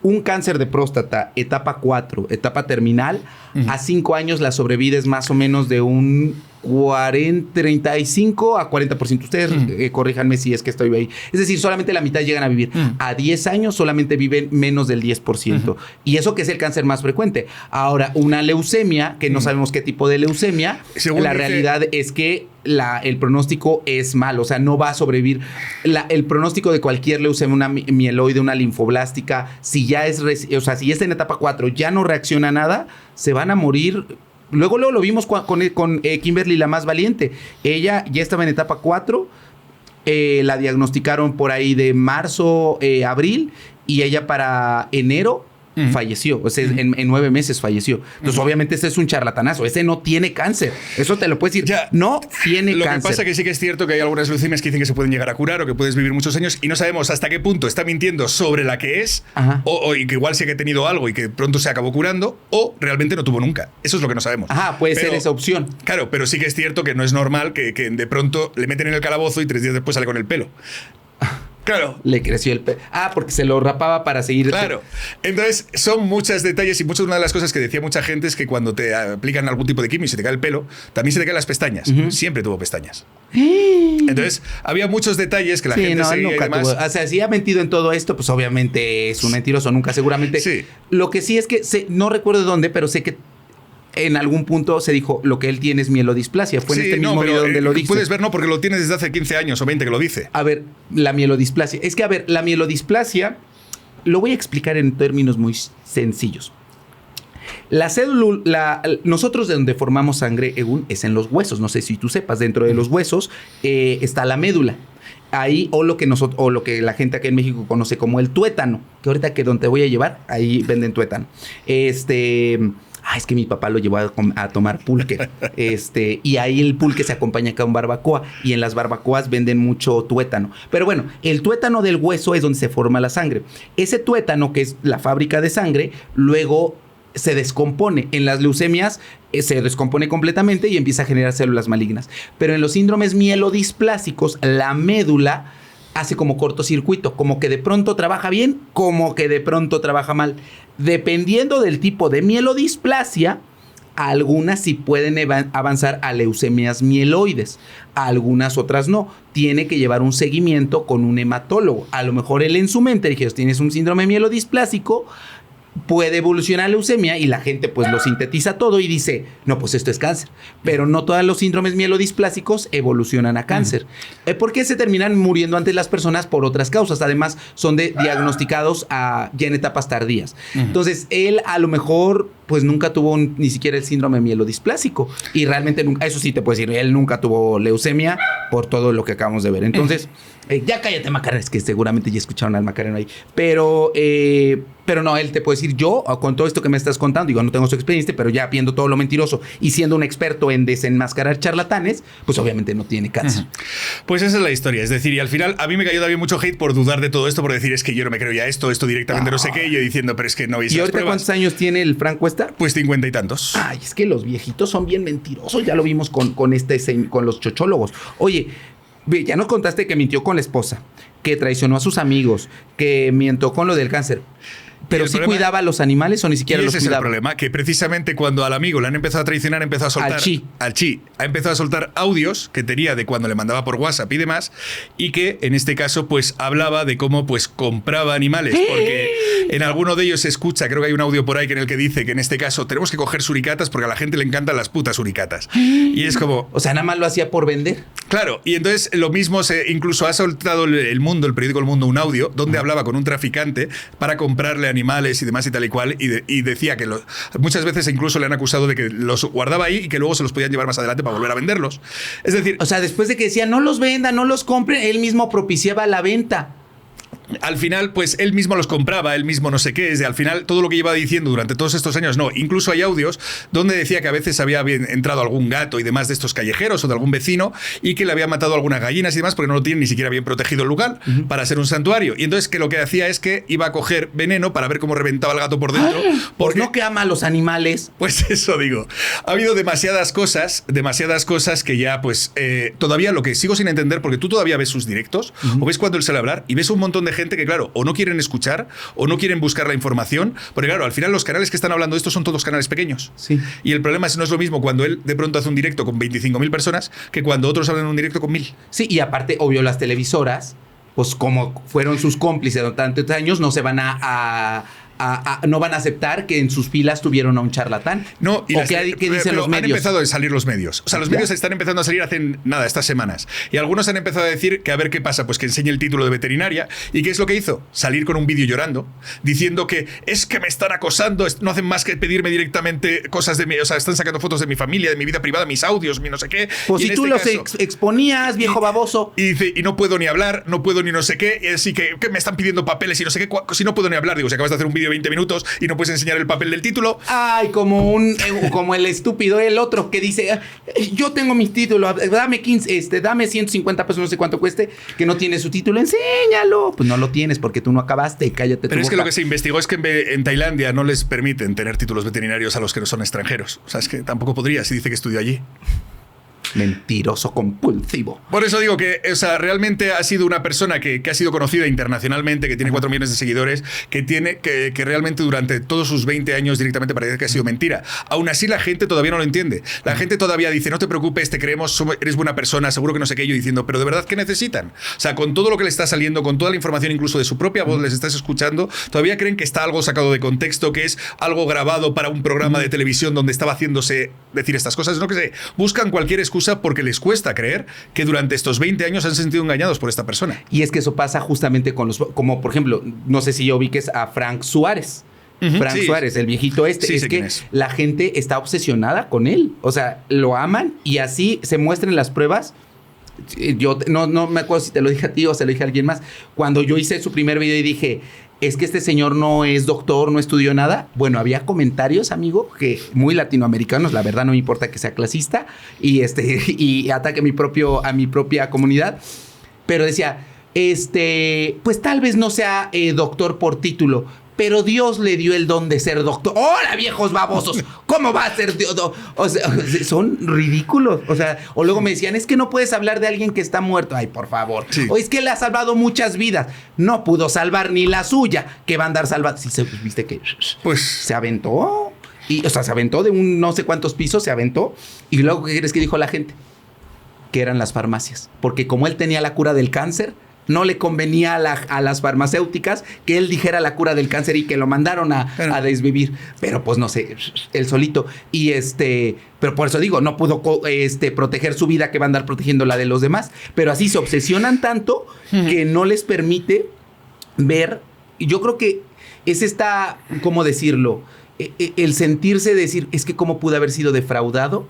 un cáncer de próstata, etapa 4, etapa terminal, a 5 años la sobrevida es más o menos de un 35 a 40%. Ustedes corríjanme si es que estoy ahí. Es decir, solamente la mitad llegan a vivir. A 10 años solamente viven menos del 10%. Y eso que es el cáncer más frecuente. Ahora, una leucemia, que no sabemos qué tipo de leucemia, la realidad es que el pronóstico es malo, o sea, no va a sobrevivir. El pronóstico de cualquier leucemia, una mieloide, una linfoblástica, si ya está en etapa 4, ya no reacciona a nada, se van a morir. Luego lo vimos con Kimberly, la más valiente. Ella ya estaba en etapa 4, la diagnosticaron por ahí de marzo, abril, y ella para enero falleció. O sea, en 9 meses falleció. Entonces, obviamente, ese es un charlatanazo. Ese no tiene cáncer. Eso te lo puedes decir. Ya, no tiene cáncer. Lo que pasa es que sí que es cierto que hay algunas leucemias que dicen que se pueden llegar a curar o que puedes vivir muchos años y no sabemos hasta qué punto está mintiendo sobre la que es o y que igual sí que ha tenido algo y que pronto se acabó curando o realmente no tuvo nunca. Eso es lo que no sabemos. Puede ser esa opción. Claro, pero sí que es cierto que no es normal que de pronto le meten en el calabozo y 3 días después sale con el pelo. Claro. Le creció el pelo. Porque se lo rapaba para seguir. Claro. Entonces, son muchos detalles y una de las cosas que decía mucha gente es que cuando te aplican algún tipo de quimio y se te cae el pelo, también se te caen las pestañas. Siempre tuvo pestañas. Entonces, había muchos detalles que la gente seguía y demás. O sea, si ha mentido en todo esto, pues obviamente es un mentiroso. Nunca, seguramente. Sí. Lo que sí es que no recuerdo de dónde, pero sé que en algún punto se dijo lo que él tiene es mielodisplasia. Fue en este mismo video donde lo dice. Puedes ver, no, porque lo tienes desde hace 15 años o 20 que lo dice. A ver, la mielodisplasia. Es que, a ver, la mielodisplasia lo voy a explicar en términos muy sencillos. La célula, nosotros de donde formamos sangre, es en los huesos. No sé si tú sepas, dentro de los huesos está la médula. Ahí, o lo que la gente aquí en México conoce como el tuétano, que ahorita que donde te voy a llevar, ahí venden tuétano. Es que mi papá lo llevó a tomar pulque. Y ahí el pulque se acompaña con barbacoa. Y en las barbacoas venden mucho tuétano. Pero bueno, el tuétano del hueso es donde se forma la sangre. Ese tuétano, que es la fábrica de sangre, luego se descompone. En las leucemias se descompone completamente y empieza a generar células malignas. Pero en los síndromes mielodisplásicos, la médula hace como cortocircuito, como que de pronto trabaja bien, como que de pronto trabaja mal. Dependiendo del tipo de mielodisplasia, algunas sí pueden avanzar a leucemias mieloides, algunas otras no. Tiene que llevar un seguimiento con un hematólogo. A lo mejor él en su mente dice, tienes un síndrome mielodisplásico, puede evolucionar a leucemia y la gente pues lo sintetiza todo y dice, no, pues esto es cáncer. Pero no todos los síndromes mielodisplásicos evolucionan a cáncer. ¿Por qué se terminan muriendo antes las personas? Por otras causas. Además, son diagnosticados ya en etapas tardías. Entonces, él a lo mejor pues nunca tuvo ni siquiera el síndrome mielodisplásico. Y realmente nunca, eso sí te puedo decir, él nunca tuvo leucemia por todo lo que acabamos de ver. Entonces, ya cállate, Macarena, es que seguramente ya escucharon al Macarena ahí. Pero no, él te puede decir, yo, con todo esto que me estás contando, digo, no tengo su experiencia, pero ya viendo todo lo mentiroso y siendo un experto en desenmascarar charlatanes, pues obviamente no tiene cáncer. Pues esa es la historia. Es decir, y al final a mí me cayó también mucho hate por dudar de todo esto, por decir, es que yo no me creo ya esto directamente no sé qué, y yo diciendo, pero es que no veis las ¿Y ahorita pruebas. cuántos años tiene el Frank Cuesta? Pues 50 y tantos. Ay, es que los viejitos son bien mentirosos, ya lo vimos con los chochólogos. Oye, ya nos contaste que mintió con la esposa, que traicionó a sus amigos, que mientó con lo del cáncer. ¿Pero sí cuidaba a los animales o ni siquiera los cuidaba? Ese es el problema, que precisamente cuando al amigo le han empezado a traicionar, empezó a soltar... Al Chi. Ha empezado a soltar audios que tenía de cuando le mandaba por WhatsApp y demás, y que en este caso pues hablaba de cómo pues compraba animales, porque en alguno de ellos se escucha, creo que hay un audio por ahí en el que dice que en este caso tenemos que coger suricatas porque a la gente le encantan las putas suricatas. Y es como... O sea, nada más lo hacía por vender. Claro, y entonces lo mismo, incluso ha soltado el periódico El Mundo, un audio donde hablaba con un traficante para comprarle animales y demás y tal y cual, y decía que muchas veces incluso le han acusado de que los guardaba ahí y que luego se los podían llevar más adelante para volver a venderlos. Es decir... O sea, después de que decía, no los venda, no los compren, él mismo propiciaba la venta. Al final, pues él mismo los compraba, él mismo no sé qué, al final todo lo que lleva diciendo durante todos estos años, no, incluso hay audios donde decía que a veces había entrado algún gato y demás de estos callejeros o de algún vecino y que le había matado algunas gallinas y demás porque no lo tienen ni siquiera bien protegido el lugar para ser un santuario. Y entonces que lo que hacía es que iba a coger veneno para ver cómo reventaba el gato por dentro. Porque no que ama a los animales. Pues eso digo. Ha habido demasiadas cosas que ya pues todavía lo que sigo sin entender, porque tú todavía ves sus directos o ves cuando él sale a hablar y ves un montón de gente que, claro, o no quieren escuchar o no quieren buscar la información, porque, claro, al final los canales que están hablando de esto son todos canales pequeños. Sí. Y el problema no es lo mismo cuando él de pronto hace un directo con 25.000 personas que cuando otros hablan en un directo con 1.000. Sí, y aparte, obvio, las televisoras, pues como fueron sus cómplices de tantos años, no se van no van a aceptar que en sus filas tuvieron a un charlatán. No, y ¿qué dicen los medios? Han empezado a salir los medios. O sea, los medios están empezando a salir hace nada, estas semanas. Y algunos han empezado a decir que a ver qué pasa, pues que enseñe el título de veterinaria. ¿Y qué es lo que hizo? Salir con un vídeo llorando, diciendo que es que me están acosando, no hacen más que pedirme directamente cosas de mí, o sea, están sacando fotos de mi familia, de mi vida privada, mis audios, mi no sé qué. Pues si tú los exponías, viejo baboso. Y dice, y no puedo ni hablar, no puedo ni no sé qué, así que me están pidiendo papeles y no sé qué, si no puedo ni hablar, digo, si acabas de hacer un vídeo de 20 minutos y no puedes enseñar el papel del título. Ay, como el estúpido, el otro que dice, yo tengo mis títulos, dame 150 pesos, no sé cuánto cueste, que no tiene su título, enséñalo. Pues no lo tienes porque tú no acabaste, cállate. Pero es que lo que se investigó es que en Tailandia no les permiten tener títulos veterinarios a los que no son extranjeros. O sea, es que tampoco podría si dice que estudió allí. Mentiroso compulsivo. Por eso digo que, o sea, realmente ha sido una persona que ha sido conocida internacionalmente, que tiene 4 millones de seguidores, que realmente durante todos sus 20 años directamente parece que ha sido mentira. Aún así la gente todavía no lo entiende. La gente todavía dice, no te preocupes, te creemos, eres buena persona, seguro que no sé qué, yo diciendo, pero de verdad, ¿qué necesitan? O sea, con todo lo que le está saliendo, con toda la información incluso de su propia voz, les estás escuchando, todavía creen que está algo sacado de contexto, que es algo grabado para un programa de televisión donde estaba haciéndose decir estas cosas. No que sé, buscan cualquier excusa porque les cuesta creer que durante estos 20 años han sentido engañados por esta persona. Y es que eso pasa justamente con como por ejemplo, no sé si yo ubiques a Frank Suárez. Frank Suárez, el viejito este, es que la gente está obsesionada con él. O sea, lo aman y así se muestran las pruebas. Yo no me acuerdo si te lo dije a ti o se lo dije a alguien más. Cuando yo hice su primer video y dije, es que este señor no es doctor, no estudió nada. Bueno, había comentarios, amigo, que muy latinoamericanos, la verdad no me importa que sea clasista, y ataque a mi propia comunidad. Pero decía, pues tal vez no sea doctor por título, pero Dios le dio el don de ser doctor. ¡Hola, viejos babosos! ¿Cómo va a ser Dios? O sea, son ridículos. O sea, o luego me decían, es que no puedes hablar de alguien que está muerto. Ay, por favor. Sí. O es que él ha salvado muchas vidas. No pudo salvar ni la suya, que va a andar salvando. Sí, ¿viste que? Pues se aventó. O sea, se aventó de un no sé cuántos pisos, se aventó. Y luego, ¿qué crees que dijo la gente? Que eran las farmacias. Porque como él tenía la cura del cáncer, no le convenía a las farmacéuticas que él dijera la cura del cáncer y que lo mandaron a desvivir. Pero pues no sé, él solito. Y pero por eso digo, no pudo proteger su vida, que va a andar protegiendo la de los demás. Pero así se obsesionan tanto que no les permite ver. Y yo creo que es ¿cómo decirlo? el sentirse decir, es que cómo pude haber sido defraudado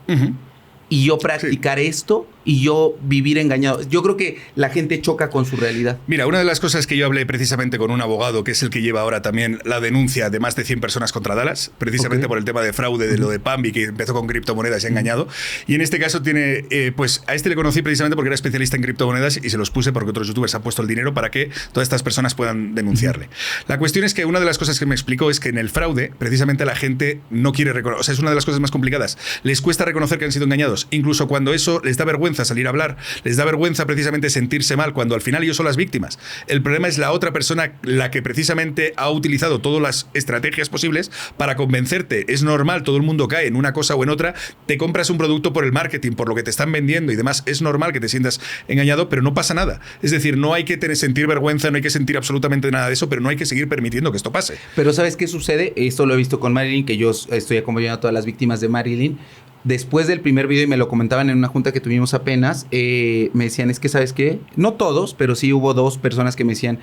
y yo practicar esto y yo vivir engañado. Yo creo que la gente choca con su realidad. Mira, una de las cosas que yo hablé precisamente con un abogado, que es el que lleva ahora también la denuncia de más de 100 personas contra Dallas, precisamente por el tema de fraude, de lo de Pambi, que empezó con criptomonedas y ha engañado. Y en este caso tiene, pues a este le conocí precisamente porque era especialista en criptomonedas y se los puse porque otros youtubers han puesto el dinero para que todas estas personas puedan denunciarle. La cuestión es que una de las cosas que me explicó es que en el fraude, precisamente la gente no quiere reconocer, o sea, es una de las cosas más complicadas. Les cuesta reconocer que han sido engañados, incluso cuando eso les da vergüenza salir a hablar, les da vergüenza precisamente sentirse mal, cuando al final ellos son las víctimas. El problema es la otra persona, la que precisamente ha utilizado todas las estrategias posibles para convencerte. Es normal, todo el mundo cae en una cosa o en otra, te compras un producto por el marketing, por lo que te están vendiendo y demás, es normal que te sientas engañado, pero no pasa nada. Es decir, no hay que sentir vergüenza, no hay que sentir absolutamente nada de eso, pero no hay que seguir permitiendo que esto pase. Pero ¿sabes qué sucede? Esto lo he visto con Marilyn, que yo estoy acompañando a todas las víctimas de Marilyn. Después del primer video, y me lo comentaban en una junta que tuvimos apenas, me decían, es que ¿sabes qué? No todos, pero sí hubo 2 personas que me decían,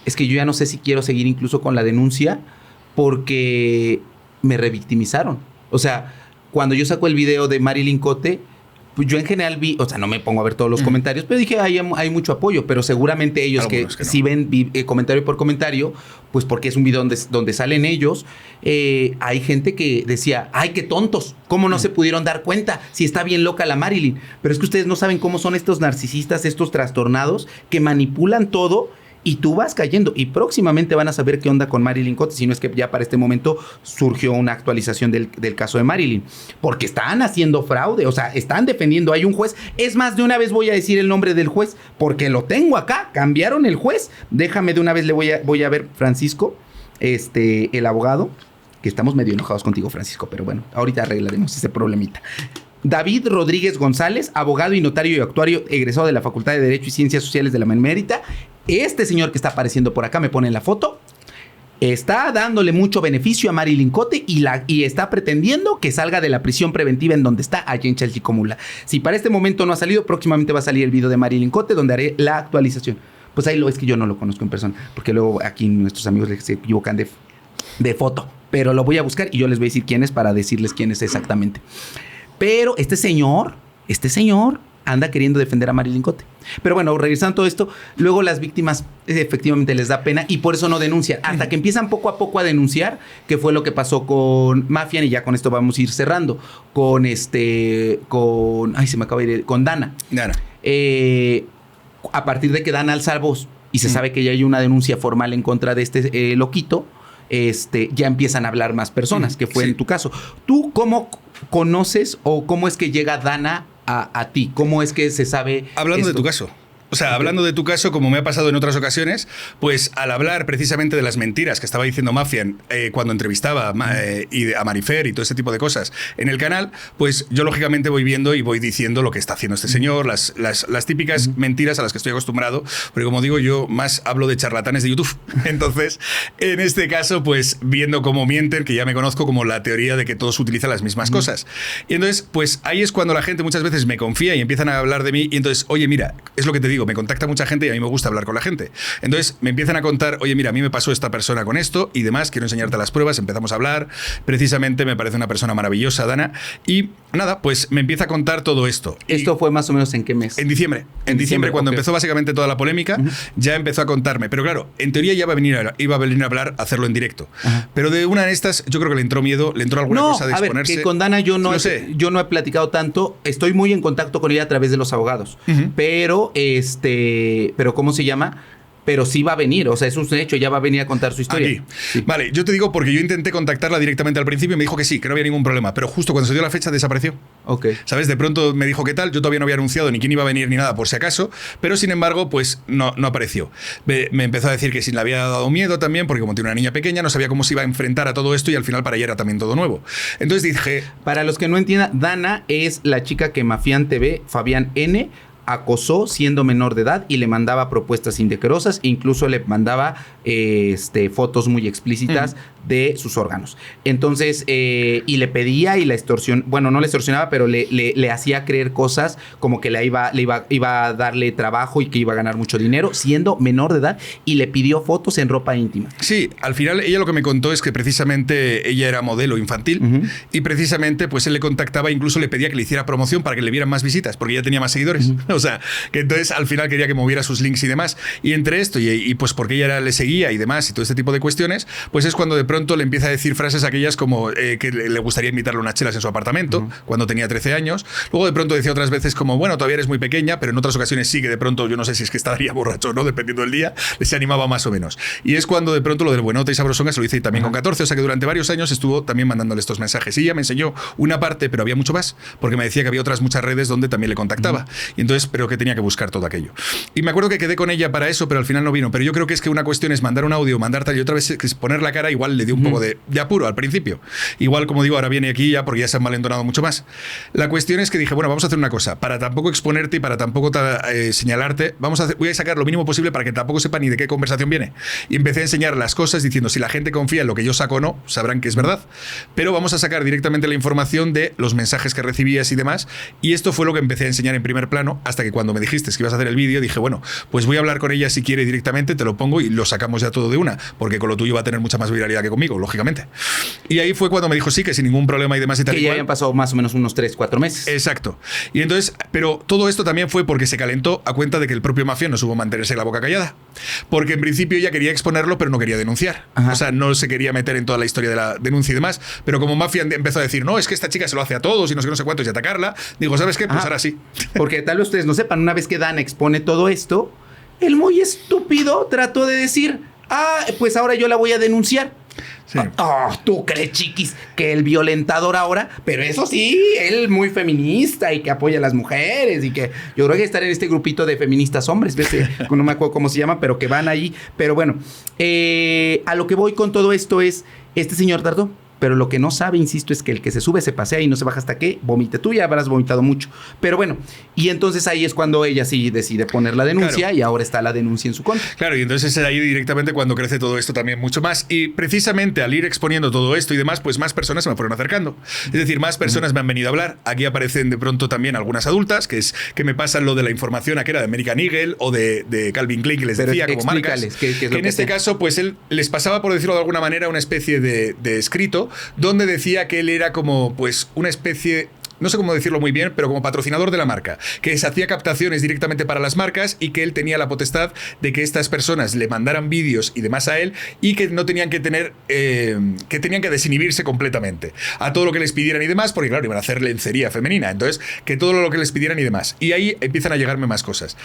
es que yo ya no sé si quiero seguir incluso con la denuncia porque me revictimizaron. O sea, cuando yo saco el video de Marilyn Cote, pues yo en general vi, o sea, no me pongo a ver todos los comentarios, pero dije, hay mucho apoyo, pero seguramente ellos que no. Si ven comentario por comentario, pues porque es un video donde salen ellos, hay gente que decía, ay, qué tontos, ¿cómo no se pudieron dar cuenta si está bien loca la Marilyn? Pero es que ustedes no saben cómo son estos narcisistas, estos trastornados que manipulan todo. Y tú vas cayendo y próximamente van a saber qué onda con Marilyn Cote, si no es que ya para este momento surgió una actualización del caso de Marilyn. Porque están haciendo fraude, o sea, están defendiendo. Hay un juez, es más, de una vez voy a decir el nombre del juez, porque lo tengo acá, cambiaron el juez. Déjame de una vez, voy a ver, Francisco, el abogado, que estamos medio enojados contigo, Francisco, pero bueno, ahorita arreglaremos ese problemita. David Rodríguez González, abogado y notario y actuario egresado de la Facultad de Derecho y Ciencias Sociales de la Benemérita. Este señor que está apareciendo por acá, me pone en la foto, está dándole mucho beneficio a Marilyn Cote y está pretendiendo que salga de la prisión preventiva en donde está, allí en Chalchicomula. Si para este momento no ha salido, próximamente va a salir el video de Marilyn Cote donde haré la actualización. Pues ahí es que yo no lo conozco en persona, porque luego aquí nuestros amigos se equivocan de foto. Pero lo voy a buscar y yo les voy a decir quién es para decirles quién es exactamente. Pero este señor anda queriendo defender a Marilyn Cote. Pero bueno, regresando a todo esto, luego las víctimas efectivamente les da pena y por eso no denuncian. Hasta que empiezan poco a poco a denunciar, que fue lo que pasó con Mafian, y ya con esto vamos a ir cerrando. Con Dana. A partir de que Dana alza la voz y se sabe que ya hay una denuncia formal en contra de este loquito, ya empiezan a hablar más personas, que fue en tu caso. ¿Tú cómo conoces o cómo es que llega Dana a ti? ¿Cómo es que se sabe Hablando esto? de tu caso. O sea, hablando de tu caso, como me ha pasado en otras ocasiones, pues al hablar precisamente de las mentiras que estaba diciendo Mafian cuando entrevistaba a Marifer y todo ese tipo de cosas en el canal, pues yo lógicamente voy viendo y voy diciendo lo que está haciendo este señor, las típicas mentiras a las que estoy acostumbrado, porque como digo, yo más hablo de charlatanes de YouTube. Entonces, en este caso, pues viendo cómo mienten, que ya me conozco como la teoría de que todos utilizan las mismas cosas. Y entonces, pues ahí es cuando la gente muchas veces me confía y empiezan a hablar de mí y entonces, oye, mira, es lo que te digo, me contacta mucha gente y a mí me gusta hablar con la gente. Entonces me empiezan a contar, oye, mira, a mí me pasó esta persona con esto y demás, quiero enseñarte las pruebas, empezamos a hablar, precisamente me parece una persona maravillosa, Dana, y nada, pues me empieza a contar todo esto. ¿Esto fue más o menos en qué mes? En diciembre. En diciembre, cuando empezó básicamente toda la polémica, ya empezó a contarme. Pero claro, en teoría ya iba a venir a hablar, a hacerlo en directo. Pero de una de estas, yo creo que le entró miedo, le entró alguna cosa de exponerse. A ver, que con Dana yo no he platicado tanto, estoy muy en contacto con ella a través de los abogados, pero ¿cómo se llama? Pero sí va a venir, o sea, es un hecho, ya va a venir a contar su historia. Aquí. Sí. Vale, yo te digo porque yo intenté contactarla directamente al principio y me dijo que sí, que no había ningún problema, pero justo cuando se dio la fecha desapareció. Ok. ¿Sabes? De pronto me dijo qué tal, yo todavía no había anunciado ni quién iba a venir ni nada por si acaso, pero sin embargo, pues no apareció. Me empezó a decir que sí le había dado miedo también, porque como tiene una niña pequeña, no sabía cómo se iba a enfrentar a todo esto y al final para ella era también todo nuevo. Entonces dije... Para los que no entiendan, Dana es la chica que Mafian TV, Fabián N., acosó siendo menor de edad y le mandaba propuestas indecorosas, incluso le mandaba fotos muy explícitas de sus órganos. Entonces, y le pedía y la extorsión, bueno, no le extorsionaba, pero le hacía creer cosas como que iba a darle trabajo y que iba a ganar mucho dinero, siendo menor de edad, y le pidió fotos en ropa íntima. Sí, al final ella lo que me contó es que precisamente ella era modelo infantil y precisamente pues él le contactaba, incluso le pedía que le hiciera promoción para que le vieran más visitas, porque ella tenía más seguidores. O sea, que entonces al final quería que moviera sus links y demás. Y entre esto y pues porque ella le seguía y demás y todo este tipo de cuestiones, pues es cuando de pronto le empieza a decir frases aquellas como que le gustaría invitarle unas chelas en su apartamento cuando tenía 13 años. Luego de pronto decía otras veces como, bueno, todavía eres muy pequeña, pero en otras ocasiones sí que de pronto, yo no sé si es que estaría borracho o no, dependiendo del día, se animaba más o menos. Y es cuando de pronto lo del buenote y sabrosonga se lo hice también con 14, o sea que durante varios años estuvo también mandándole estos mensajes. Y ella me enseñó una parte, pero había mucho más, porque me decía que había otras muchas redes donde también le contactaba. Y entonces, pero que tenía que buscar todo aquello. Y me acuerdo que quedé con ella para eso, pero al final no vino. Pero yo creo que es que una cuestión es mandar un audio, mandar tal y otra vez que es poner la cara, igual le dio un poco de apuro al principio. Igual, como digo, ahora viene aquí ya porque ya se han malentonado mucho más. La cuestión es que dije, bueno, vamos a hacer una cosa, para tampoco exponerte y para tampoco señalarte, voy a sacar lo mínimo posible para que tampoco sepa ni de qué conversación viene. Y empecé a enseñar las cosas diciendo, si la gente confía en lo que yo saco o no, sabrán que es verdad. Pero vamos a sacar directamente la información de los mensajes que recibías y demás. Y esto fue lo que empecé a enseñar en primer plano, hasta que cuando me dijiste que ibas a hacer el vídeo, dije, bueno, pues voy a hablar con ella si quiere directamente, te lo pongo y lo sacamos ya todo de una, porque con lo tuyo va a tener mucha más viralidad que conmigo, lógicamente. Y ahí fue cuando me dijo sí, que sin ningún problema y demás y tal. Que ya habían pasado más o menos unos 3-4 meses. Exacto. Y entonces, pero todo esto también fue porque se calentó a cuenta de que el propio Mafia no supo mantenerse la boca callada. Porque en principio ella quería exponerlo, pero no quería denunciar. O sea, no se quería meter en toda la historia de la denuncia y demás. Pero como Mafia empezó a decir, no, es que esta chica se lo hace a todos y no sé cuántos y atacarla, digo, ¿sabes qué? Pues ahora sí. Porque tal vez ustedes no sepan, una vez que Dana expone todo esto, el muy estúpido trató de decir, pues ahora yo la voy a denunciar. Sí. ¿Tú crees, chiquis, que el violentador ahora? Pero eso sí, él muy feminista y que apoya a las mujeres y que yo creo que estar en este grupito de feministas hombres, ¿ves? No me acuerdo cómo se llama, pero que van ahí. Pero bueno, a lo que voy con todo esto es, este señor tardó. Pero lo que no sabe, insisto, es que el que se sube se pasea y no se baja hasta que vomite. Tú ya habrás vomitado mucho. Pero bueno, y entonces ahí es cuando ella sí decide poner la denuncia, claro. Y ahora está la denuncia en su contra. Claro, y entonces es ahí directamente cuando crece todo esto también mucho más. Y precisamente al ir exponiendo todo esto y demás, pues más personas se me fueron acercando. Es decir, más personas me han venido a hablar. Aquí aparecen de pronto también algunas adultas que me pasan lo de la información a que era de American Eagle o de Calvin Klein, que les decía como marcas. ¿Qué es que en este caso, pues él les pasaba, por decirlo de alguna manera, una especie de escrito donde decía que él era como pues una especie, no sé cómo decirlo muy bien, pero como patrocinador de la marca, que se hacía captaciones directamente para las marcas y que él tenía la potestad de que estas personas le mandaran vídeos y demás a él y que no tenían que tener, que tenían que desinhibirse completamente a todo lo que les pidieran y demás, porque claro, iban a hacer lencería femenina, entonces que todo lo que les pidieran y demás. Y ahí empiezan a llegarme más cosas.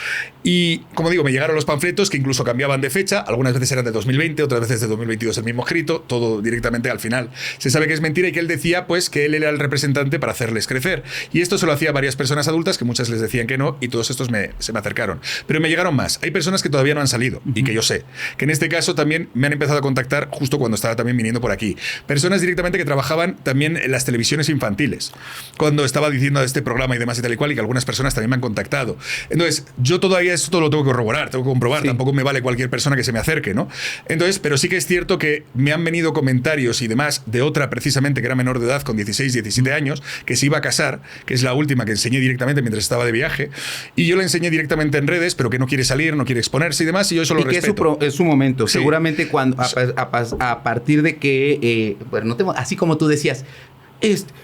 Y como digo, me llegaron los panfletos que incluso cambiaban de fecha, algunas veces eran de 2020, otras veces de 2022 el mismo escrito, todo directamente al final. Se sabe que es mentira y que él decía pues que él era el representante para hacerles crecer. Y esto se lo hacía a varias personas adultas que muchas les decían que no y todos estos se me acercaron. Pero me llegaron más. Hay personas que todavía no han salido y que yo sé. Que en este caso también me han empezado a contactar justo cuando estaba también viniendo por aquí. Personas directamente que trabajaban también en las televisiones infantiles. Cuando estaba diciendo de este programa y demás y tal y cual y que algunas personas también me han contactado. Entonces, yo todavía esto lo tengo que corroborar, tengo que comprobar. Sí. Tampoco me vale cualquier persona que se me acerque, ¿no? Entonces, pero sí que es cierto que me han venido comentarios y demás de otra precisamente que era menor de edad con 16, 17 años que se iba a casar, que es la última que enseñé directamente mientras estaba de viaje, y yo la enseñé directamente en redes, pero que no quiere salir, no quiere exponerse y demás, y yo eso lo respeto. Es su momento. Sí. Seguramente cuando a partir de que, bueno, así como tú decías,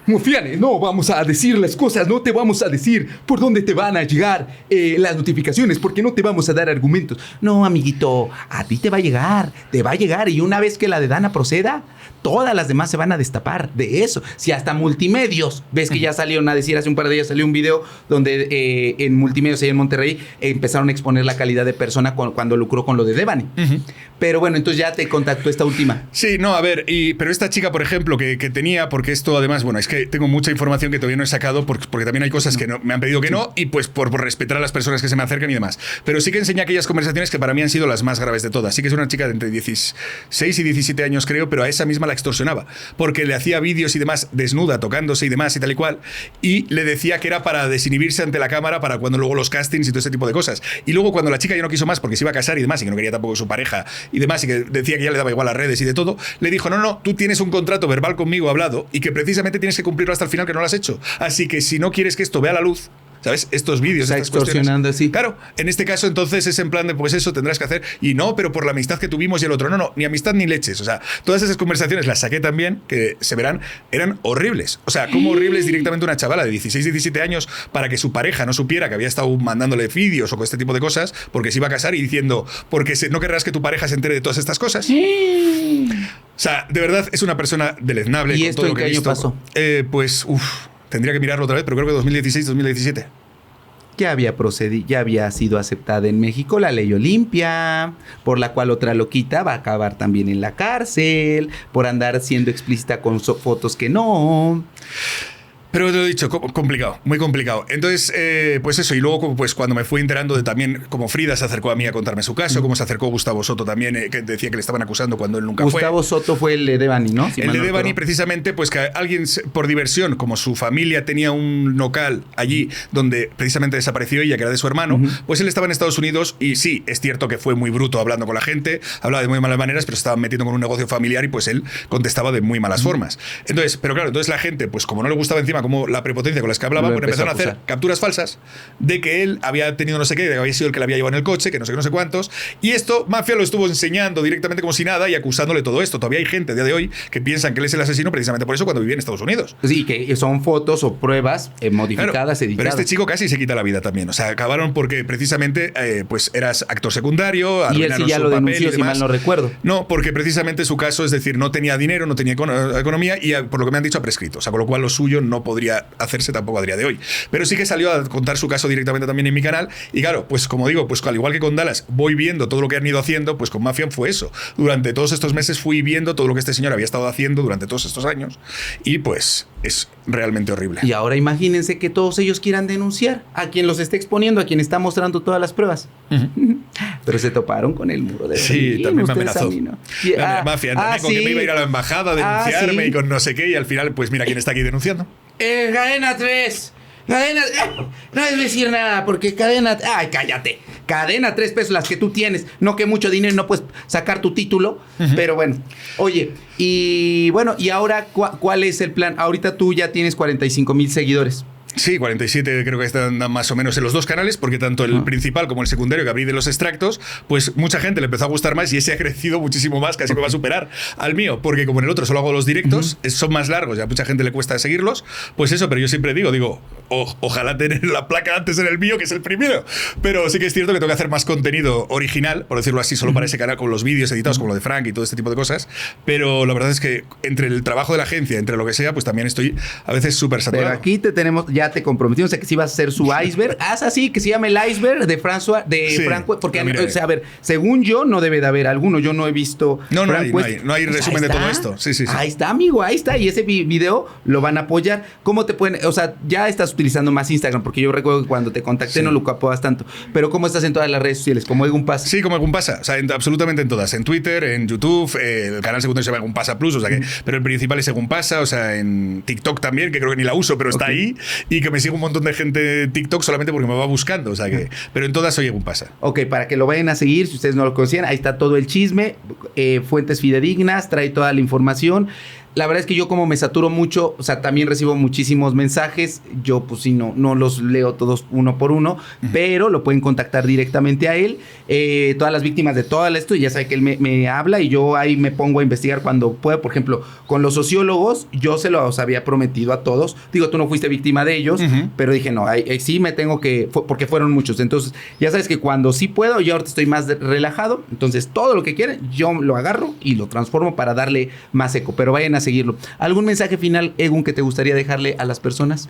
Mufiane, no vamos a decir las cosas, no te vamos a decir por dónde te van a llegar las notificaciones, porque no te vamos a dar argumentos. No, amiguito, a ti te va a llegar, y una vez que la de Dana proceda, todas las demás se van a destapar de eso. Si hasta Multimedios, ves que ya salieron a decir, hace un par de días salió un video donde en Multimedios, ahí en Monterrey, empezaron a exponer la calidad de persona cuando lucró con lo de Devani. Pero bueno, entonces ya te contactó esta última. Sí, no, a ver, pero esta chica, por ejemplo, que tenía, porque esto además, bueno, es que tengo mucha información que todavía no he sacado porque también hay cosas que no, me han pedido que no, y pues por respetar a las personas que se me acercan y demás. Pero sí que enseñé aquellas conversaciones que para mí han sido las más graves de todas. Sí que es una chica de entre 16 y 17 años, creo, pero a esa misma la extorsionaba, porque le hacía vídeos y demás desnuda, tocándose y demás y tal y cual, y le decía que era para desinhibirse ante la cámara para cuando luego los castings y todo ese tipo de cosas. Y luego cuando la chica ya no quiso más porque se iba a casar y demás y que no quería tampoco que su pareja y demás, y que decía que ya le daba igual las redes y de todo, le dijo, no, tú tienes un contrato verbal conmigo hablado y que precisamente tienes que cumplirlo hasta el final, que no lo has hecho. Así que si no quieres que esto vea la luz, ¿sabes? Estos vídeos, Está estas extorsionando así. Claro, en este caso entonces es en plan de, pues eso tendrás que hacer. Y no, pero por la amistad que tuvimos y el otro. No, ni amistad ni leches. O sea, todas esas conversaciones las saqué también, que se verán, eran horribles. O sea, como horribles directamente una chavala de 16, 17 años para que su pareja no supiera que había estado mandándole vídeos o con este tipo de cosas, porque se iba a casar y diciendo, porque no querrás que tu pareja se entere de todas estas cosas. O sea, de verdad es una persona deleznable. ¿Y esto en qué año pasó? Pues, tendría que mirarlo otra vez, pero creo que 2016, 2017. Ya había sido aceptada en México la ley Olimpia, por la cual otra loquita va a acabar también en la cárcel, por andar siendo explícita con fotos que no. Pero te lo he dicho, complicado, muy complicado. Entonces, pues eso, y luego pues cuando me fui enterando de también cómo Frida se acercó a mí a contarme su caso, cómo se acercó Gustavo Soto también, que decía que le estaban acusando cuando él nunca fue. Gustavo Soto fue el de Devani, ¿no? El de Devani, precisamente, pues que alguien, por diversión, como su familia tenía un local allí donde precisamente desapareció ella, que era de su hermano, pues él estaba en Estados Unidos y sí, es cierto que fue muy bruto hablando con la gente, hablaba de muy malas maneras, pero se estaba metiendo con un negocio familiar y pues él contestaba de muy malas formas. Entonces, pero claro, entonces la gente, pues como no le gustaba encima como la prepotencia con las que hablaba, pues empezaron a hacer capturas falsas de que él había tenido no sé qué, de que había sido el que le había llevado en el coche, que no sé qué, no sé cuántos. Y esto, Mafia lo estuvo enseñando directamente como si nada y acusándole todo esto. Todavía hay gente a día de hoy que piensan que él es el asesino precisamente por eso cuando vivía en Estados Unidos. Sí, que son fotos o pruebas modificadas, claro, editadas. Pero este chico casi se quita la vida también. O sea, acabaron porque precisamente pues eras actor secundario, y él sí ya lo denunció, si mal no recuerdo. No, porque precisamente su caso, es decir, no tenía dinero, no tenía economía y por lo que me han dicho ha prescrito. O sea, con lo cual lo suyo no podría hacerse tampoco a día de hoy. Pero sí que salió a contar su caso directamente también en mi canal y claro, pues como digo, pues al igual que con Dallas voy viendo todo lo que han ido haciendo, pues con Mafia fue eso. Durante todos estos meses fui viendo todo lo que este señor había estado haciendo durante todos estos años y pues es realmente horrible. Y ahora imagínense que todos ellos quieran denunciar a quien los está exponiendo, a quien está mostrando todas las pruebas. Pero se toparon con el muro de Sí, también me amenazó. ¿No? Mafia, con que me iba a ir a la embajada a denunciarme y con no sé qué y al final pues mira quién está aquí denunciando. Cadena 3. Cadena... no debes decir nada porque Cadena... Ay, cállate. Cadena 3 pesos las que tú tienes. No que mucho dinero no puedes sacar tu título. Pero bueno. Oye, y bueno, y ahora, ¿cuál es el plan? Ahorita tú ya tienes 45,000 seguidores. Sí, 47 creo que están más o menos en los dos canales, porque tanto el principal como el secundario que abrí de los extractos, pues mucha gente le empezó a gustar más y ese ha crecido muchísimo más, casi me va a superar al mío, porque como en el otro solo hago los directos, son más largos y a mucha gente le cuesta seguirlos, pues eso, pero yo siempre digo, ojalá tener la placa antes en el mío, que es el primero, pero sí que es cierto que tengo que hacer más contenido original, por decirlo así, solo para ese canal, con los vídeos editados como lo de Frank y todo este tipo de cosas, pero la verdad es que entre el trabajo de la agencia, entre lo que sea, pues también estoy a veces súper saturado. Pero aquí te tenemos... Ya te comprometimos a que si vas a hacer su iceberg. Haz así, que se llame el iceberg de François, de Franco, porque o sea, a ver, según yo no debe de haber alguno, yo no he visto. No hay resumen de todo esto. Sí. Ahí está, amigo, ahí está. Y ese video lo van a apoyar. ¿Cómo te pueden? O sea, ya estás utilizando más Instagram, porque yo recuerdo que cuando te contacté no lo apoyabas tanto. Pero ¿cómo estás en todas las redes sociales? ¿Como Egun Pasa? Sí, como Egun Pasa. O sea, absolutamente en todas. En Twitter, en YouTube, el canal secundario se llama Egun Pasa Plus, o sea que, pero el principal es Egun Pasa, o sea, en TikTok también, que creo que ni la uso, pero está ahí, y que me sigue un montón de gente TikTok solamente porque me va buscando, o sea que, pero en todas soy Egun Pasa. Ok, para que lo vayan a seguir, si ustedes no lo conocían, ahí está todo el chisme, fuentes fidedignas, trae toda la información. La verdad es que yo como me saturo mucho, o sea, también recibo muchísimos mensajes. Yo pues sí, no los leo todos uno por uno, pero lo pueden contactar directamente a él. Todas las víctimas de todo esto, ya sabe que él me habla y yo ahí me pongo a investigar cuando pueda. Por ejemplo, con los sociólogos, yo se los había prometido a todos. Digo, tú no fuiste víctima de ellos, pero dije, no, sí me tengo que... Porque fueron muchos. Entonces, ya sabes que cuando sí puedo, yo ahorita estoy más relajado. Entonces, todo lo que quieran, yo lo agarro y lo transformo para darle más eco. Pero vayan a seguirlo. ¿Algún mensaje final, Egun, que te gustaría dejarle a las personas?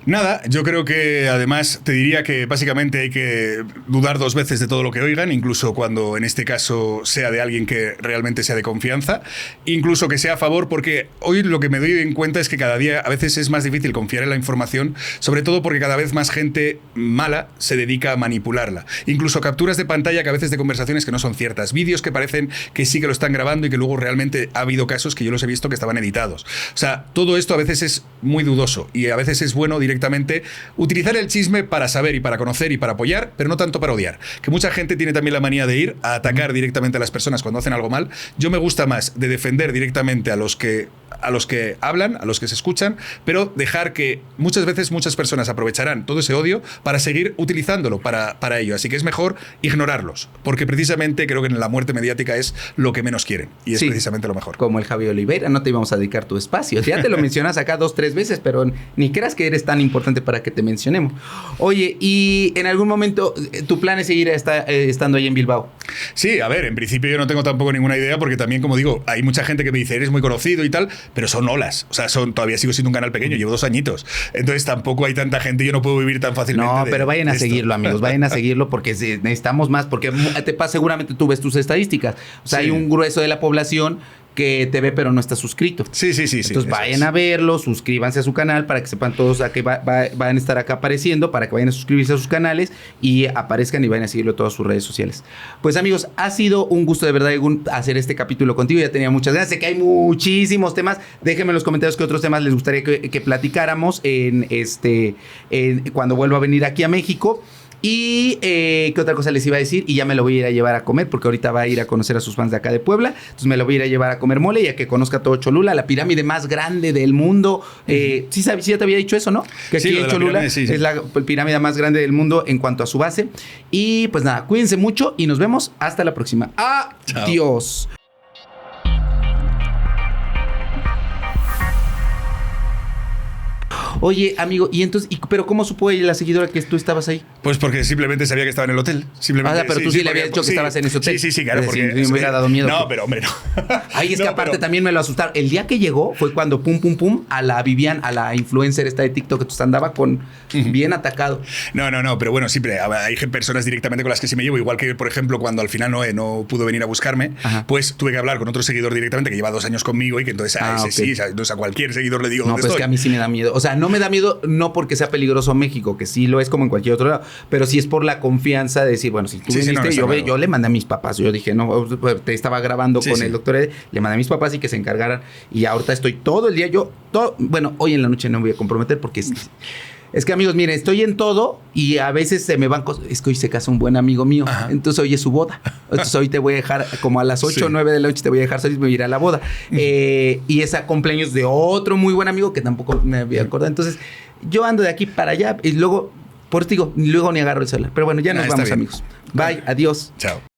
Nada, yo creo que además te diría que básicamente hay que dudar dos veces de todo lo que oigan, incluso cuando en este caso sea de alguien que realmente sea de confianza, incluso que sea a favor, porque hoy lo que me doy en cuenta es que cada día a veces es más difícil confiar en la información, sobre todo porque cada vez más gente mala se dedica a manipularla. Incluso capturas de pantalla que a veces de conversaciones que no son ciertas, vídeos que parecen que sí que lo están grabando y que luego realmente ha habido casos que yo los he visto que están estaban editados. O sea, todo esto a veces es muy dudoso y a veces es bueno directamente utilizar el chisme para saber y para conocer y para apoyar, pero no tanto para odiar. Que mucha gente tiene también la manía de ir a atacar directamente a las personas cuando hacen algo mal. Yo me gusta más de defender directamente a los que hablan, a los que se escuchan, pero dejar que muchas veces muchas personas aprovecharán todo ese odio para seguir utilizándolo para ello. Así que es mejor ignorarlos, porque precisamente creo que en la muerte mediática es lo que menos quieren y es precisamente lo mejor. Como el Javi Oliveira, no te íbamos a dedicar tu espacio. Ya te lo mencionas acá 2, 3 veces, pero ni creas que eres tan importante para que te mencionemos. Oye, y en algún momento tu plan es seguir estando ahí en Bilbao. Sí, a ver, en principio yo no tengo tampoco ninguna idea, porque también, como digo, hay mucha gente que me dice, eres muy conocido y tal, pero son olas. O sea, todavía sigo siendo un canal pequeño, llevo 2 añiñitos. Entonces tampoco hay tanta gente, yo no puedo vivir tan fácilmente. No, pero vayan a seguirlo, amigos, vayan a seguirlo porque necesitamos más, porque seguramente tú ves tus estadísticas. O sea, hay un grueso de la población que te ve pero no está suscrito. Sí. Entonces vayan a verlo, suscríbanse a su canal para que sepan todos a que van a estar acá apareciendo, para que vayan a suscribirse a sus canales y aparezcan y vayan a seguirlo en todas sus redes sociales. Pues amigos, ha sido un gusto de verdad hacer este capítulo contigo. Ya tenía muchas ganas. Sé que hay muchísimos temas. Déjenme en los comentarios qué otros temas les gustaría que platicáramos cuando vuelva a venir aquí a México. Y qué otra cosa les iba a decir, y ya me lo voy a ir a llevar a comer, porque ahorita va a ir a conocer a sus fans de acá de Puebla. Entonces me lo voy a ir a llevar a comer mole y a que conozca todo Cholula, la pirámide más grande del mundo. Sí, ya te había dicho eso, ¿no? Que aquí en Cholula es la pirámide más grande del mundo en cuanto a su base. Y pues nada, cuídense mucho y nos vemos hasta la próxima. Adiós. Oye, amigo, y entonces, ¿pero cómo supo ella, la seguidora, que tú estabas ahí? Pues porque simplemente sabía que estaba en el hotel. Simplemente, pero tú sí le habías dicho que estabas en ese hotel. Sí, claro. Porque me hubiera dado miedo. No, pero hombre, no. Ay, es que aparte también me lo asustaron. El día que llegó fue cuando pum, a la Vivian, a la influencer esta de TikTok, que andaba bien atacado. No, pero bueno, siempre hay personas directamente con las que sí me llevo. Igual que, por ejemplo, cuando al final no pudo venir a buscarme, pues tuve que hablar con otro seguidor directamente que lleva 2 años conmigo y que entonces entonces a cualquier seguidor le digo dónde estoy. No, pues que a mí sí me da miedo. O sea, no me da miedo, no porque sea peligroso México, que sí lo es como en cualquier otro lado, pero sí es por la confianza de decir, bueno, si tú viniste, yo le mandé a mis papás. Yo dije, no, te estaba grabando con el doctor, le mandé a mis papás y que se encargaran. Y ahorita estoy todo el día, bueno, hoy en la noche no me voy a comprometer porque es que, amigos, miren, estoy en todo y a veces se me van cosas. Es que hoy se casa un buen amigo mío. Entonces hoy es su boda. Entonces hoy te voy a dejar como a las 8 o 9 de la noche, te voy a dejar salir y me voy a ir a la boda. Y es a cumpleaños de otro muy buen amigo que tampoco me había acordado. Entonces yo ando de aquí para allá y luego, por eso digo, luego ni agarro el celular. Pero bueno, ya nos vamos, amigos. Bye, adiós. Chao.